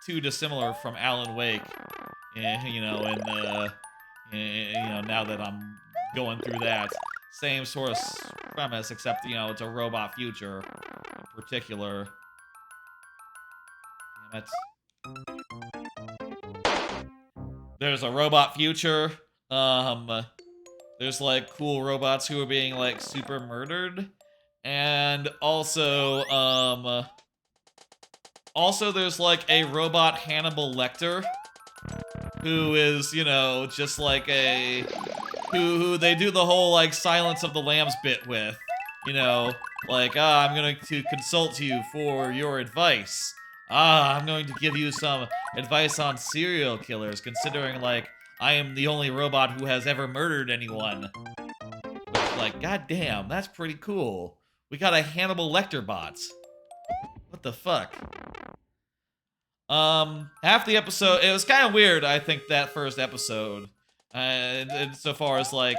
[SPEAKER 1] too dissimilar from Alan Wake. You know, and you know, now that I'm going through that. Same sort of premise, except, you know, it's a robot future in particular. Damn it. There's a robot future. There's, like, cool robots who are being, like, super murdered. And also, there's, like, a robot Hannibal Lecter, who is, you know, just like a... Who they do the whole, like, Silence of the Lambs bit with. You know, like, I'm going to consult you for your advice. I'm going to give you some advice on serial killers, considering, like, I am the only robot who has ever murdered anyone. Like, goddamn, that's pretty cool. We got a Hannibal Lecter bot. What the fuck? Half the episode, it was kind of weird, I think, that first episode. So far as, like,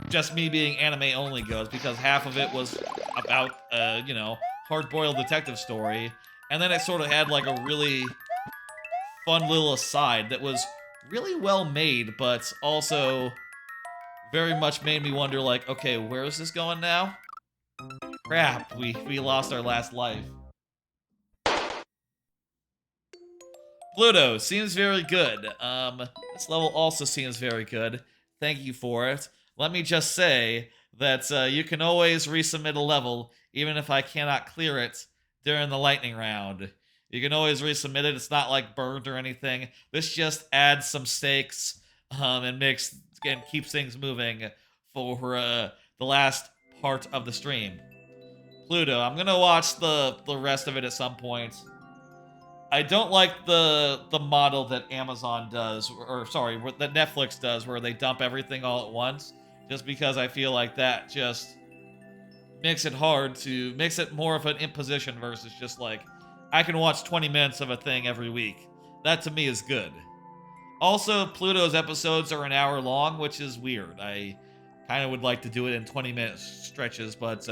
[SPEAKER 1] just me being anime only goes, because half of it was about, you know, hard-boiled detective story, and then it sort of had, like, a really fun little aside that was really well made, but also very much made me wonder, like, okay, where is this going now? Crap, we lost our last life. Pluto seems very good. This level also seems very good. Thank you for it. Let me just say that you can always resubmit a level, even if I cannot clear it during the lightning round. You can always resubmit it. It's not, like, burned or anything. This just adds some stakes, and keeps things moving for the last part of the stream. Pluto. I'm gonna watch the rest of it at some point. I don't like the model that Amazon does, or sorry, that Netflix does, where they dump everything all at once, just because I feel like that just makes it more of an imposition versus just like, I can watch 20 minutes of a thing every week. That to me is good. Also, Pluto's episodes are an hour long, which is weird. I kind of would like to do it in 20-minute stretches, but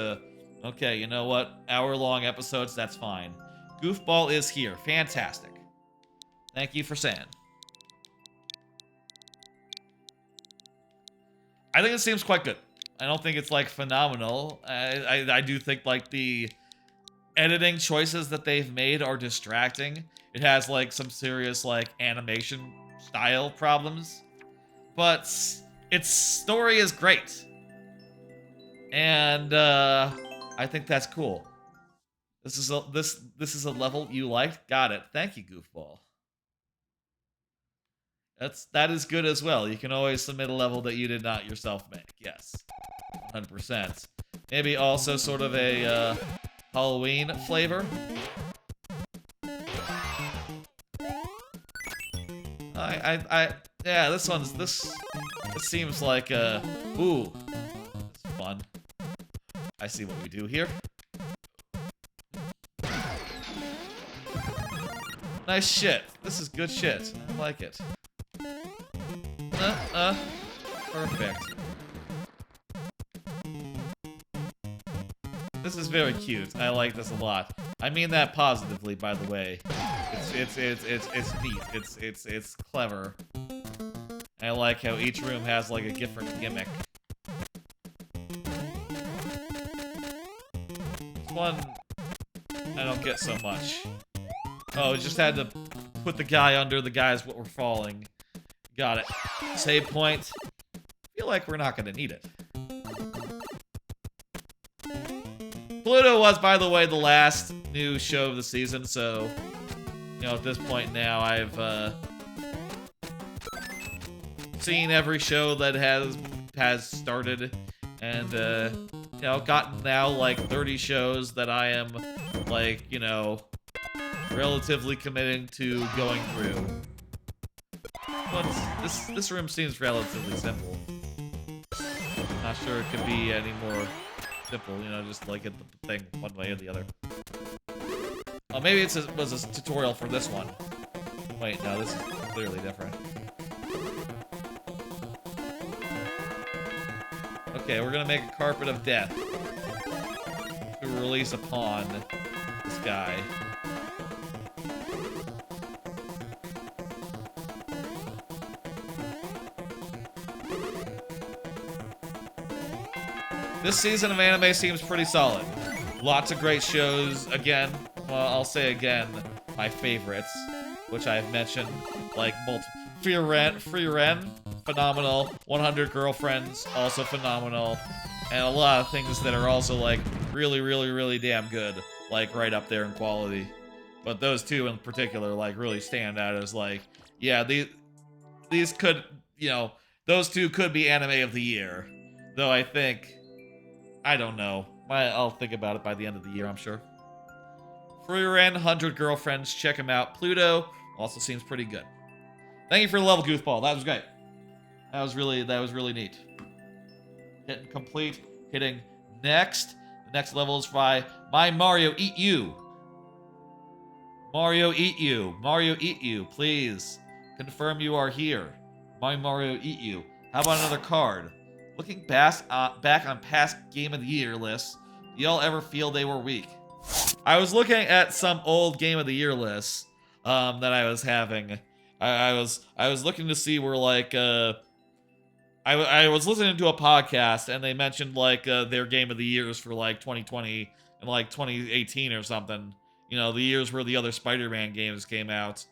[SPEAKER 1] okay, you know what? Hour-long episodes, that's fine. Goofball is here. Fantastic. Thank you for saying. I think it seems quite good. I don't think it's, like, phenomenal. I do think, like, the editing choices that they've made are distracting. It has, like, some serious, like, animation style problems. But its story is great. And, I think that's cool. This is a level you liked? Got it. Thank you, Goofball. That is good as well. You can always submit a level that you did not yourself make. Yes. 100%. Maybe also sort of a Halloween flavor. Yeah, this seems like ooh, it's fun. I see what we do here. Nice shit. This is good shit. I like it. Perfect. This is very cute. I like this a lot. I mean that positively, by the way. It's neat. It's clever. I like how each room has like a different gimmick. This one I don't get so much. Oh, just had to put the guy under the guys what were falling. Got it. Save point. Feel like we're not gonna need it. Pluto was, by the way, the last new show of the season, so you know, at this point now, I've seen every show that has started, and you know, gotten now like 30 shows that I am like, you know, relatively committing to going through. But this room seems relatively simple. Not sure it could be any more simple, you know, just like it the thing one way or the other. Oh, maybe it was a tutorial for this one. Wait, no, this is clearly different. Okay, we're gonna make a carpet of death to release upon this guy. This season of anime seems pretty solid. Lots of great shows. Again, well, I'll say again, my favorites, which I've mentioned like multiple. Free Ren, phenomenal. 100 Girlfriends, also phenomenal. And a lot of things that are also like really damn good, like right up there in quality. But those two in particular like really stand out as like, yeah, these could, you know, those two could be anime of the year. Though I think, I don't know. I'll think about it by the end of the year, I'm sure. Free Ren, 100 Girlfriends, check him out. Pluto also seems pretty good. Thank you for the level, Goofball. That was great. That was really neat. Hitting complete. Hitting next. The next level is by My Mario Eat You. Mario Eat You. Mario Eat You. Please confirm you are here. My Mario Eat You. How about another card? Looking back on past Game of the Year lists, do y'all ever feel they were weak? I was looking at some old Game of the Year lists that I was having. I was looking to see where like I was listening to a podcast and they mentioned like their Game of the Years for like 2020 and like 2018 or something. You know, the years where the other Spider-Man games came out.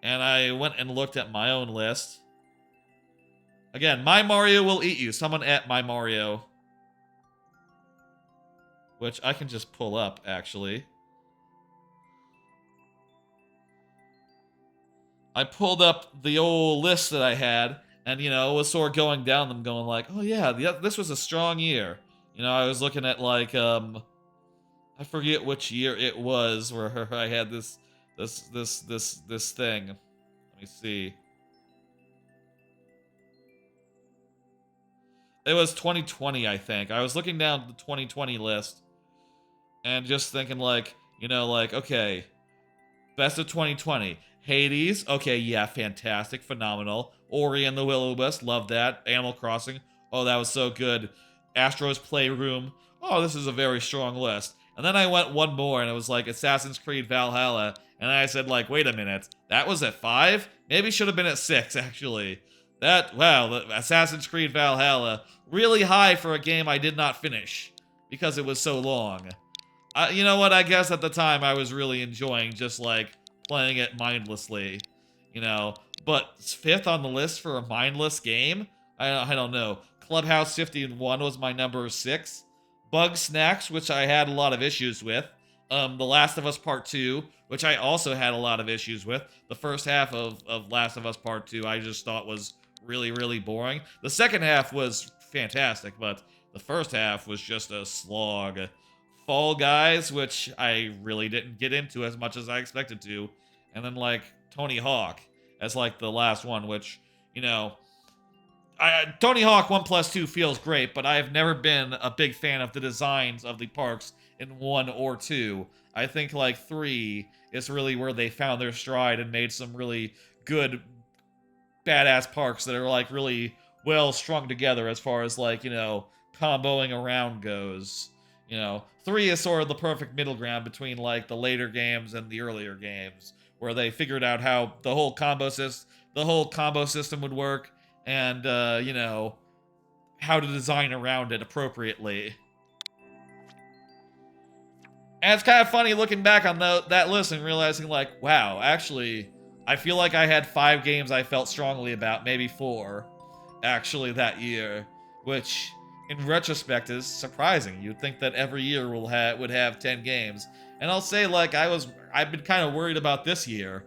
[SPEAKER 1] And I went and looked at my own list. Again, My Mario Will Eat You. Someone at My Mario. Which I can just pull up, actually. I pulled up the old list that I had, and, you know, was sort of going down them, going like, oh yeah, this was a strong year. You know, I was looking at, like, I forget which year it was where I had this thing. Let me see. It was 2020, I think. I was looking down the 2020 list and just thinking like, you know, like, okay, best of 2020. Hades, okay, yeah, fantastic, phenomenal. Ori and the Will-O-Wisp, love that. Animal Crossing, oh, that was so good. Astro's Playroom, oh, this is a very strong list. And then I went one more and it was like Assassin's Creed Valhalla, and I said like, wait a minute, that was at 5? Maybe should have been at 6, actually. Wow, Assassin's Creed Valhalla, really high for a game I did not finish because it was so long. You know what, I guess at the time I was really enjoying just like playing it mindlessly, you know. But 5th on the list for a mindless game? I don't know. Clubhouse 51 was my number 6. Bug Snacks, which I had a lot of issues with. The Last of Us Part 2, which I also had a lot of issues with. The first half of Last of Us Part 2 I just thought was really boring. The second half was fantastic, but the first half was just a slog. Fall Guys, which I really didn't get into as much as I expected to. And then, like, Tony Hawk as, like, the last one, which, you know, Tony Hawk 1+2 feels great, but I have never been a big fan of the designs of the parks in 1 or 2. I think like 3 is really where they found their stride and made some really good, badass parks that are like really well strung together as far as like, you know, comboing around goes. You know, 3 is sort of the perfect middle ground between like the later games and the earlier games, where they figured out how the whole combo system would work, and you know, how to design around it appropriately. And it's kind of funny looking back on that list and realizing like, wow, actually, I feel like I had 5 games I felt strongly about, maybe 4, actually, that year, which, in retrospect, is surprising. You'd think that every year would have 10 games. And I'll say, like, I've been kind of worried about this year,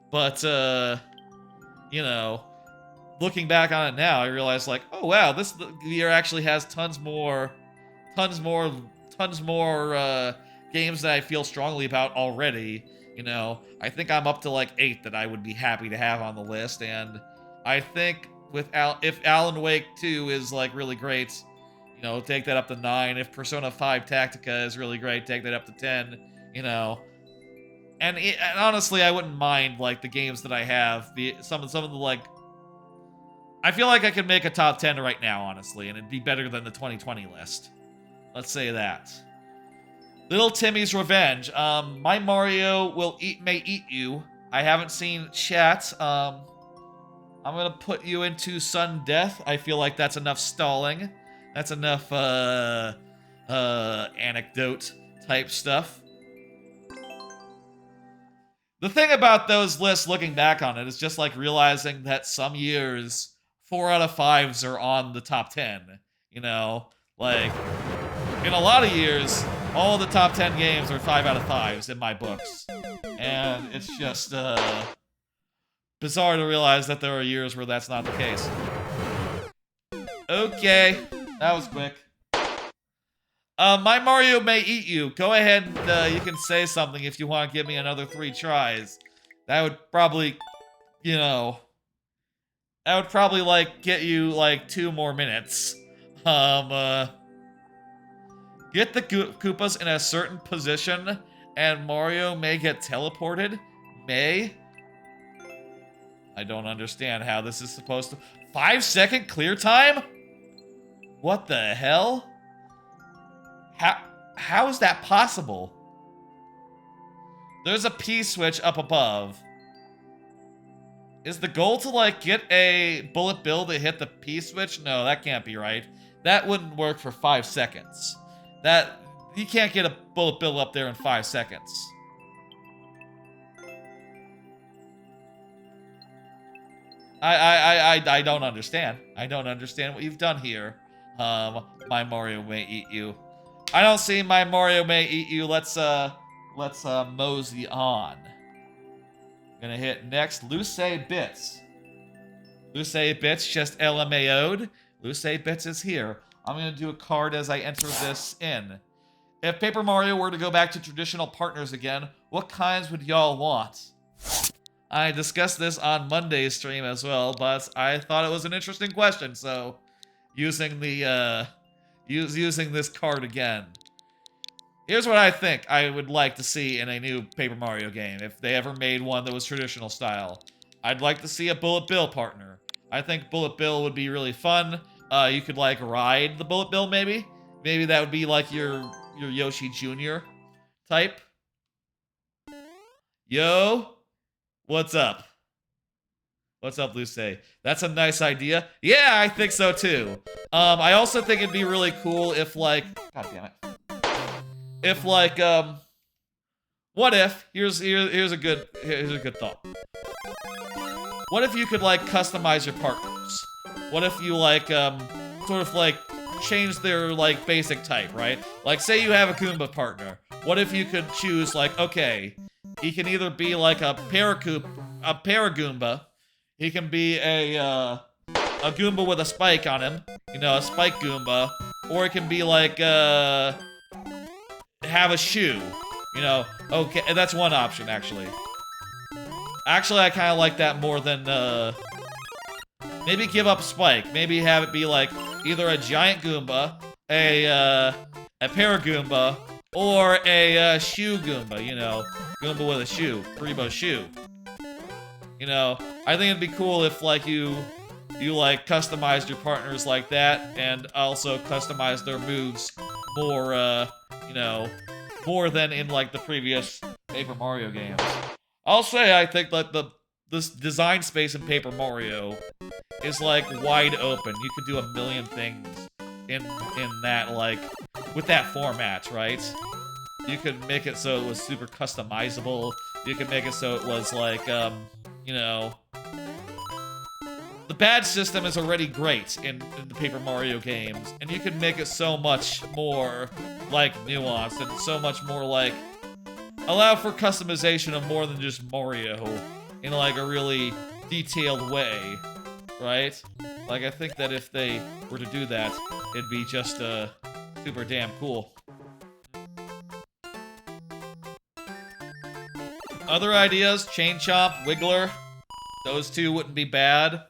[SPEAKER 1] but, you know, looking back on it now, I realize, like, oh wow, this year actually has tons more games that I feel strongly about already. You know, I think I'm up to like 8 that I would be happy to have on the list, and I think if Alan Wake 2 is like really great, you know, take that up to 9. If Persona 5 Tactica is really great, take that up to 10. You know, and honestly, I wouldn't mind like the games that I have. Some of the like, I feel like I could make a top 10 right now, honestly, and it'd be better than the 2020 list. Let's say that. Little Timmy's Revenge. My Mario may eat you. I haven't seen chat. I'm gonna put you into sudden death. I feel like that's enough stalling. That's enough anecdote type stuff. The thing about those lists, looking back on it, is just like realizing that some years 4 out of 5s are on the top 10. You know, like in a lot of years, all the top 10 games are 5 out of 5s in my books. And it's just bizarre to realize that there are years where that's not the case. Okay, that was quick. My Mario may eat you. Go ahead and you can say something if you want to give me another 3 tries. That would probably, you know, that would probably like get you like 2 more minutes. Get the Koopas in a certain position, and Mario may get teleported? May? I don't understand how this is supposed to... 5-second clear time? What the hell? How is that possible? There's a P-switch up above. Is the goal to, like, get a bullet bill to hit the P-switch? No, that can't be right. That wouldn't work for 5 seconds. You can't get a bullet bill up there in 5 seconds. I don't understand. I don't understand what you've done here. My Mario may eat you. I don't see my Mario may eat you. Let's mosey on. Gonna hit next, Luce Bits. Luce Bits just LMAO'd. Luce Bits is here. I'm gonna do a card as I enter this in. If Paper Mario were to go back to traditional partners again, what kinds would y'all want? I discussed this on Monday's stream as well, but I thought it was an interesting question, so using the using this card again. Here's what I think I would like to see in a new Paper Mario game, if they ever made one that was traditional style. I'd like to see a Bullet Bill partner. I think Bullet Bill would be really fun. You could, like, ride the Bullet Bill, maybe? Maybe that would be, like, your Yoshi Jr. type. Yo, what's up? What's up, Luce? That's a nice idea. Yeah, I think so, too. I also think it'd be really cool if, like... God damn it. If, like, what if... Here's a good thought. What if you could, like, customize your partners? What if you, like, sort of, like, change their, like, basic type, right? Like, say you have a Goomba partner. What if you could choose, like, okay, he can either be, like, a Paragoomba, he can be a Goomba with a spike on him, you know, a spike Goomba, or it can be, like, have a shoe, you know, okay, that's one option, actually. Actually, I kind of like that more than Maybe give up Spike. Maybe have it be like either a giant Goomba, a Paragoomba, or a shoe Goomba, you know. Goomba with a shoe. Prebo shoe. You know, I think it'd be cool if, like, you like, customized your partners like that, and also customized their moves more, you know, more than in, like, the previous Paper Mario games. I'll say I think that this design space in Paper Mario is, like, wide open. You could do a million things in that, like, with that format, right? You could make it so it was super customizable. You could make it so it was, like, you know... The badge system is already great in the Paper Mario games, and you can make it so much more, like, nuanced, and so much more, like... Allow for customization of more than just Mario in, like, a really detailed way, right? Like, I think that if they were to do that, it'd be just, super damn cool. Other ideas? Chain Chomp, Wiggler. Those two wouldn't be bad.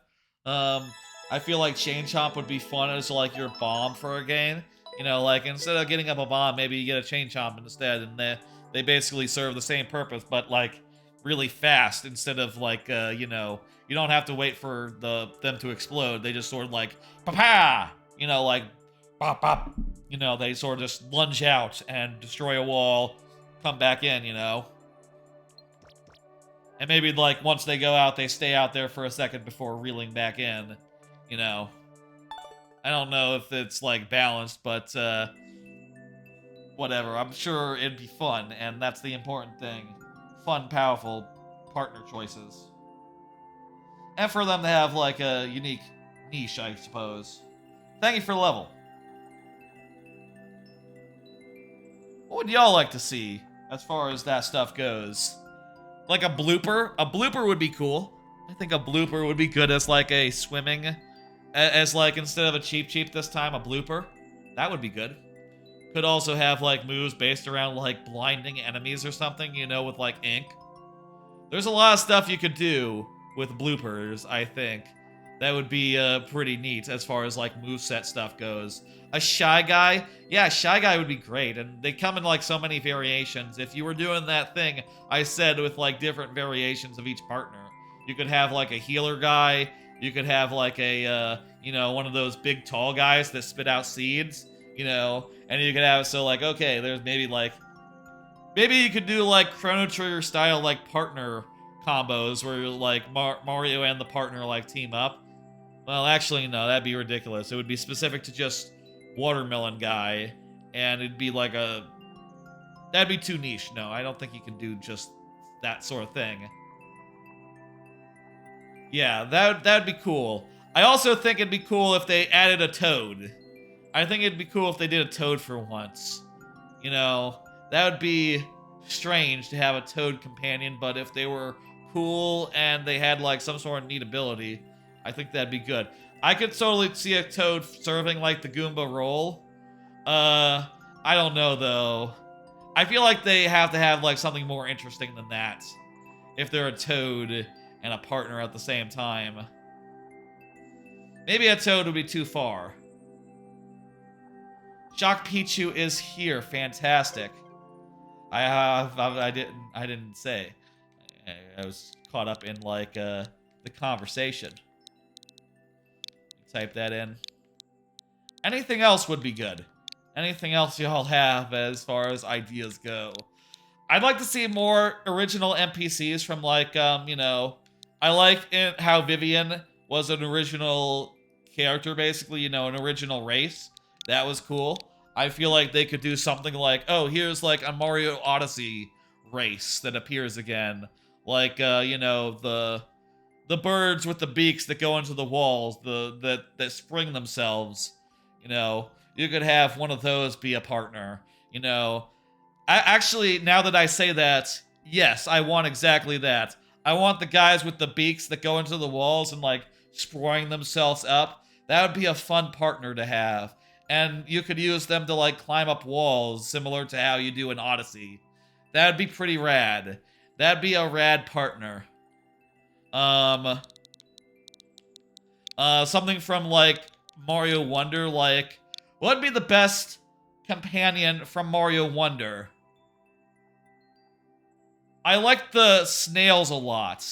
[SPEAKER 1] I feel like Chain Chomp would be fun as, like, your bomb for a game. You know, like, instead of getting up a bomb, maybe you get a Chain Chomp instead, and they basically serve the same purpose, but, like, really fast instead of, like, you know, you don't have to wait for them to explode. They just sort of, like, pa-pa! You know, like, pop-pop. You know, they sort of just lunge out and destroy a wall, come back in, you know? And maybe, like, once they go out, they stay out there for a second before reeling back in, you know? I don't know if it's, like, balanced, but, whatever. I'm sure it'd be fun, and that's the important thing. Fun, powerful partner choices. And for them to have, like, a unique niche, I suppose. Thank you for the level. What would y'all like to see as far as that stuff goes? Like a blooper? A blooper would be cool. I think a blooper would be good as, like, a swimming... As, like, instead of a Cheep this time, a blooper. That would be good. Could also have, like, moves based around, like, blinding enemies or something, you know, with, like, ink. There's a lot of stuff you could do with bloopers, I think. That would be, pretty neat as far as, like, moveset stuff goes. A Shy Guy? Yeah, Shy Guy would be great, and they come in, like, so many variations. If you were doing that thing I said with, like, different variations of each partner, you could have, like, a healer guy, you could have, like, a, you know, one of those big tall guys that spit out seeds, you know, and you could have, so, like, okay, there's maybe, like, maybe you could do, like, Chrono Trigger style, like, partner combos where, like, Mario and the partner, like, team up. Well, actually, no, that'd be ridiculous. It would be specific to just Watermelon Guy, and it'd be like a... That'd be too niche. No, I don't think you can do just that sort of thing. Yeah, that'd be cool. I also think it'd be cool if they added a Toad. I think it'd be cool if they did a Toad for once. You know, that would be strange to have a Toad companion, but if they were cool and they had, like, some sort of neat ability, I think that'd be good. I could totally see a Toad serving, like, the Goomba role. I don't know, though. I feel like they have to have, like, something more interesting than that. If they're a Toad and a partner at the same time. Maybe a Toad would be too far. Shock Pichu is here. Fantastic. I didn't say. I was caught up in, like, the conversation. Type that in. Anything else would be good. Anything else y'all have as far as ideas go. I'd like to see more original NPCs from, like, you know... I like how Vivian was an original character, basically, you know, an original race. That was cool. I feel like they could do something like, oh, here's, like, a Mario Odyssey race that appears again. Like, you know, the birds with the beaks that go into the walls, that spring themselves. You know, you could have one of those be a partner. You know, actually, now that I say that, yes, I want exactly that. I want the guys with the beaks that go into the walls and, like, spring themselves up. That would be a fun partner to have. And you could use them to, like, climb up walls, similar to how you do in Odyssey. That'd be pretty rad. That'd be a rad partner. Something from, like, Mario Wonder, like, what would be the best companion from Mario Wonder? I like the snails a lot.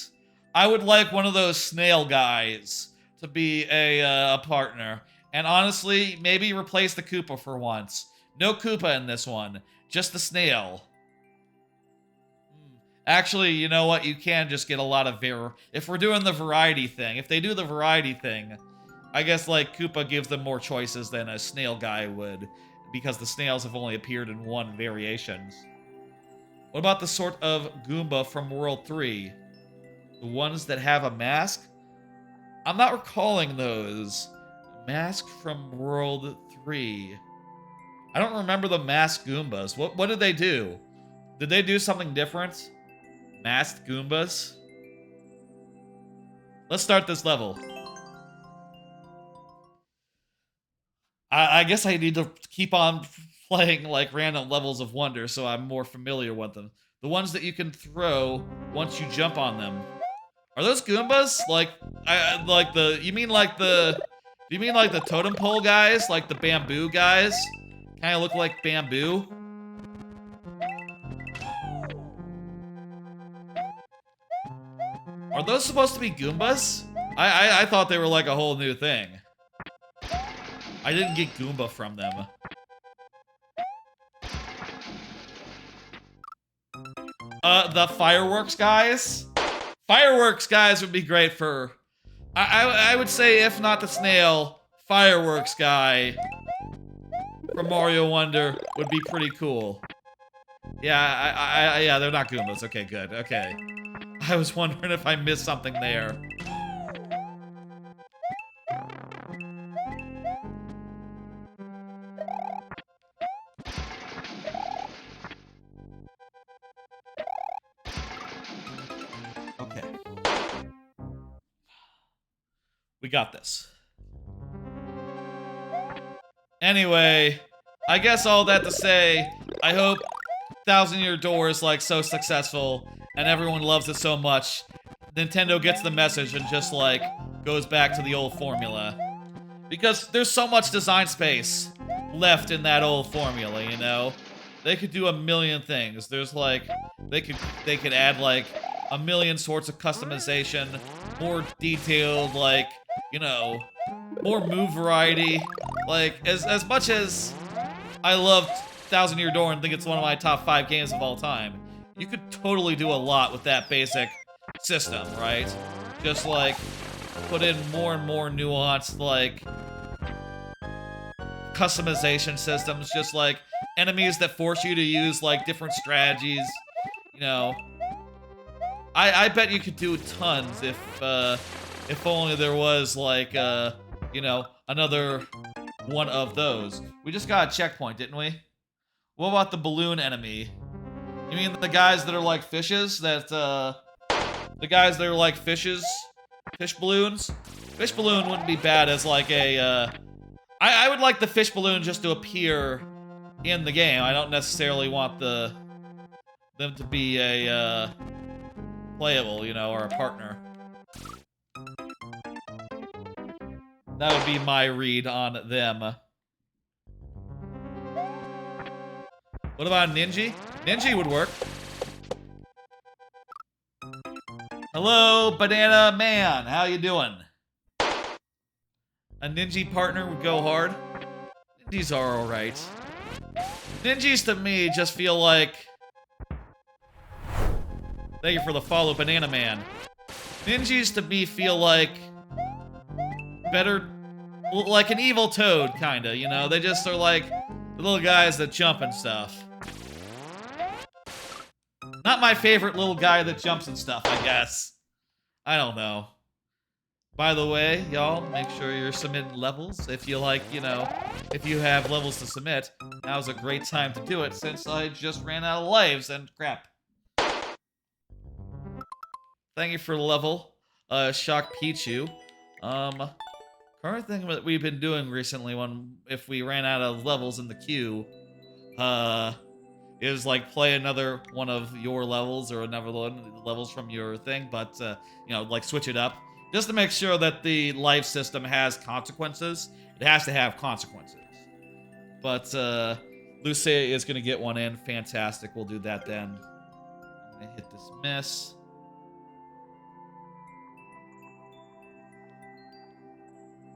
[SPEAKER 1] I would like one of those snail guys to be a partner. And honestly, maybe replace the Koopa for once. No Koopa in this one, just the snail. Actually, you know what? You can just get a lot of if we're doing the variety thing. If they do the variety thing, I guess, like, Koopa gives them more choices than a snail guy would, because the snails have only appeared in one variation. What about the sort of Goomba from World 3? The ones that have a mask? I'm not recalling those. Mask from World 3. I don't remember the masked Goombas. What did they do? Did they do something different? Masked Goombas? Let's start this level. I guess I need to keep on playing, like, random levels of Wonder so I'm more familiar with them. The ones that you can throw once you jump on them. Are those Goombas? Like, you mean like the totem pole guys? Like the bamboo guys? Kinda look like bamboo? Are those supposed to be Goombas? I thought they were like a whole new thing. I didn't get Goomba from them. The fireworks guys? Fireworks guys would be great for... I would say, if not the snail, fireworks guy from Mario Wonder would be pretty cool. Yeah, yeah, they're not Goombas. Okay, good. Okay. I was wondering if I missed something there. Okay. We got this. Anyway, I guess all that to say, I hope 1,000 Year Door is, like, so successful and everyone loves it so much, Nintendo gets the message and just, like, goes back to the old formula. Because there's so much design space left in that old formula, you know? They could do a million things. There's, like, they could add, like, a million sorts of customization, more detailed, like, you know, more move variety. Like, as much as I loved 1,000 Year Door and think it's one of my top 5 games of all time, you could totally do a lot with that basic system, right? Just, like, put in more and more nuanced, like, customization systems, just, like, enemies that force you to use, like, different strategies, you know. I bet you could do tons if only there was, like, you know, another one of those. We just got a checkpoint, didn't we? What about the balloon enemy? You mean the guys that are like fishes? The guys that are like fishes? Fish balloons? Fish balloon wouldn't be bad as like a, I would like the fish balloon just to appear in the game. I don't necessarily want them to be a, playable, you know, or a partner. That would be my read on them. What about Ninja? Ninja would work. Hello, Banana Man. How you doing? A Ninja partner would go hard. Ninjas are alright. Ninjas to me just feel like... Thank you for the follow, Banana Man. Ninjas to me feel like... better... like an evil Toad, kinda, you know? They just are like the little guys that jump and stuff. Not my favorite little guy that jumps and stuff, I guess. I don't know. By the way, y'all, make sure you're submitting levels. If you like, you know, if you have levels to submit, now's a great time to do it since I just ran out of lives and crap. Thank you for the level, Shock Pichu. Current thing that we've been doing recently if we ran out of levels in the queue, is like play another one of your levels or another one levels from your thing, but, you know, like switch it up. Just to make sure that the life system has consequences. It has to have consequences. But Lucia is going to get one in. Fantastic. We'll do that then. I'm going to hit dismiss.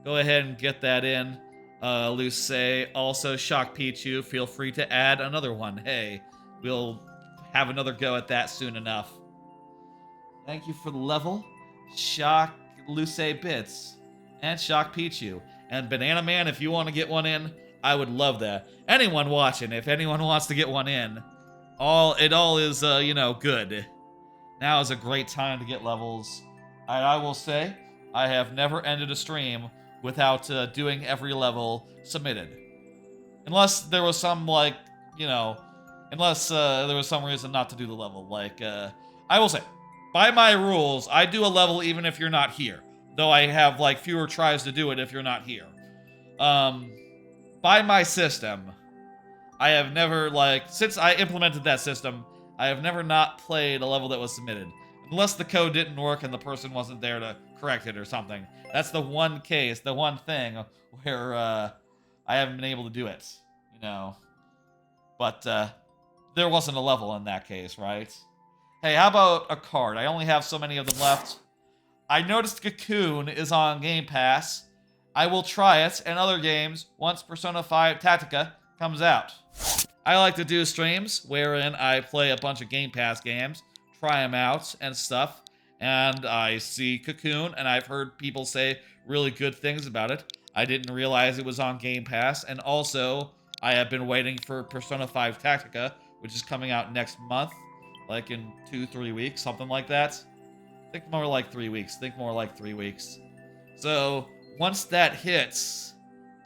[SPEAKER 1] Go ahead and get that in. Luce, also Shock Pichu, feel free to add another one. Hey, we'll have another go at that soon enough. Thank you for the level. Shock Luce Bits and Shock Pichu. And Banana Man, if you want to get one in, I would love that. Anyone watching, if anyone wants to get one in, it all is, you know, good. Now is a great time to get levels. I will say, I have never ended a stream without doing every level submitted. Unless there was some, like, you know, unless there was some reason not to do the level. Like, I will say, by my rules, I do a level even if you're not here. Though I have, like, fewer tries to do it if you're not here. By my system, I have never, like, since I implemented that system, I have never not played a level that was submitted. Unless the code didn't work and the person wasn't there to correct it or something. That's the one case, the one thing where I haven't been able to do it, you know. But there wasn't a level in that case, right? Hey, how about a card? I only have so many of them left. I noticed Cocoon is on Game Pass. I will try it and other games once Persona 5 Tactica comes out. I like to do streams wherein I play a bunch of Game Pass games, try them out and stuff, and I see Cocoon, and I've heard people say really good things about it. I didn't realize it was on Game Pass, and also, I have been waiting for Persona 5 Tactica, which is coming out next month, like in 2-3 weeks, something like that. Think more like 3 weeks. Think more like 3 weeks. So, once that hits,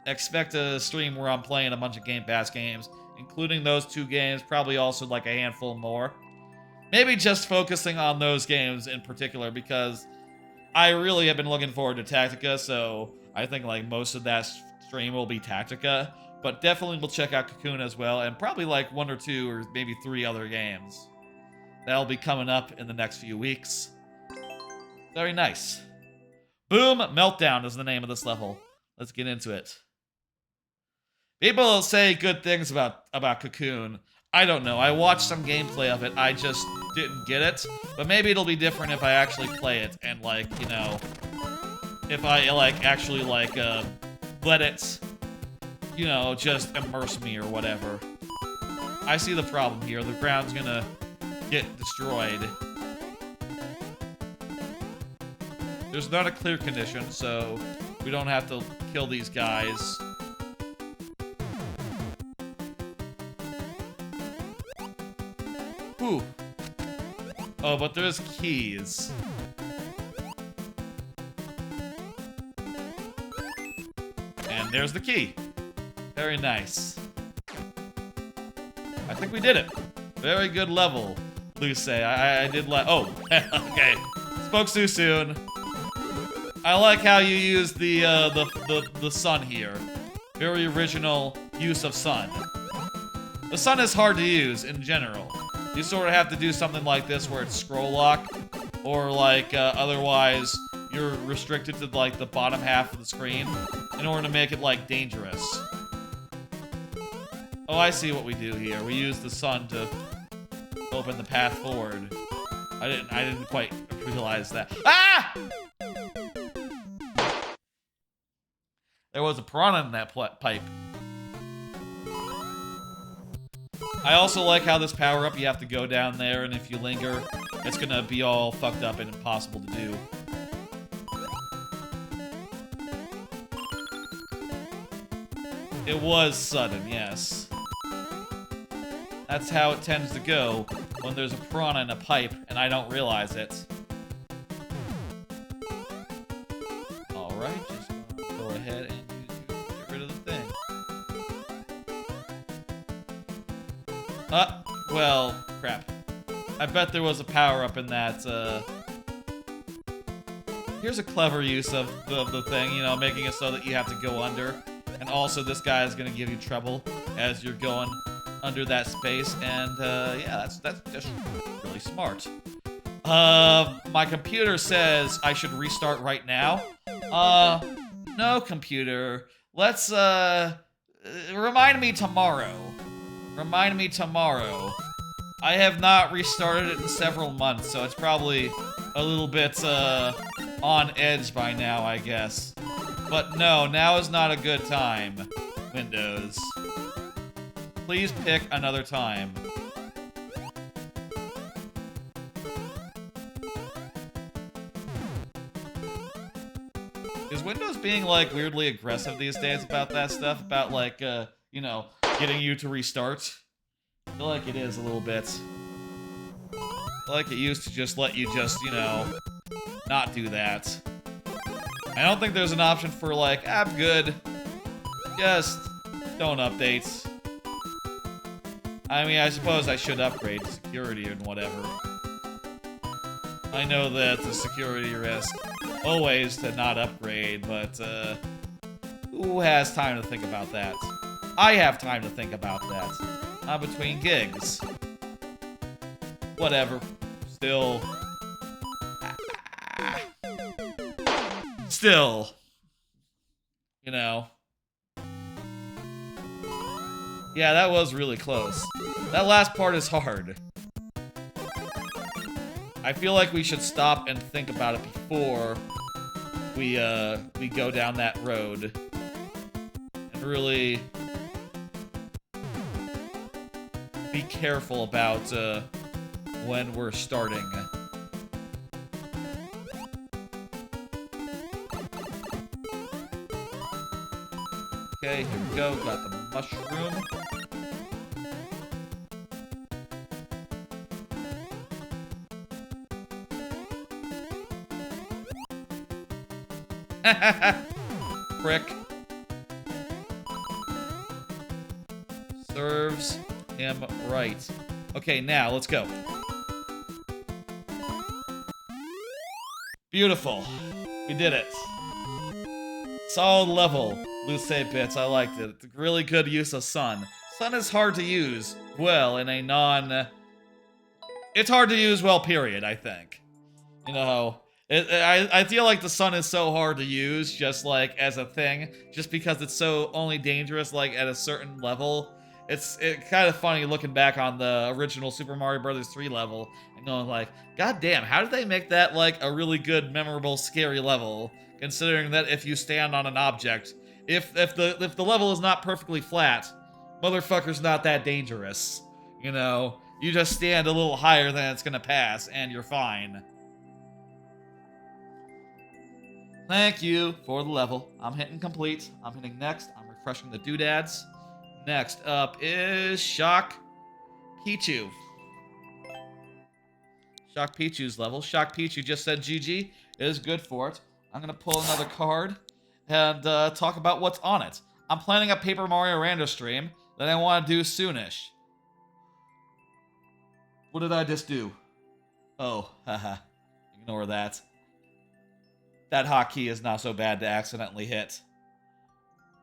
[SPEAKER 1] expect a stream where I'm playing a bunch of Game Pass games, including those 2 games, probably also like a handful more. Maybe just focusing on those games in particular, because I really have been looking forward to Tactica, so I think like most of that stream will be Tactica, but definitely we'll check out Cocoon as well, and probably like 1 or 2 or maybe 3 other games. That'll be coming up in the next few weeks. Very nice. Boom Meltdown is the name of this level. Let's get into it. People say good things about Cocoon. I don't know. I watched some gameplay of it. I just didn't get it. But maybe it'll be different if I actually play it and, like, you know, if I, like, actually, like, let it, you know, just immerse me or whatever. I see the problem here. The ground's gonna get destroyed. There's not a clear condition, so we don't have to kill these guys. Ooh. Oh, but there's keys. And there's the key. Very nice. I think we did it. Very good level, Luce. I did oh, okay. Spoke too soon. I like how you use the sun here. Very original use of sun. The sun is hard to use in general. You sort of have to do something like this where it's scroll lock, or like otherwise you're restricted to like the bottom half of the screen in order to make it like dangerous. Oh, I see what we do here. We use the sun to open the path forward. I didn't quite realize that. Ah! There was a piranha in that pipe. I also like how this power-up, you have to go down there, and if you linger, it's gonna be all fucked up and impossible to do. It was sudden, yes. That's how it tends to go when there's a piranha in a pipe, and I don't realize it. Alright, just go ahead and get rid of the thing. Well, crap. I bet there was a power-up in that, Here's a clever use of the thing, you know, making it so that you have to go under. And also, this guy is gonna give you trouble as you're going under that space, and, yeah, that's just really smart. My computer says I should restart right now. No, computer. Let's, remind me tomorrow. Remind me tomorrow. I have not restarted it in several months, so it's probably a little bit, on edge by now, I guess. But no, now is not a good time, Windows. Please pick another time. Is Windows being, like, weirdly aggressive these days about that stuff? About, like, you know, getting you to restart? I feel like it is a little bit. I feel like it used to just let you just, you know, not do that. I don't think there's an option for, like, I'm good. Just don't update. I mean, I suppose I should upgrade to security and whatever. I know that the security risk always to not upgrade, but who has time to think about that? I have time to think about that. I'm between gigs. Whatever. Still. Still. You know. Yeah, that was really close. That last part is hard. I feel like we should stop and think about it before we go down that road. And really be careful about when we're starting. Okay, here we go. Got the mushroom. Prick. Serves him right. Okay, now let's go. Beautiful. We did it. Solid level. Luce bits, I liked it. It's a really good use of sun. Sun is hard to use well in a non... It's hard to use well, period, I think. You know, I feel like the sun is so hard to use just, like, as a thing. Just because it's so only dangerous, like, at a certain level. It's kind of funny looking back on the original Super Mario Bros. 3 level and going like, God damn, how did they make that, like, a really good, memorable, scary level? Considering that if you stand on an object... If the level is not perfectly flat, motherfucker's not that dangerous. You know, you just stand a little higher than it's gonna pass, and you're fine. Thank you for the level. I'm hitting complete. I'm hitting next. I'm refreshing the doodads. Next up is Shock Pichu. Shock Pichu's level. Shock Pichu just said GG. It is good for it. I'm gonna pull another card and talk about what's on it. I'm planning a Paper Mario random stream that I want to do soonish. What did I just do? Oh, haha. Ignore that. That hotkey is not so bad to accidentally hit.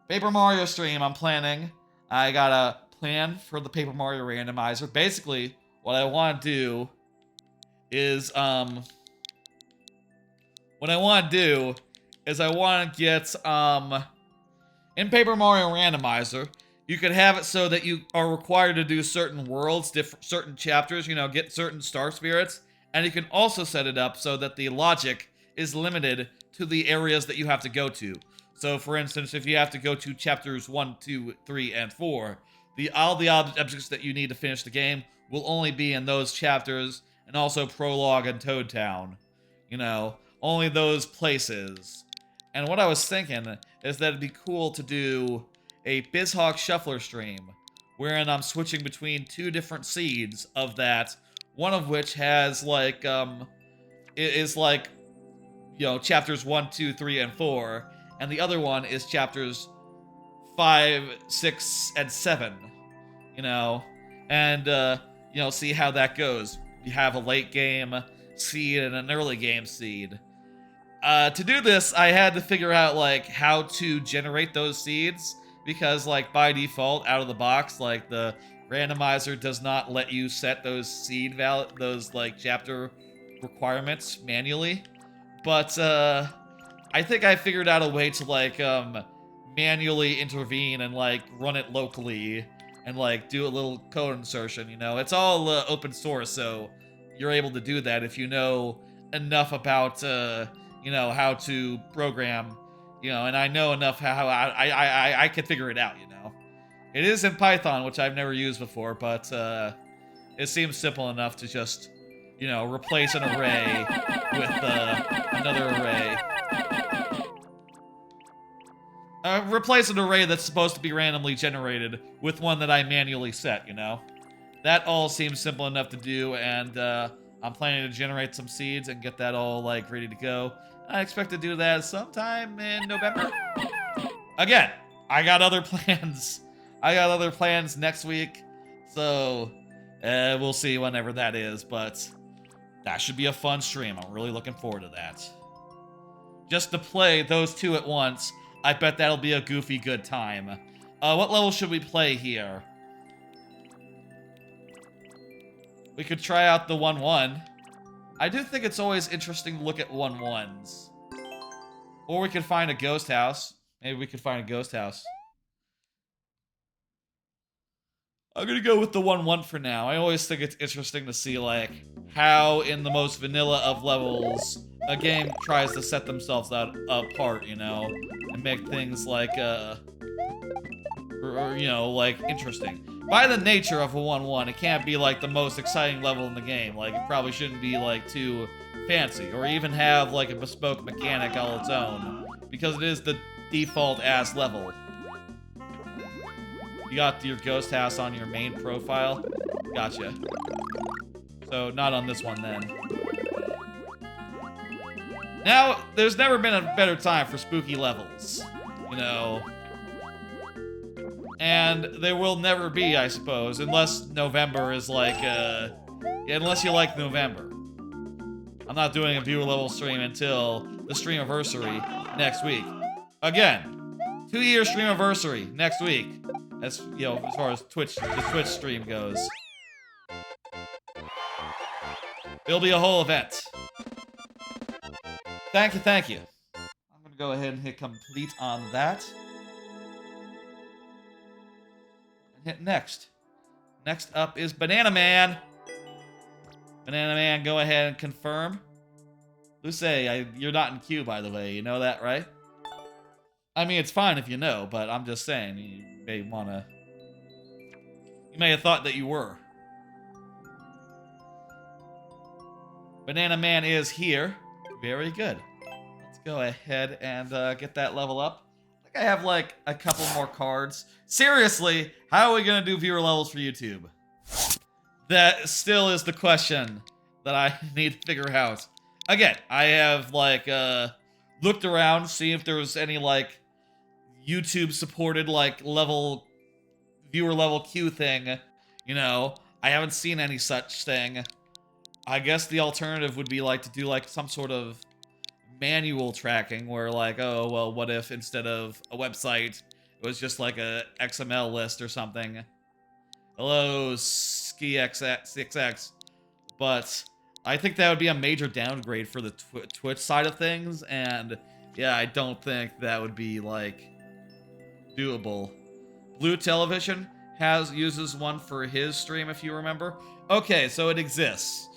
[SPEAKER 1] Paper Mario stream I'm planning. I got a plan for the Paper Mario randomizer. Basically, what I want to do is, I want to get, in Paper Mario Randomizer, you could have it so that you are required to do certain worlds, certain chapters, you know, get certain star spirits, and you can also set it up so that the logic is limited to the areas that you have to go to. So, for instance, if you have to go to chapters 1, 2, 3, and 4, all the objects that you need to finish the game will only be in those chapters, and also Prologue and Toad Town. You know, only those places. And what I was thinking is that it'd be cool to do a BizHawk Shuffler stream, wherein I'm switching between two different seeds of that, one of which has, like, is like, you know, chapters 1, 2, 3, and 4, and the other one is chapters 5, 6, and 7, you know, and, you know, see how that goes. You have a late game seed and an early game seed. To do this, I had to figure out, like, how to generate those seeds, because, like, by default, out of the box, like, the randomizer does not let you set those seed those, like, chapter requirements manually. But I think I figured out a way to like manually intervene and like run it locally and like do a little code insertion, you know. It's all open source, so you're able to do that if you know enough about you know, how to program, you know, and I know enough how I can figure it out, you know. It is in Python, which I've never used before, but it seems simple enough to just, you know, replace an array with another array. Replace an array that's supposed to be randomly generated with one that I manually set, you know? That all seems simple enough to do, and I'm planning to generate some seeds and get that all, like, ready to go. I expect to do that sometime in November. Again, I got other plans. I got other plans next week, so we'll see whenever that is, but that should be a fun stream. I'm really looking forward to that. Just to play those two at once, I bet that'll be a goofy good time. What level should we play here? We could try out the 1-1. I do think it's always interesting to look at 1-1s. Or we could find a ghost house. Maybe we could find a ghost house. I'm gonna go with the 1-1 for now. I always think it's interesting to see, like, how in the most vanilla of levels a game tries to set themselves apart, you know, and make things like, or, you know, like, interesting. By the nature of a 1-1, it can't be, like, the most exciting level in the game. Like, it probably shouldn't be, like, too fancy, or even have, like, a bespoke mechanic all its own, because it is the default-ass level. You got your ghost house on your main profile? Gotcha. So, not on this one, then. Now, there's never been a better time for spooky levels, you know. And there will never be, I suppose, unless November is like, unless you like November. I'm not doing a viewer level stream until the Streamiversary next week. Again, 2-year Streamiversary next week. That's, you know, as far as Twitch, the Twitch stream goes. It'll be a whole event. Thank you, thank you. I'm gonna go ahead and hit complete on that. And hit next. Next up is Banana Man. Banana Man, go ahead and confirm. Luce, you're not in queue, by the way. You know that, right? I mean, it's fine if you know, but I'm just saying, you may wanna... You may have thought that you were. Banana Man is here. Very good. Let's go ahead and get that level up. I think I have, like, a couple more cards. Seriously, how are we gonna do viewer levels for YouTube? That still is the question that I need to figure out. Again, I have, like, looked around, see if there was any, like, YouTube-supported, like, viewer level queue thing. You know, I haven't seen any such thing. I guess the alternative would be, like, to do, like, some sort of manual tracking where, like, oh, well, what if instead of a website, it was just, like, a XML list or something. Hello, SkiXX. But I think that would be a major downgrade for the Twitch side of things, and yeah, I don't think that would be, like, doable. Blue Television uses one for his stream, if you remember. Okay, so it exists.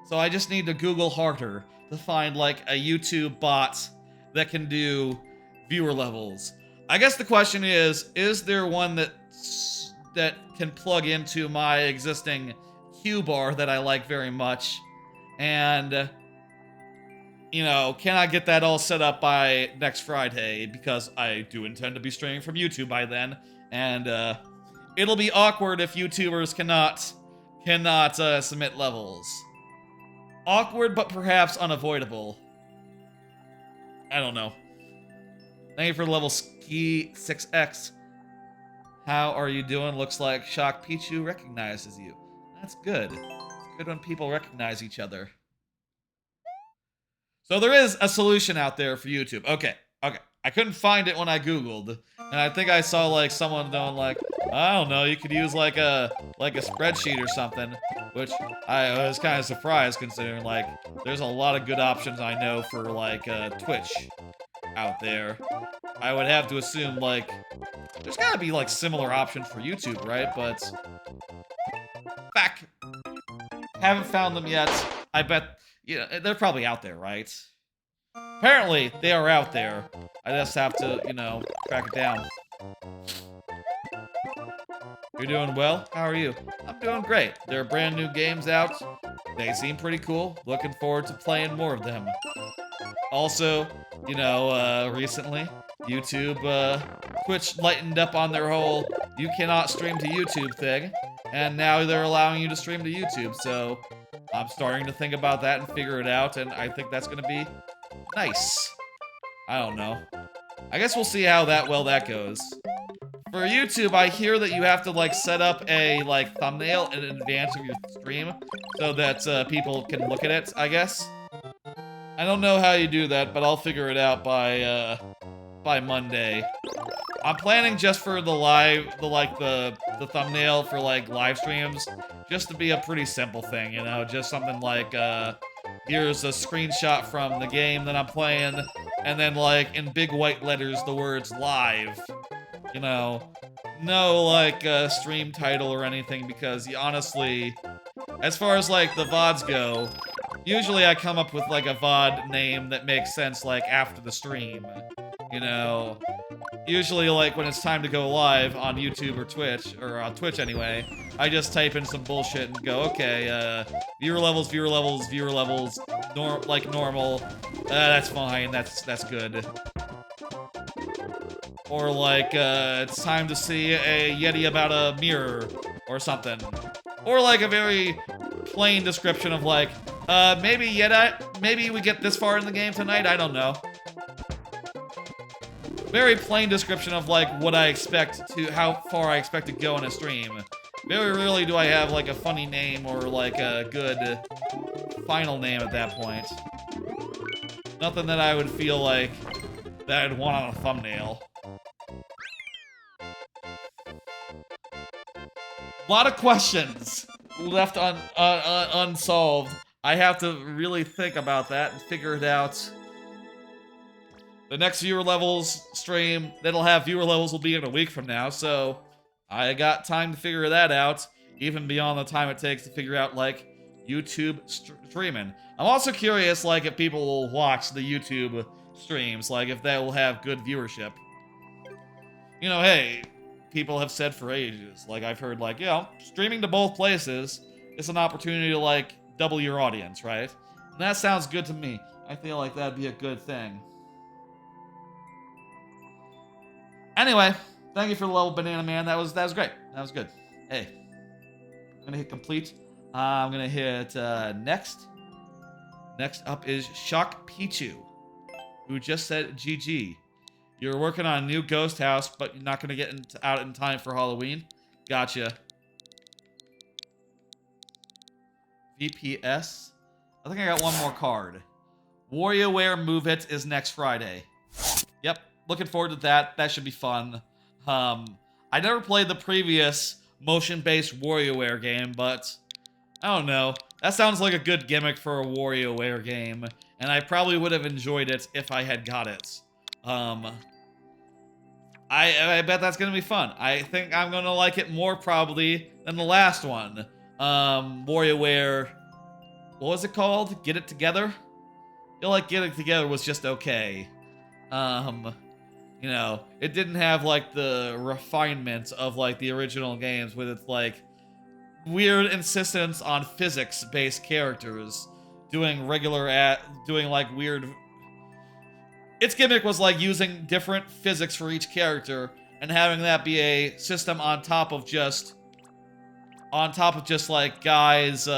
[SPEAKER 1] So I just need to Google harder to find, like, a YouTube bot that can do viewer levels. I guess the question is there one that can plug into my existing queue bar that I like very much? And, you know, can I get that all set up by next Friday? Because I do intend to be streaming from YouTube by then. And, it'll be awkward if YouTubers cannot submit levels. Awkward, but perhaps unavoidable. I don't know. Thank you for level Ski 6X. How are you doing? Looks like Shock Pichu recognizes you. That's good. It's good when people recognize each other. So there is a solution out there for YouTube. Okay. I couldn't find it when I Googled, And I think I saw like someone doing like, I don't know, you could use like a spreadsheet or something, which I was kind of surprised considering like there's a lot of good options I know for like Twitch out there. I would have to assume like there's gotta be like similar options for YouTube, right? But back, haven't found them yet. I bet they're probably out there, right? Apparently they are out there. I just have to, you know, track it down. You're doing well? How are you? I'm doing great. There are brand new games out. They seem pretty cool. Looking forward to playing more of them. Also, you know, recently, YouTube, Twitch lightened up on their whole you cannot stream to YouTube thing. And now they're allowing you to stream to YouTube, so I'm starting to think about that and figure it out, and I think that's gonna be nice. I don't know. I guess we'll see how well that goes. For YouTube, I hear that you have to like set up a like thumbnail in advance of your stream so that people can look at it, I guess. I don't know how you do that, but I'll figure it out by Monday. I'm planning just for the thumbnail for like live streams just to be a pretty simple thing, you know, just something like here's a screenshot from the game that I'm playing, and then like in big white letters the words live. You know, no like stream title or anything, because honestly, as far as like the VODs go, usually I come up with like a VOD name that makes sense like after the stream. You know, usually like when it's time to go live on YouTube or Twitch, or on Twitch anyway, I just type in some bullshit and go, okay, viewer levels, like normal, that's fine, that's good. Or like, it's time to see a Yeti about a mirror, or something. Or like a very plain description of like, maybe we get this far in the game tonight, I don't know. Very plain description of like what I expect how far I expect to go in a stream. Very rarely do I have like a funny name or like a good final name at that point. Nothing that I would feel like that I'd want on a thumbnail. A lot of questions left unsolved. I have to really think about that and figure it out. The next viewer levels stream that'll have viewer levels will be in a week from now, so I got time to figure that out, even beyond the time it takes to figure out like YouTube streaming. I'm also curious like if people will watch the YouTube streams, like if that will have good viewership. You know, hey, people have said for ages, like I've heard like, you know, streaming to both places is an opportunity to like double your audience, right? And that sounds good to me. I feel like that'd be a good thing. Anyway, thank you for the level, Banana Man. That was great. That was good. Hey, I'm gonna hit complete. I'm gonna hit next. Next up is Shock Pichu, who just said GG. You're working on a new ghost house, but you're not gonna get out in time for Halloween. Gotcha. VPS. I think I got one more card. WarioWare Move It is next Friday. Yep. Looking forward to that. That should be fun. I never played the previous motion-based WarioWare game, but I don't know. That sounds like a good gimmick for a WarioWare game, and I probably would have enjoyed it if I had got it. I bet that's gonna be fun. I think I'm gonna like it more probably than the last one. WarioWare, what was it called? Get It Together? I feel like Get It Together was just okay. You know, it didn't have like the refinement of like the original games with its like weird insistence on physics-based characters doing like weird. Its gimmick was like using different physics for each character and having that be a system on top of just like guys. Ooh,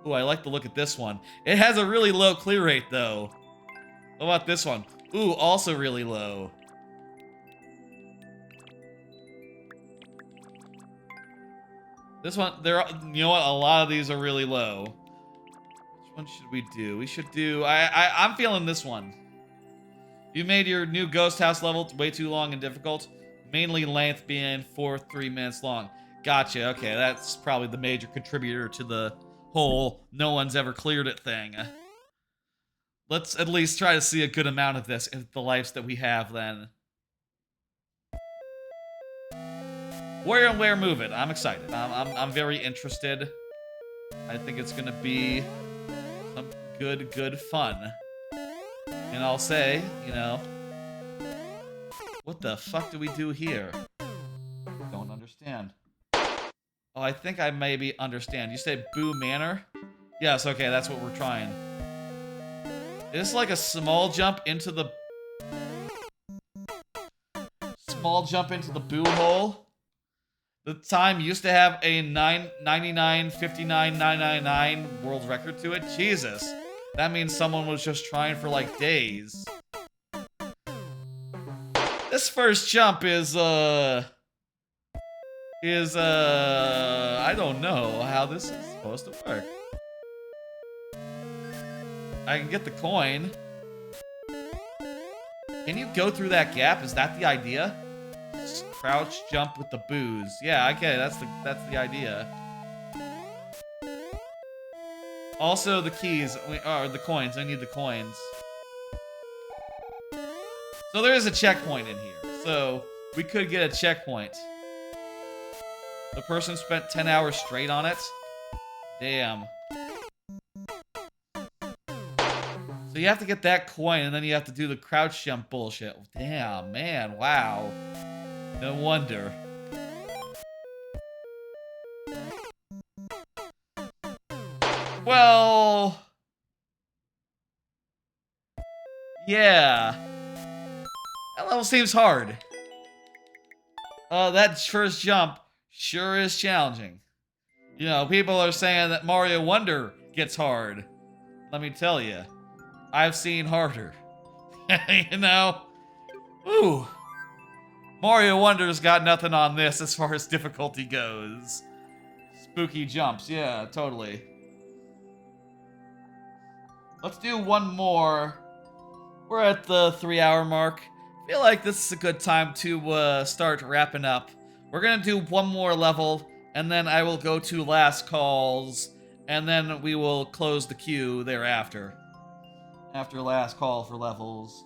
[SPEAKER 1] I like the look at this one. It has a really low clear rate though. What about this one? Ooh, also really low. This one, you know what? A lot of these are really low. Which one should we do? We should do, I'm feeling this one. You made your new ghost house level way too long and difficult. Mainly length being 3 minutes long. Gotcha. Okay, that's probably the major contributor to the whole no one's ever cleared it thing. Let's at least try to see a good amount of this in the lives that we have then. Warrior and Lair Move It. I'm excited. I'm very interested. I think it's gonna be some good fun. And I'll say, you know, what the fuck do we do here? Don't understand. Oh, I think I maybe understand. You say Boo Manor? Yes, okay, that's what we're trying. Is this like a small jump into the... Small jump into the boo hole? The time used to have a 999.59.999 world record to it? Jesus. That means someone was just trying for like days. This first jump is I don't know how this is supposed to work. I can get the coin. Can you go through that gap? Is that the idea? Just crouch jump with the booze. Yeah, okay, that's the idea. Also the keys, or the coins. I need the coins. So there is a checkpoint in here. So we could get a checkpoint. The person spent 10 hours straight on it. Damn. So you have to get that coin, and then you have to do the crouch jump bullshit. Damn, man, wow. No wonder. Well... yeah. That level seems hard. That first jump sure is challenging. You know, people are saying that Mario Wonder gets hard. Let me tell you, I've seen harder. You know? Ooh. Mario Wonder's got nothing on this as far as difficulty goes. Spooky jumps, yeah, totally. Let's do one more. We're at the 3-hour mark. I feel like this is a good time to start wrapping up. We're gonna do one more level, and then I will go to last calls, and then we will close the queue thereafter. After last call for levels.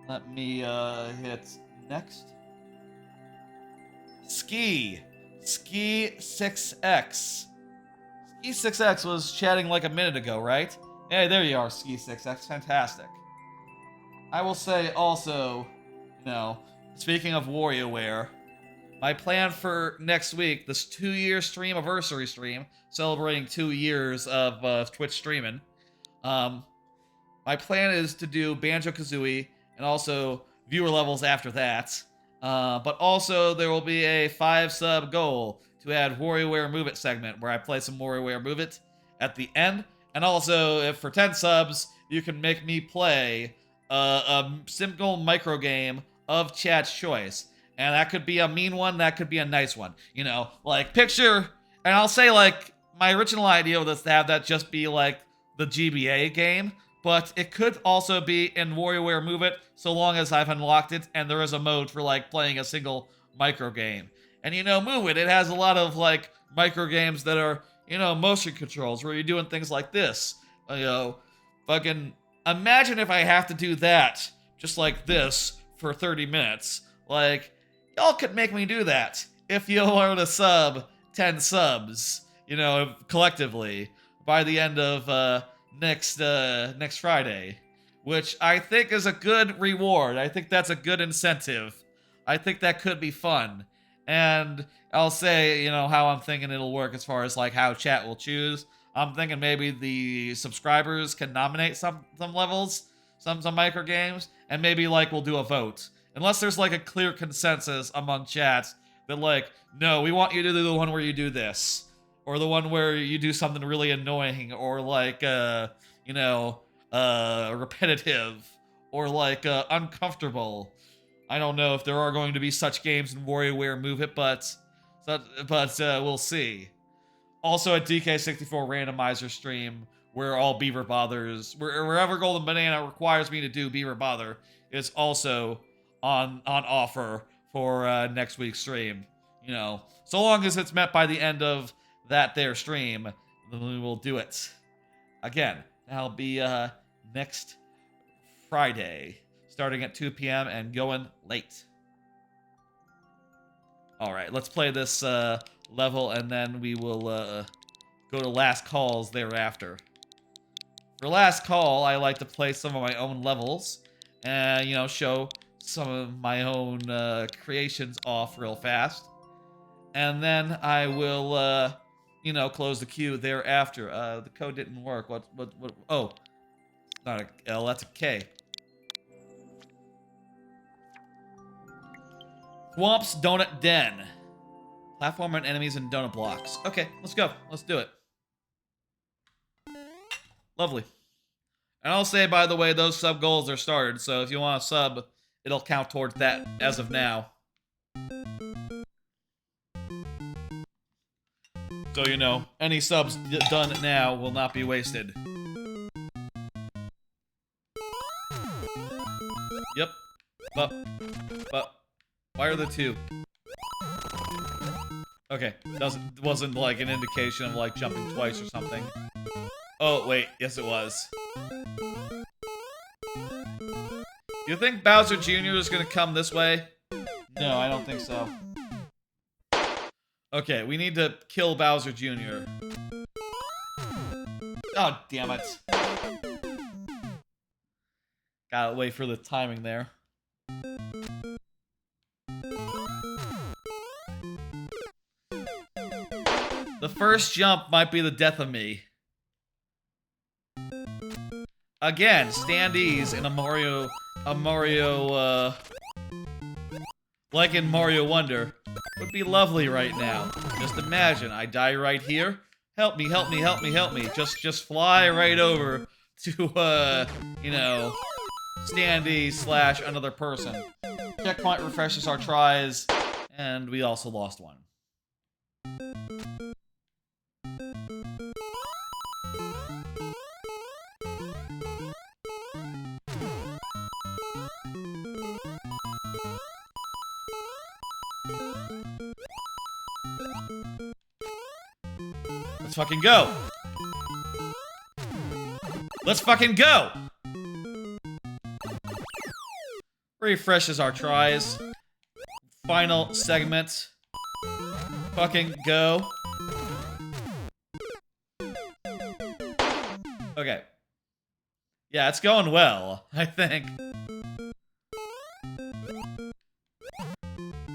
[SPEAKER 1] Let me hit next. Ski 6X. Ski 6X was chatting like a minute ago, right? Hey, there you are, Ski 6X. Fantastic. I will say also, you know, speaking of WarioWare, my plan for next week, this 2-year Streamiversary stream, celebrating 2 years of Twitch streaming. My plan is to do Banjo-Kazooie and also viewer levels after that. But also there will be a 5-sub goal to add WarioWare Move It segment where I play some WarioWare Move It at the end. And also, if for 10 subs, you can make me play a simple micro game of chat's choice. And that could be a mean one, that could be a nice one. You know, like picture, and I'll say like, my original idea was to have that just be like the GBA game, but it could also be in WarioWare Move It, so long as I've unlocked it, and there is a mode for like playing a single micro game. And you know, Move It has a lot of like micro games that are, you know, motion controls, where you're doing things like this. You know, fucking imagine if I have to do that, just like this, for 30 minutes. Like, y'all could make me do that if you were to sub 10 subs, you know, collectively, by the end of next Friday. Which I think is a good reward. I think that's a good incentive. I think that could be fun. And I'll say, you know, how I'm thinking it'll work as far as like how chat will choose. I'm thinking maybe the subscribers can nominate some levels, some micro games, and maybe like we'll do a vote. Unless there's like a clear consensus among chats that like, no, we want you to do the one where you do this, or the one where you do something really annoying, or like you know, repetitive, or like uncomfortable. I don't know if there are going to be such games in WarioWare Move It, but we'll see. Also, a DK64 randomizer stream where all Beaver Bothers, wherever Golden Banana requires me to do Beaver Bother, is also on offer for next week's stream. You know, so long as it's met by the end of that there stream, then we will do it. Again, that'll be next Friday, starting at 2 p.m. and going late. All right, let's play this level, and then we will go to last calls thereafter. For last call, I like to play some of my own levels, and you know, show some of my own creations off real fast, and then I will, you know, close the queue thereafter. The code didn't work. What? Oh, not a L. That's a K. Thwomp's Donut Den. Platform and enemies and donut blocks. Okay, let's go. Let's do it. Lovely. And I'll say, by the way, those sub goals are started, so if you want to sub, it'll count towards that as of now. So, you know, any subs done now will not be wasted. Yep. But, why are the two? Okay, wasn't like an indication of like jumping twice or something. Oh, wait, yes it was. You think Bowser Jr. is gonna come this way? No, I don't think so. Okay, we need to kill Bowser Jr. Oh, damn it. Gotta wait for the timing there. The first jump might be the death of me. Again, Standees in a Mario, like in Mario Wonder, would be lovely right now. Just imagine, I die right here. Help me, help me, help me, help me. Just fly right over to, you know, Standee / another person. Checkpoint refreshes our tries, and we also lost one. Let's fucking go! Let's fucking go! Refreshes our tries. Final segment. Fucking go. Okay. Yeah, it's going well, I think.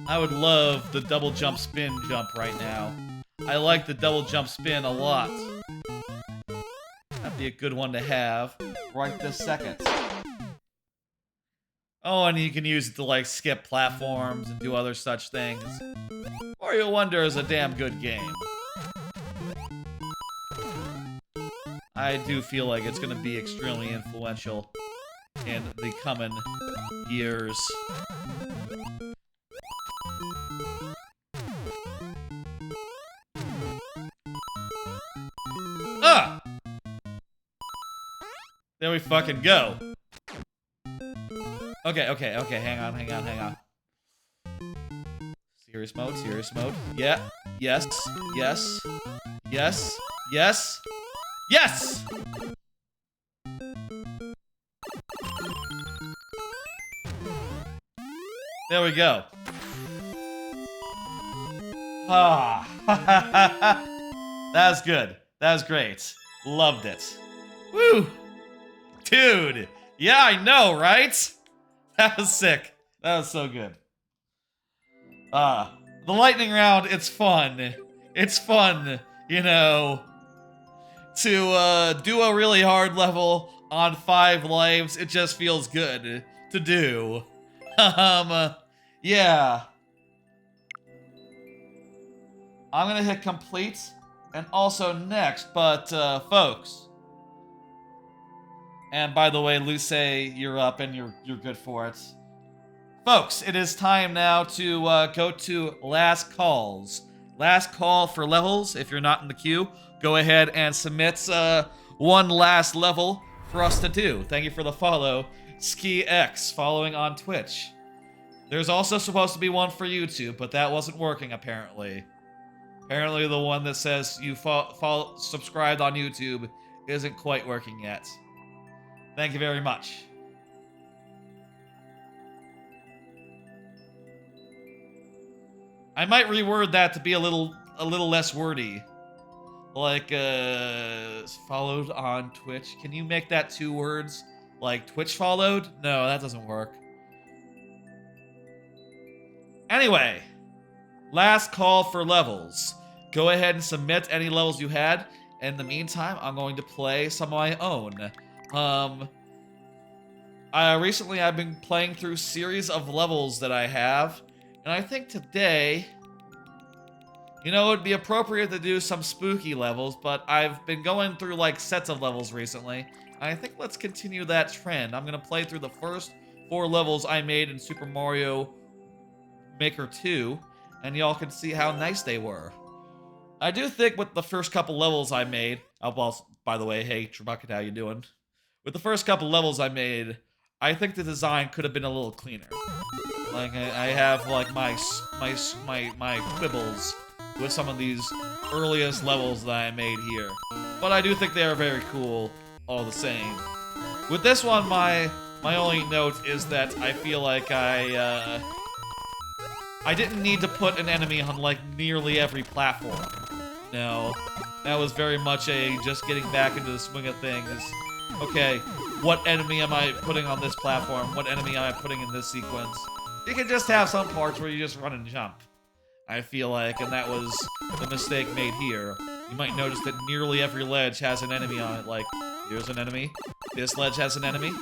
[SPEAKER 1] I would love the double jump spin jump right now. I like the double jump spin a lot. That'd be a good one to have right this second. Oh, and you can use it to like skip platforms and do other such things. Mario Wonder is a damn good game. I do feel like it's gonna be extremely influential in the coming years. Ah! There we fucking go. Okay, hang on. Serious mode. Yeah, yes. There we go. Ah. That was good. That was great. Loved it. Woo! Dude! Yeah, I know, right? That was sick. That was so good. The lightning round, it's fun. It's fun, you know, to do a really hard level on 5 lives. It just feels good to do. Yeah. I'm gonna hit complete and also next, but folks. And by the way, Luce, you're up and you're good for it. Folks, it is time now to go to last calls. Last call for levels. If you're not in the queue, go ahead and submit one last level for us to do. Thank you for the follow, Ski X, following on Twitch. There's also supposed to be one for YouTube, but that wasn't working apparently. Apparently the one that says you subscribed on YouTube isn't quite working yet. Thank you very much. I might reword that to be a little less wordy. Like, followed on Twitch. Can you make that 2 words? Like, Twitch followed? No, that doesn't work. Anyway, last call for levels. Go ahead and submit any levels you had. In the meantime, I'm going to play some of my own. Recently I've been playing through series of levels that I have. And I think today, you know, it would be appropriate to do some spooky levels, but I've been going through like sets of levels recently. I think let's continue that trend. I'm going to play through the first 4 levels I made in Super Mario Maker 2, and y'all can see how nice they were. I do think with the first couple levels I made, by the way, hey Trebucket, how you doing? With the first couple levels I made, I think the design could have been a little cleaner. Like I have like my quibbles with some of these earliest levels that I made here, but I do think they are very cool all the same. With this one, my only note is that I feel like I didn't need to put an enemy on like nearly every platform. No, that was very much a just getting back into the swing of things. Okay, what enemy am I putting on this platform? What enemy am I putting in this sequence? You can just have some parts where you just run and jump, I feel like, and that was the mistake made here. You might notice that nearly every ledge has an enemy on it, like, here's an enemy, this ledge has an enemy,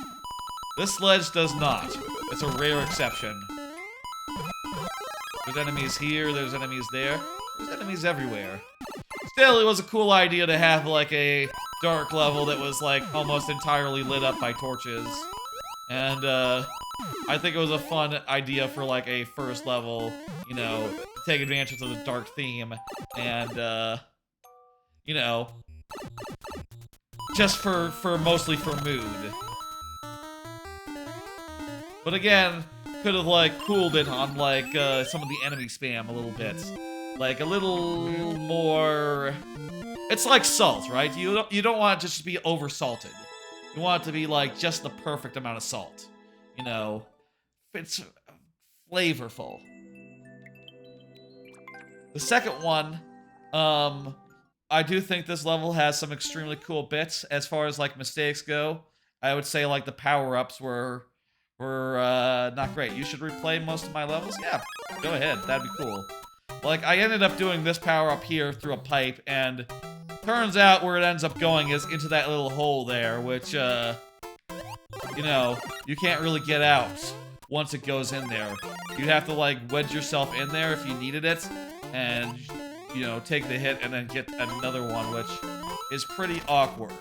[SPEAKER 1] this ledge does not. It's a rare exception. There's enemies here, there's enemies there, there's enemies everywhere. Still, it was a cool idea to have, like, a dark level that was, like, almost entirely lit up by torches. And, I think it was a fun idea for, like, a first level, you know, take advantage of the dark theme, and, you know, just mostly for mood. But again, could have, like, cooled it on, like, some of the enemy spam a little bit. Like, a little more... It's like salt, right? You don't want it just to be over-salted. You want it to be, like, just the perfect amount of salt. You know, it's flavorful. The second one, I do think this level has some extremely cool bits as far as, like, mistakes go. I would say, like, the power-ups were not great. You should replay most of my levels? Yeah, go ahead. That'd be cool. Like, I ended up doing this power-up here through a pipe, and turns out where it ends up going is into that little hole there, which, you know, you can't really get out once it goes in there. You'd have to, like, wedge yourself in there if you needed it, and, you know, take the hit and then get another one, which is pretty awkward.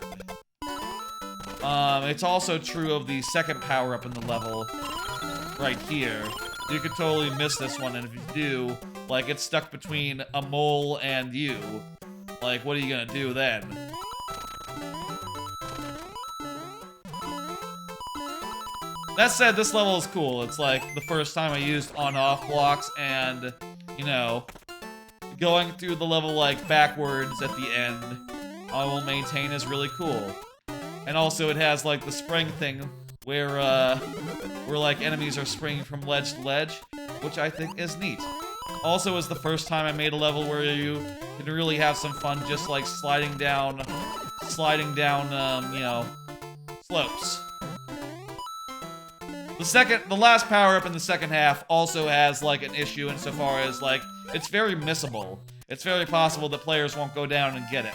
[SPEAKER 1] It's also true of the second power-up in the level, right here. You could totally miss this one, and if you do, like, it's stuck between a mole and you. Like, what are you gonna do then? That said, this level is cool. It's like the first time I used on-off blocks, and, you know, going through the level, like, backwards at the end, I will maintain is really cool. And also it has, like, the spring thing, where like, enemies are springing from ledge to ledge, which I think is neat. Also, is the first time I made a level where you can really have some fun just, like, sliding down, you know, slopes. The last power-up in the second half also has, like, an issue insofar as, like, it's very missable. It's very possible that players won't go down and get it.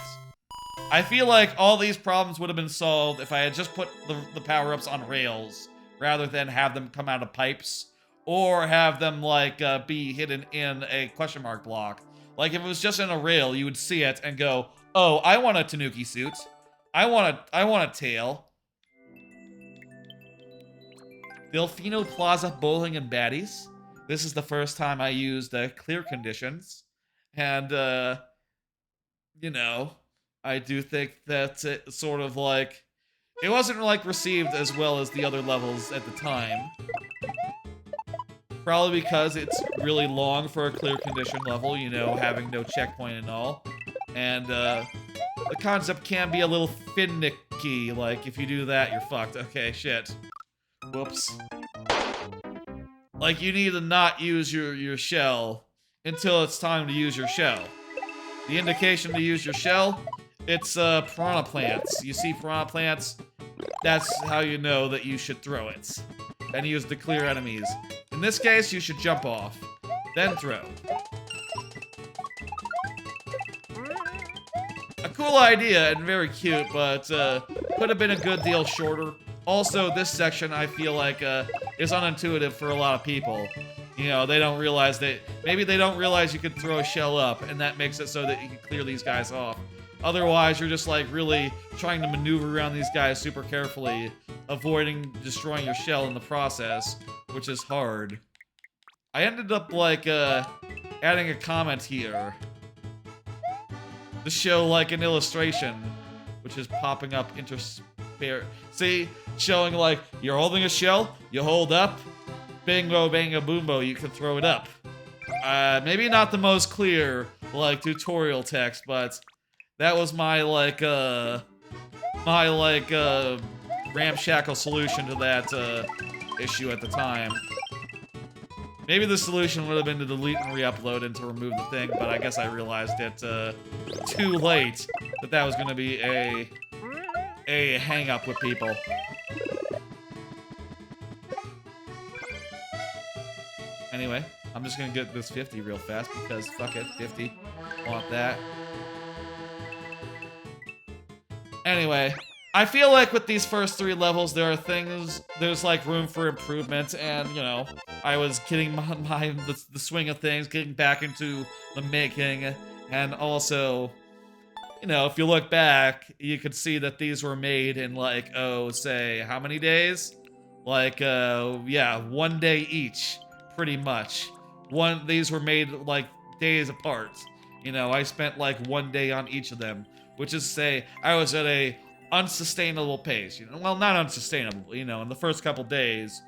[SPEAKER 1] I feel like all these problems would have been solved if I had just put the power-ups on rails, rather than have them come out of pipes, or have them, like, be hidden in a question mark block. Like, if it was just in a rail, you would see it and go, oh, I want a Tanuki suit. I want a tail. Delfino Plaza Bowling and Baddies. This is the first time I used clear conditions. And, you know, I do think that it sort of like, it wasn't like received as well as the other levels at the time. Probably because it's really long for a clear condition level, you know, having no checkpoint and all. And the concept can be a little finicky, like if you do that, you're fucked. Okay, shit. Whoops. Like you need to not use your shell until it's time to use your shell. The indication to use your shell, it's piranha plants. You see piranha plants, that's how you know that you should throw it. And use to clear enemies. In this case, you should jump off, then throw. A cool idea and very cute, but could have been a good deal shorter. Also, this section I feel like is unintuitive for a lot of people. You know, they don't realize that, maybe they don't realize you could throw a shell up, and that makes it so that you can clear these guys off. Otherwise, you're just like really trying to maneuver around these guys super carefully, avoiding destroying your shell in the process, which is hard. I ended up like adding a comment here to show like an illustration, which is popping up interspersed. See, showing like you're holding a shell, you hold up, bingo, bango, boombo, you can throw it up. Maybe not the most clear like tutorial text, but that was my like ramshackle solution to that issue at the time. Maybe the solution would have been to delete and re-upload and to remove the thing, but I guess I realized it too late that that was going to be a hang-up with people. Anyway, I'm just going to get this 50 real fast because fuck it, 50. Want that. Anyway, I feel like with these first 3 levels, there's like room for improvement, and you know, I was getting the swing of things, getting back into the making, and also, you know, if you look back, you could see that these were made in like, oh, say, how many days? Like, yeah, 1 day each, pretty much. These were made like days apart. You know, I spent like 1 day on each of them, which is to say, I was at a unsustainable pace. You know, well, not unsustainable. You know, in the first couple days,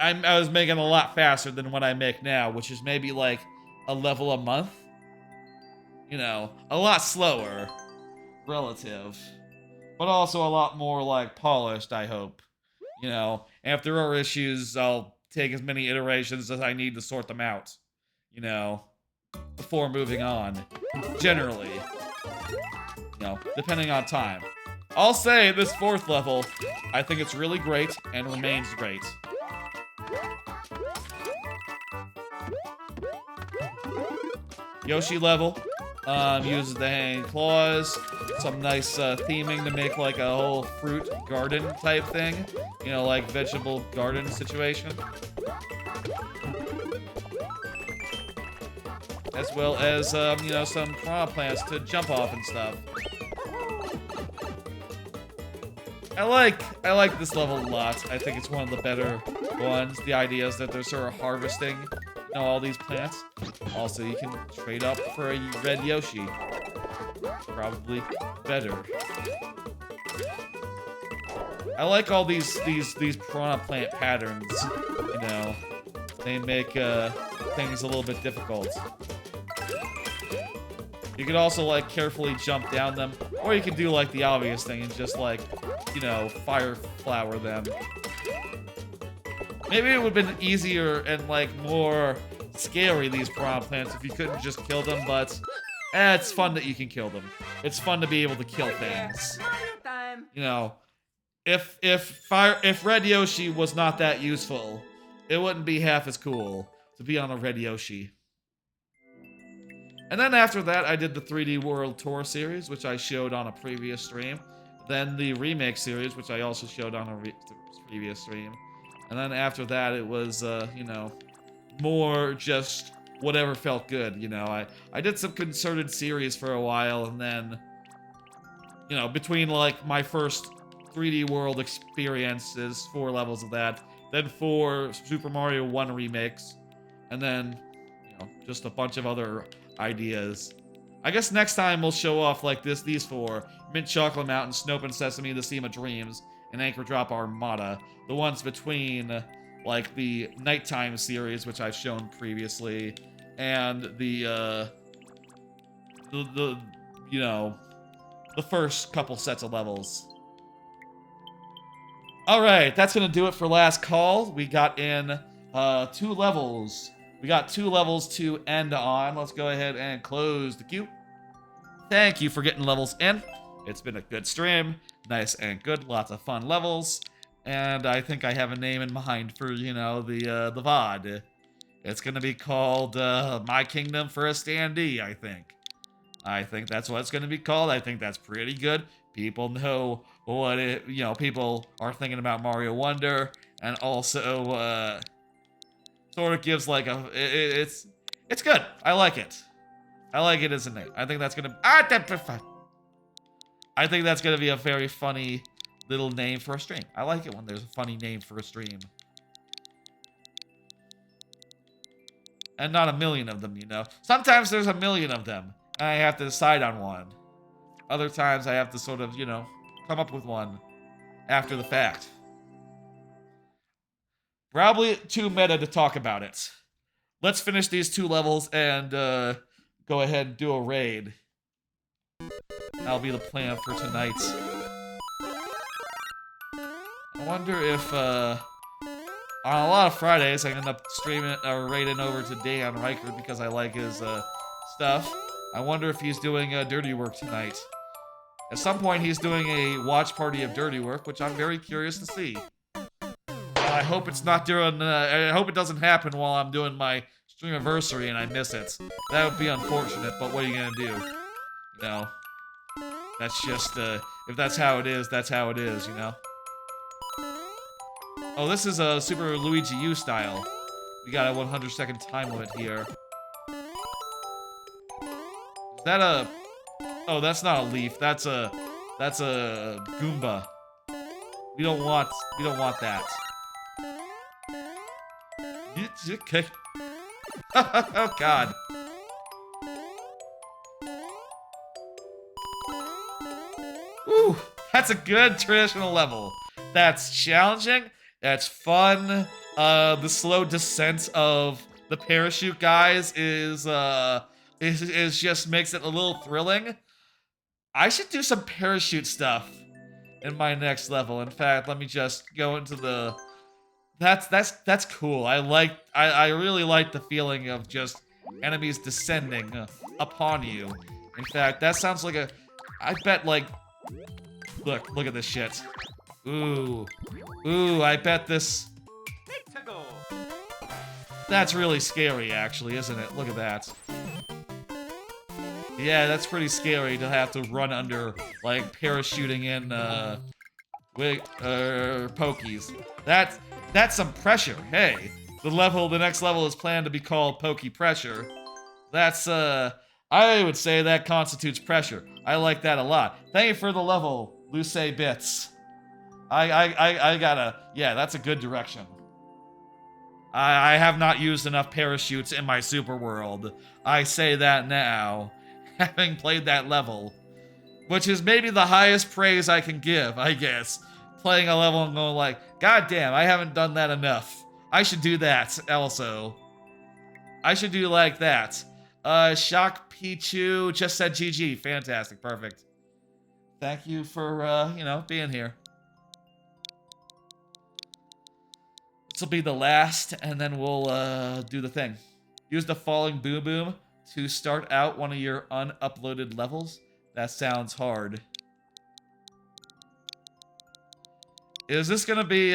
[SPEAKER 1] I was making a lot faster than what I make now, which is maybe like a level a month. You know, a lot slower, relative, but also a lot more like polished, I hope. You know, and if there are issues, I'll take as many iterations as I need to sort them out. You know, before moving on. Generally. You know, depending on time. I'll say this 4th level, I think it's really great and remains great. Yoshi level uses the hanging claws, some nice theming to make like a whole fruit garden type thing. You know, like vegetable garden situation. As well as, you know, some piranha plants to jump off and stuff. I like this level a lot. I think it's one of the better ones. The idea is that they're sort of harvesting, you know, all these plants. Also, you can trade up for a red Yoshi. Probably better. I like all these piranha plant patterns. You know, they make things a little bit difficult. You could also, like, carefully jump down them, or you could do, like, the obvious thing and just, like, you know, fire flower them. Maybe it would have been easier and, like, more scary, these piranha plants, if you couldn't just kill them, but it's fun that you can kill them. It's fun to be able to kill things. You know, if Red Yoshi was not that useful, it wouldn't be half as cool to be on a Red Yoshi. And then after that, I did the 3D World Tour series, which I showed on a previous stream. Then the remake series, which I also showed on a previous stream. And then after that, it was, you know, more just whatever felt good, you know. I did some concerted series for a while, and then, you know, between, like, my first 3D World experiences, 4 levels of that, then 4 Super Mario 1 remakes, and then, you know, just a bunch of other ideas. I guess next time we'll show off like these 4. Mint Chocolate Mountain, Snope and Sesame, The Seam of Dreams, and Anchor Drop Armada. The ones between, like, the Nighttime series, which I've shown previously, and the you know, the first couple sets of levels. Alright, that's gonna do it for last call. We got in 2 levels. We got 2 levels to end on. Let's go ahead and close the queue. Thank you for getting levels in. It's been a good stream. Nice and good. Lots of fun levels. And I think I have a name in mind for, you know, the VOD. It's gonna be called My Kingdom for a Standee, I think. I think that's what it's gonna be called. I think that's pretty good. People know what it, you know, people are thinking about Mario Wonder, and also sort of gives like a, it's good. I like it. I like it as a name. I think that's gonna, I think that's gonna be a very funny little name for a stream. I like it when there's a funny name for a stream. And not a million of them, you know. Sometimes there's a million of them, and I have to decide on one. Other times I have to sort of, you know, come up with one after the fact. Probably too meta to talk about it. Let's finish these 2 levels and go ahead and do a raid. That'll be the plan for tonight. I wonder if on a lot of Fridays I end up streaming or raiding over to Dan Reichert because I like his stuff. I wonder if he's doing dirty work tonight. At some point, he's doing a watch party of dirty work, which I'm very curious to see. I hope it's not during. I hope it doesn't happen while I'm doing my Streamiversary and I miss it. That would be unfortunate, but what are you gonna do? You know, that's just if that's how it is, that's how it is. You know. Oh, this is a Super Luigi U style. We got a 100-second time limit here. Is that a? Oh, that's not a leaf. That's a Goomba. We don't want that. Okay. Oh God. Ooh, that's a good traditional level. That's challenging. That's fun. The slow descent of the parachute guys is just makes it a little thrilling. I should do some parachute stuff in my next level. In fact, let me just go into the. That's cool. I really like the feeling of just enemies descending upon you. In fact, that sounds like a. I bet like. Look at this shit. Ooh, I bet this. That's really scary, actually, isn't it? Look at that. Yeah, that's pretty scary to have to run under, like, parachuting in, pokies. That's some pressure. Hey, the next level is planned to be called Pokey Pressure. That's, I would say that constitutes pressure. I like that a lot. Thank you for the level, Luce Bits. I gotta, yeah, that's a good direction. I have not used enough parachutes in my super world. I say that now, having played that level. Which is maybe the highest praise I can give, I guess. Playing a level and going like, God damn, I haven't done that enough. I should do that also. I should do like that. Shock Pichu just said GG. Fantastic, perfect. Thank you for, you know, being here. This will be the last, and then we'll do the thing. Use the falling boom boom to start out one of your unuploaded levels. That sounds hard. Is this gonna be,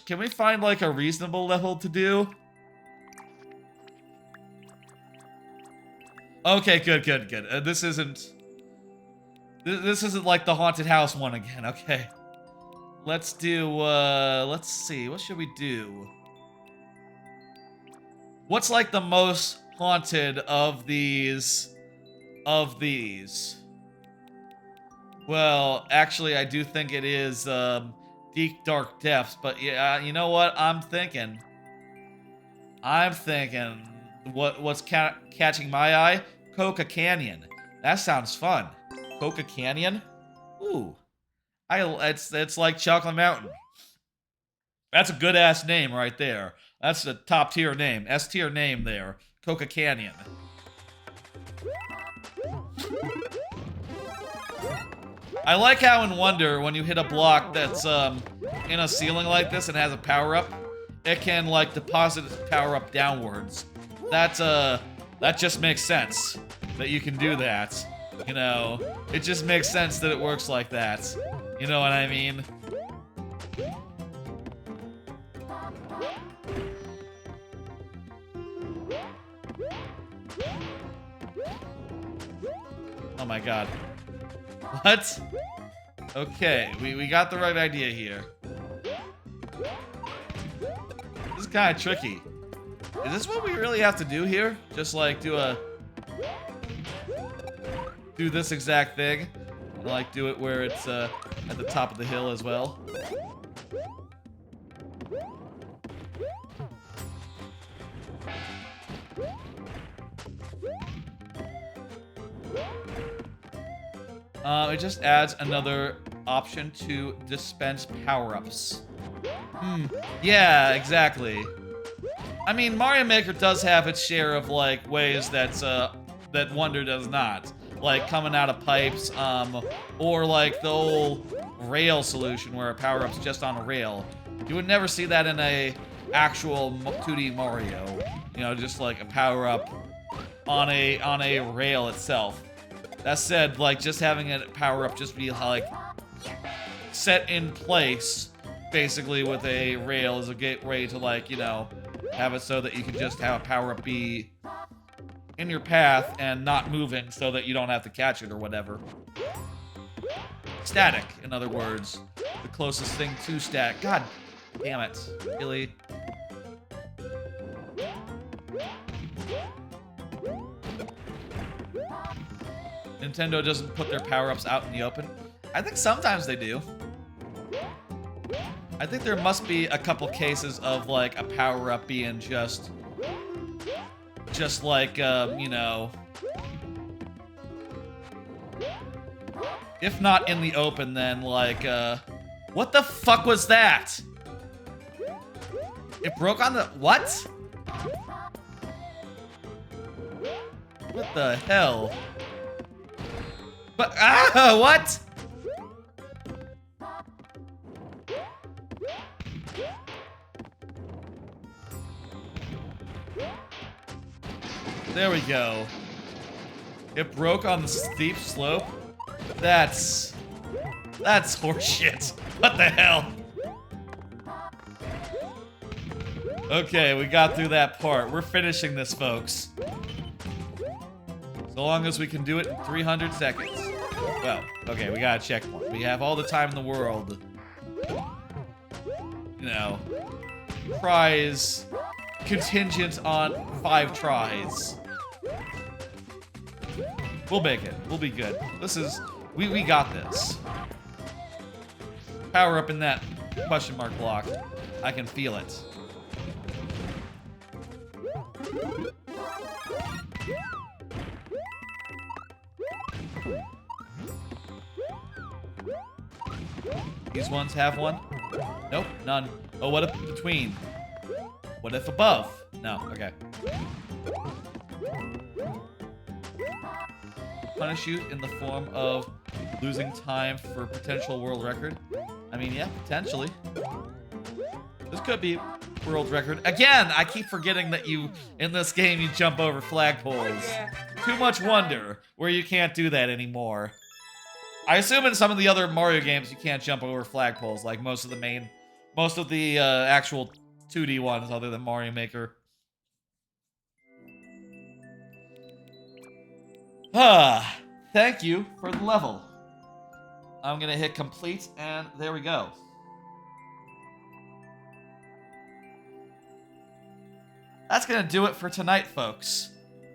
[SPEAKER 1] can we find like a reasonable level to do? Okay, good. This isn't like the haunted house one again, okay. Let's do, let's see, what should we do? What's like the most haunted of these? Well, actually, I do think it is, Deep Dark Depths, but yeah, you know what I'm thinking? What's catching my eye? Coca Canyon. That sounds fun. Coca Canyon? Ooh. It's like Chocolate Mountain. That's a good-ass name right there. That's a top-tier name. S-tier name there. Coca Canyon. I like how in Wonder, when you hit a block that's in a ceiling like this and has a power-up, it can, like, deposit its power-up downwards. That just makes sense that you can do that. You know, it just makes sense that it works like that. You know what I mean? Oh my god. What? Okay, we got the right idea here. This is kind of tricky. Is this what we really have to do here? Just like do this exact thing? And like do it where it's at the top of the hill as well? It just adds another option to dispense power-ups. Yeah, exactly. I mean, Mario Maker does have its share of, like, ways that Wonder does not. Like, coming out of pipes, or, like, the old rail solution where a power-up's just on a rail. You would never see that in a actual 2D Mario. You know, just, like, a power-up on a rail itself. That said, like, just having a power-up just be, like, set in place, basically, with a rail is a gateway to, like, you know, have it so that you can just have a power-up be in your path and not moving so that you don't have to catch it or whatever. Static, in other words. The closest thing to static. God damn it. Really? Nintendo doesn't put their power-ups out in the open. I think sometimes they do. I think there must be a couple cases of, like, a power-up being just like, you know, if not in the open, then, like, what the fuck was that? It broke on the, what? What the hell? But, what? There we go. It broke on the steep slope? That's horseshit. What the hell? Okay, we got through that part. We're finishing this, folks. So long as we can do it in 300 seconds. Well, okay, we got a checkpoint. We have all the time in the world. You know, prize contingent on 5 tries. We'll make it. We'll be good. This is... We got this. Power up in that question mark block. I can feel it. These ones have one? Nope, none. Oh, what if between? What if above? No, okay. Punish you in the form of losing time for potential world record? I mean, yeah, potentially. This could be world record. Again, I keep forgetting that you, in this game, you jump over flagpoles. Too much Wonder, where you can't do that anymore. I assume in some of the other Mario games, you can't jump over flagpoles, like most of the actual 2D ones, other than Mario Maker. Thank you for the level. I'm gonna hit complete, and there we go. That's gonna do it for tonight, folks.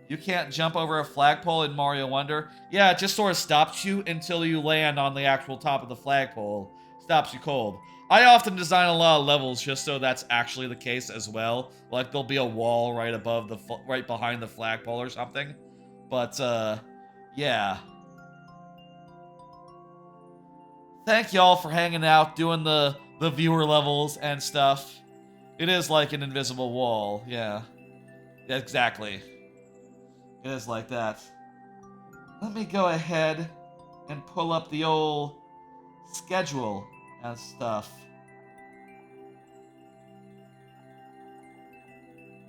[SPEAKER 1] You can't jump over a flagpole in Mario Wonder. Yeah, it just sort of stops you until you land on the actual top of the flagpole. Stops you cold. I often design a lot of levels just so that's actually the case as well. Like, there'll be a wall right above right behind the flagpole or something. But, yeah. Thank y'all for hanging out, doing the viewer levels and stuff. It is like an invisible wall, yeah. Exactly. It is like that. Let me go ahead and pull up the old schedule and stuff.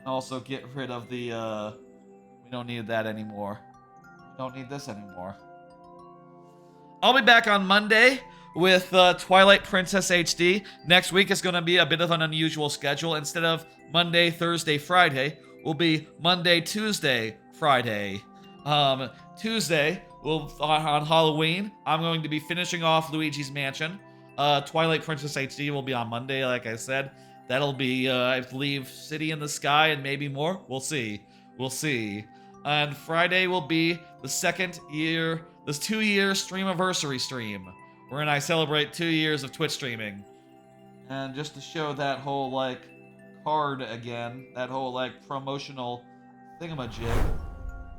[SPEAKER 1] Also get rid of the, we don't need that anymore. We don't need this anymore. I'll be back on Monday with Twilight Princess HD. Next week is going to be a bit of an unusual schedule. Instead of Monday, Thursday, Friday, will be Monday, Tuesday, Friday. Tuesday, on Halloween, I'm going to be finishing off Luigi's Mansion. Twilight Princess HD will be on Monday, like I said. That'll be, I believe, City in the Sky and maybe more. We'll see. We'll see. And Friday will be the 2-year Streamiversary stream, wherein I celebrate 2 years of Twitch streaming. And just to show that whole, like, card again, that whole, like, promotional thingamajig.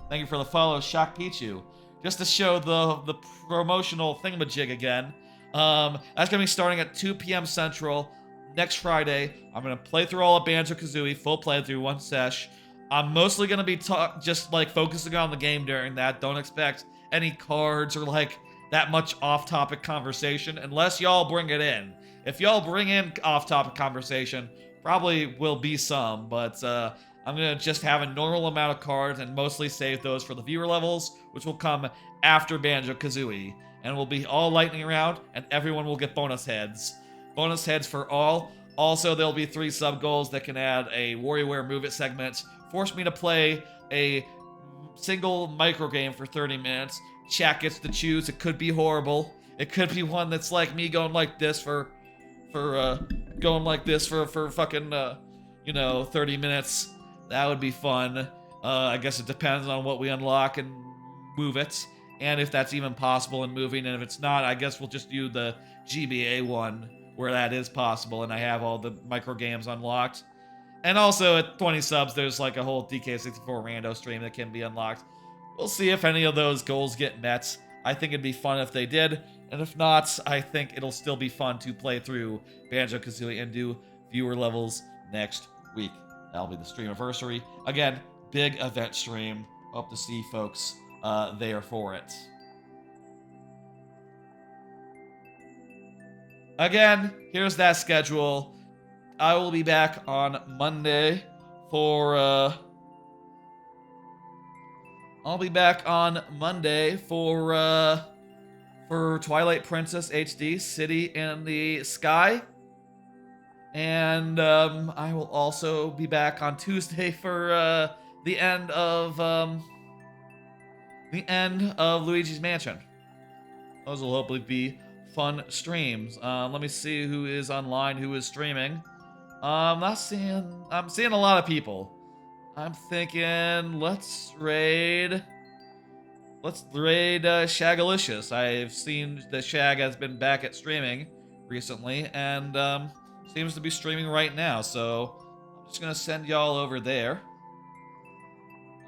[SPEAKER 1] Thank you for the follow, Shock Pichu. Just to show the promotional thingamajig again. That's gonna be starting at 2 p.m. Central next Friday. I'm gonna play through all of Banjo-Kazooie, full playthrough, one sesh. I'm mostly gonna be just like focusing on the game during that. Don't expect any cards or like that much off-topic conversation unless y'all bring it in. If y'all bring in off-topic conversation, probably will be some, but I'm gonna just have a normal amount of cards and mostly save those for the viewer levels, which will come after Banjo-Kazooie. And we'll be all lightning round, and everyone will get bonus heads. Bonus heads for all. Also, there'll be 3 sub-goals that can add a WarioWare Move It segment, force me to play a single micro game for 30 minutes. Chat gets to choose. It could be horrible. It could be one that's like me going like this for fucking 30 minutes. That would be fun. I guess it depends on what we unlock and move it, and if that's even possible in moving. And if it's not, I guess we'll just do the GBA one where that is possible and I have all the micro games unlocked. And also at 20 subs, there's like a whole DK64 rando stream that can be unlocked. We'll see if any of those goals get met. I think it'd be fun if they did. And if not, I think it'll still be fun to play through Banjo-Kazooie and do viewer levels next week. That'll be the Streamiversary. Again, big event stream. Hope to see folks there for it. Again, here's that schedule. I will be back on Monday for Twilight Princess HD, City in the Sky. And I will also be back on Tuesday for the end of Luigi's Mansion. Those will hopefully be fun streams. Let me see who is online, who is streaming. I'm seeing a lot of people. I'm thinking let's raid Shagalicious. I've seen that Shag has been back at streaming recently and seems to be streaming right now, so I'm just gonna send y'all over there.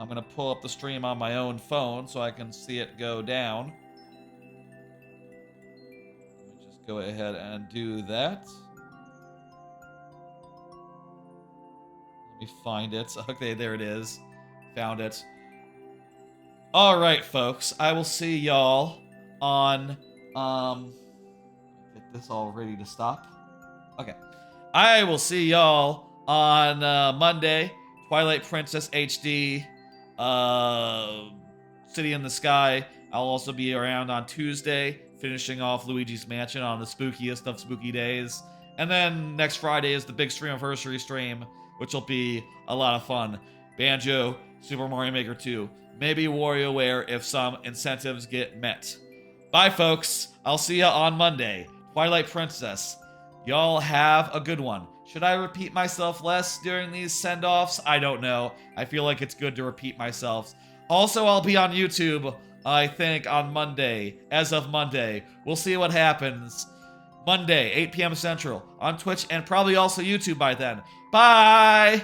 [SPEAKER 1] I'm gonna pull up the stream on my own phone so I can see it go down. Let me just go ahead and do that. Let me find it. Okay, there it is. Found it. Alright, folks. I will see y'all on... get this all ready to stop. Okay. I will see y'all on Monday. Twilight Princess HD. City in the Sky. I'll also be around on Tuesday, finishing off Luigi's Mansion on the spookiest of spooky days. And then next Friday is the big Streamiversary stream, which will be a lot of fun. Banjo, Super Mario Maker 2, maybe WarioWare if some incentives get met. Bye, folks. I'll see ya on Monday. Twilight Princess. Y'all have a good one. Should I repeat myself less during these send-offs? I don't know. I feel like it's good to repeat myself. Also, I'll be on YouTube, I think, on Monday. As of Monday. We'll see what happens. Monday, 8 p.m. Central, on Twitch and probably also YouTube by then. Bye!